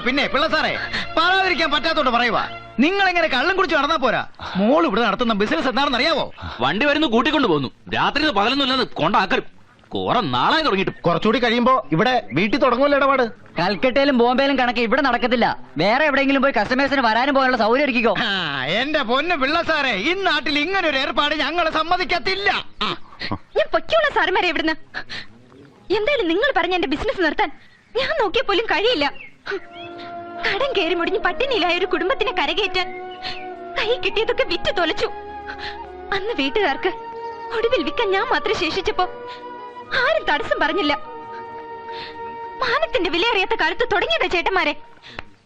പിന്നെ പിള്ള സാറേ, പറയാതിരിക്കാൻ പറ്റാത്തോണ്ട് പറയുവാ. നിങ്ങൾ എങ്ങനെ കള്ളം കുടിച്ച് നടന്നാ പോരാ. മോള് ഇവിടെ നടത്തുന്ന ബിസിനസ് എന്താണെന്ന് അറിയാവോ? വണ്ടി വരുന്നു, കൂട്ടിക്കൊണ്ട് പോകുന്നു. രാത്രി പകലൊന്നുമില്ലാതെ കൊണ്ടാക്കരും. കുറെ നാളായി തുടങ്ങിയിട്ട്. കുറച്ചുകൂടി കഴിയുമ്പോ ഇവിടെ വീട്ടിൽ തുടങ്ങുമല്ലോ ഇടപാട്. കൽക്കട്ടയിലും ബോംബെയിലും കണക്ക് ഇവിടെ നടക്കത്തില്ല. വേറെ എവിടെയെങ്കിലും പോയി കസ്റ്റമേഴ്സിന് വരാനും പോകാനുള്ള സൗകര്യം ഒരുക്കിക്കോ. എന്റെ പൊന്ന് പിള്ള സാറേ, ഈ നാട്ടിൽ ഇങ്ങനെ ഒരു ഏർപ്പാട് ഞങ്ങൾ സമ്മതിക്കത്തില്ല. ഞാൻ പൊയ്ക്കോളാം സാറുമാരെ ഇവിടുന്ന്. എന്തായാലും നിങ്ങൾ പറഞ്ഞ എന്റെ ബിസിനസ് നിർത്താൻ ഞാൻ നോക്കിയ പോലും കഴിയില്ല. കടം കയറി മുടിഞ്ഞ് പട്ടിണിയിലായ ഒരു കുടുംബത്തിനെ കരകയറ്റാൻ കൈ കിട്ടിയതൊക്കെ വിറ്റ് തൊലച്ചു. അന്ന് വീട്ടുകാർക്ക് ഒടുവിൽ വിൽക്കാൻ ഞാൻ മാത്രം ശേഷിച്ചപ്പോ ആരും തടസ്സം പറഞ്ഞില്ല. മാനത്തിന്റെ വിലയേറിയാത്ത കാലത്ത് തുടങ്ങിയതാ ചേട്ടന്മാരെ.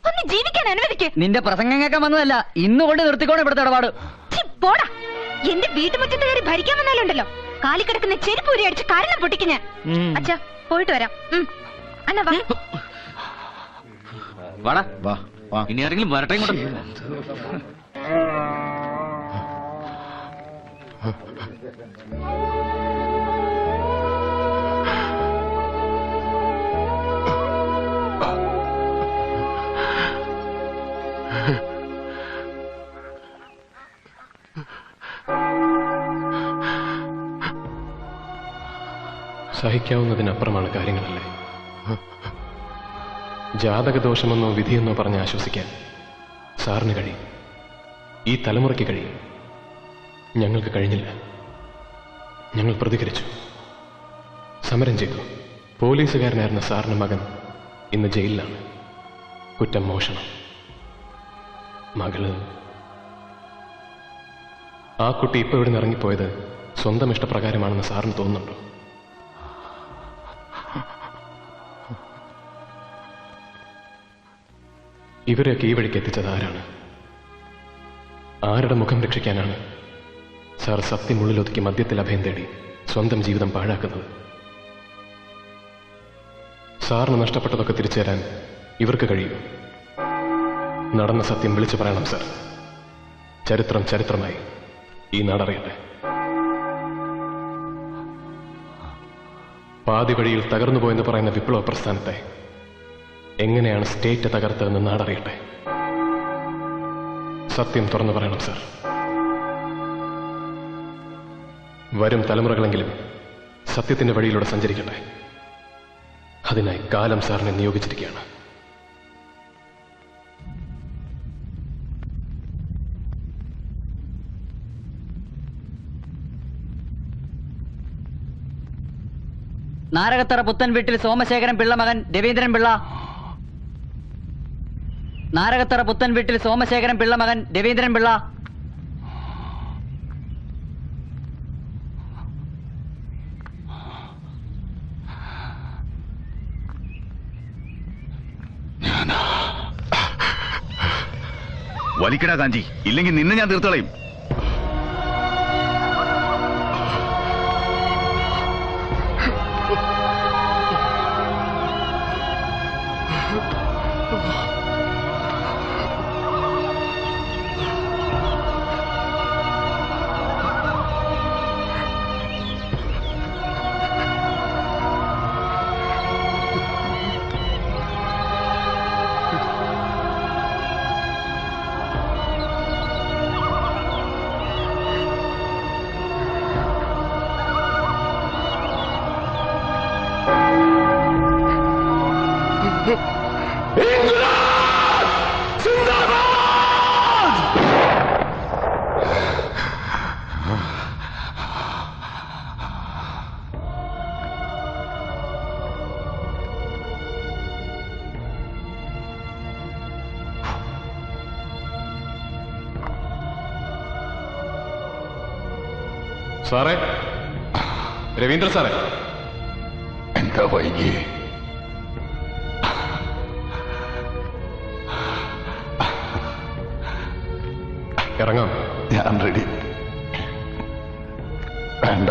ഒന്ന് ജീവിക്കാൻ അനുവദിക്ക്. നിന്റെ പ്രസംഗം കേൾക്കാൻ വന്നതല്ല, ഇന്നുകൊണ്ട് നിർത്തിക്കോണം ഇവിടുത്തെ ഇടപാട്. പോടാ. എന്റെ വീട്ടുമുറ്റത്ത് കയറി ഭരിക്കാൻ വന്നാലുണ്ടല്ലോ കാലിക്കിടക്കുന്ന ചെരുപ്പൂരി അടിച്ച് കാരണം പൊട്ടിക്ക് ഞാൻ. അച്ഛാ പോയിട്ട് വരാം. അന്ന വാ. വാടാ വാ. ഇനി ആരെങ്കിലും വരട്ടെ ഇങ്ങോട്ട്. സഹിക്കാവുന്നതിനപ്പുറമാണ് കാര്യങ്ങളല്ലേ. ജാതകദോഷമെന്നോ വിധിയെന്നോ പറഞ്ഞ് ആശ്വസിക്കാൻ സാറിന് കഴിയും. ഈ തലമുറയ്ക്ക് കഴിയും. ഞങ്ങൾക്ക് കഴിഞ്ഞില്ല. ഞങ്ങൾ പ്രതികരിച്ചു, സമരം ചെയ്തു. പോലീസുകാരനായിരുന്ന സാറിന്റെ മകൻ ഇന്ന് ജയിലിലാണ്. കുറ്റം മോഷണം. മകള്, ആ കുട്ടി ഇപ്പൊ ഇവിടെ നിന്ന് ഇറങ്ങിപ്പോയത് സ്വന്തം ഇഷ്ടപ്രകാരമാണെന്ന് സാറിന് തോന്നുന്നുണ്ടോ? ഇവരെയൊക്കെ ഈ വഴിക്ക് എത്തിച്ചത് ആരാണ്? ആരുടെ മുഖം രക്ഷിക്കാനാണ് സാർ സത്യം ഉള്ളിലൊതുക്കി മദ്യത്തിൽ അഭയം തേടി സ്വന്തം ജീവിതം പാഴാക്കുന്നത്? സാറിന് നഷ്ടപ്പെട്ടതൊക്കെ തിരിച്ചു തരാൻ ഇവർക്ക് കഴിയും. നടന്ന സത്യം വിളിച്ചു പറയണം സാർ. ചരിത്രം ചരിത്രമായി ഈ നാടറിയട്ടെ. പാതി വഴിയിൽ തകർന്നു പോയെന്ന് പറയുന്ന വിപ്ലവ പ്രസ്ഥാനത്തെ എങ്ങനെയാണ് സ്റ്റേറ്റ് തകർത്തതെന്ന് നാടറിയട്ടെ. സത്യം തുറന്നു പറയണം സാർ. വരും തലമുറകളെങ്കിലും സത്യത്തിന്റെ വഴിയിലൂടെ സഞ്ചരിക്കട്ടെ. അതിനായി കാലം സാറിനെ നിയോഗിച്ചിരിക്കുകയാണ്. നാരകത്തറ പുത്തൻ വീട്ടിൽ സോമശേഖരൻ പിള്ള മകൻ രവീന്ദ്രൻ പിള്ള. നാരകത്തറ പുത്തൻ വീട്ടിൽ സോമശേഖരൻ പിള്ള മകൻ രവീന്ദ്രൻ പിള്ള. വലിക്കടാ കാഞ്ചി, ഇല്ലെങ്കിൽ നിന്നെ ഞാൻ തീർത്തളയും. സാറേ, രവീന്ദ്രൻ സാറേ. എന്താ വൈകി? ഇറങ്ങാം. ഞാൻ റെഡി. വേണ്ട,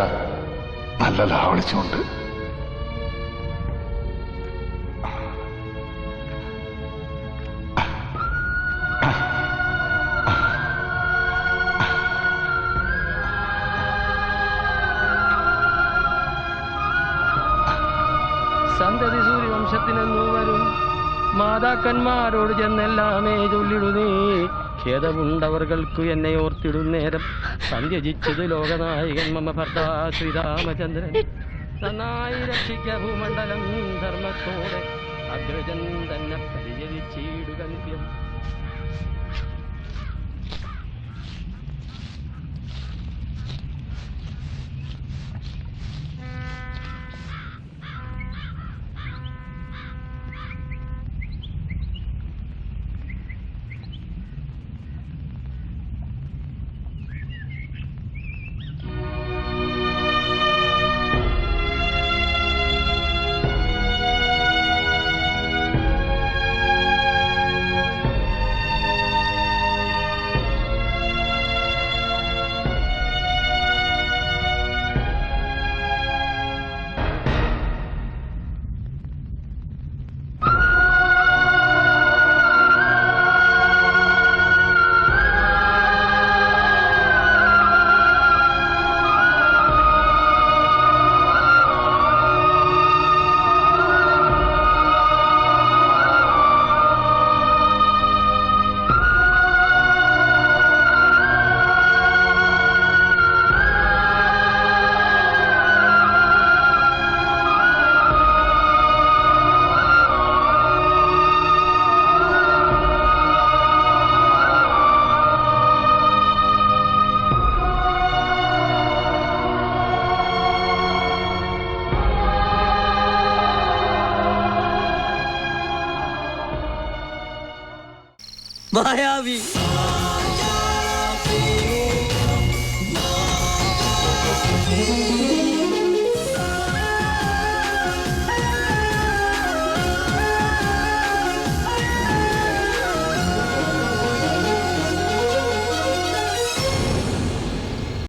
നല്ല ലാവളിച്ചുകൊണ്ട്. സന്തതി സൂര്യവംശത്തിനെന്നു വരും മാതാക്കന്മാരോട് ചെന്നെല്ലാമേ ചൊല്ലിടുന്നേ. ഖേദമുണ്ടവർകൾക്കു എന്നെ ഓർത്തിടുന്നേരം സന്ധ്യജിച്ചത് ലോകനായകൻ മമ ഭർത്താ ശ്രീരാമചന്ദ്രൻ. നന്നായി രക്ഷിക്ക ഭൂമണ്ഡലം ധർമ്മത്തോടെ അഗ്രജൻ തന്നെ പരിചരിച്ചിടുക നിത്യം. മായാവി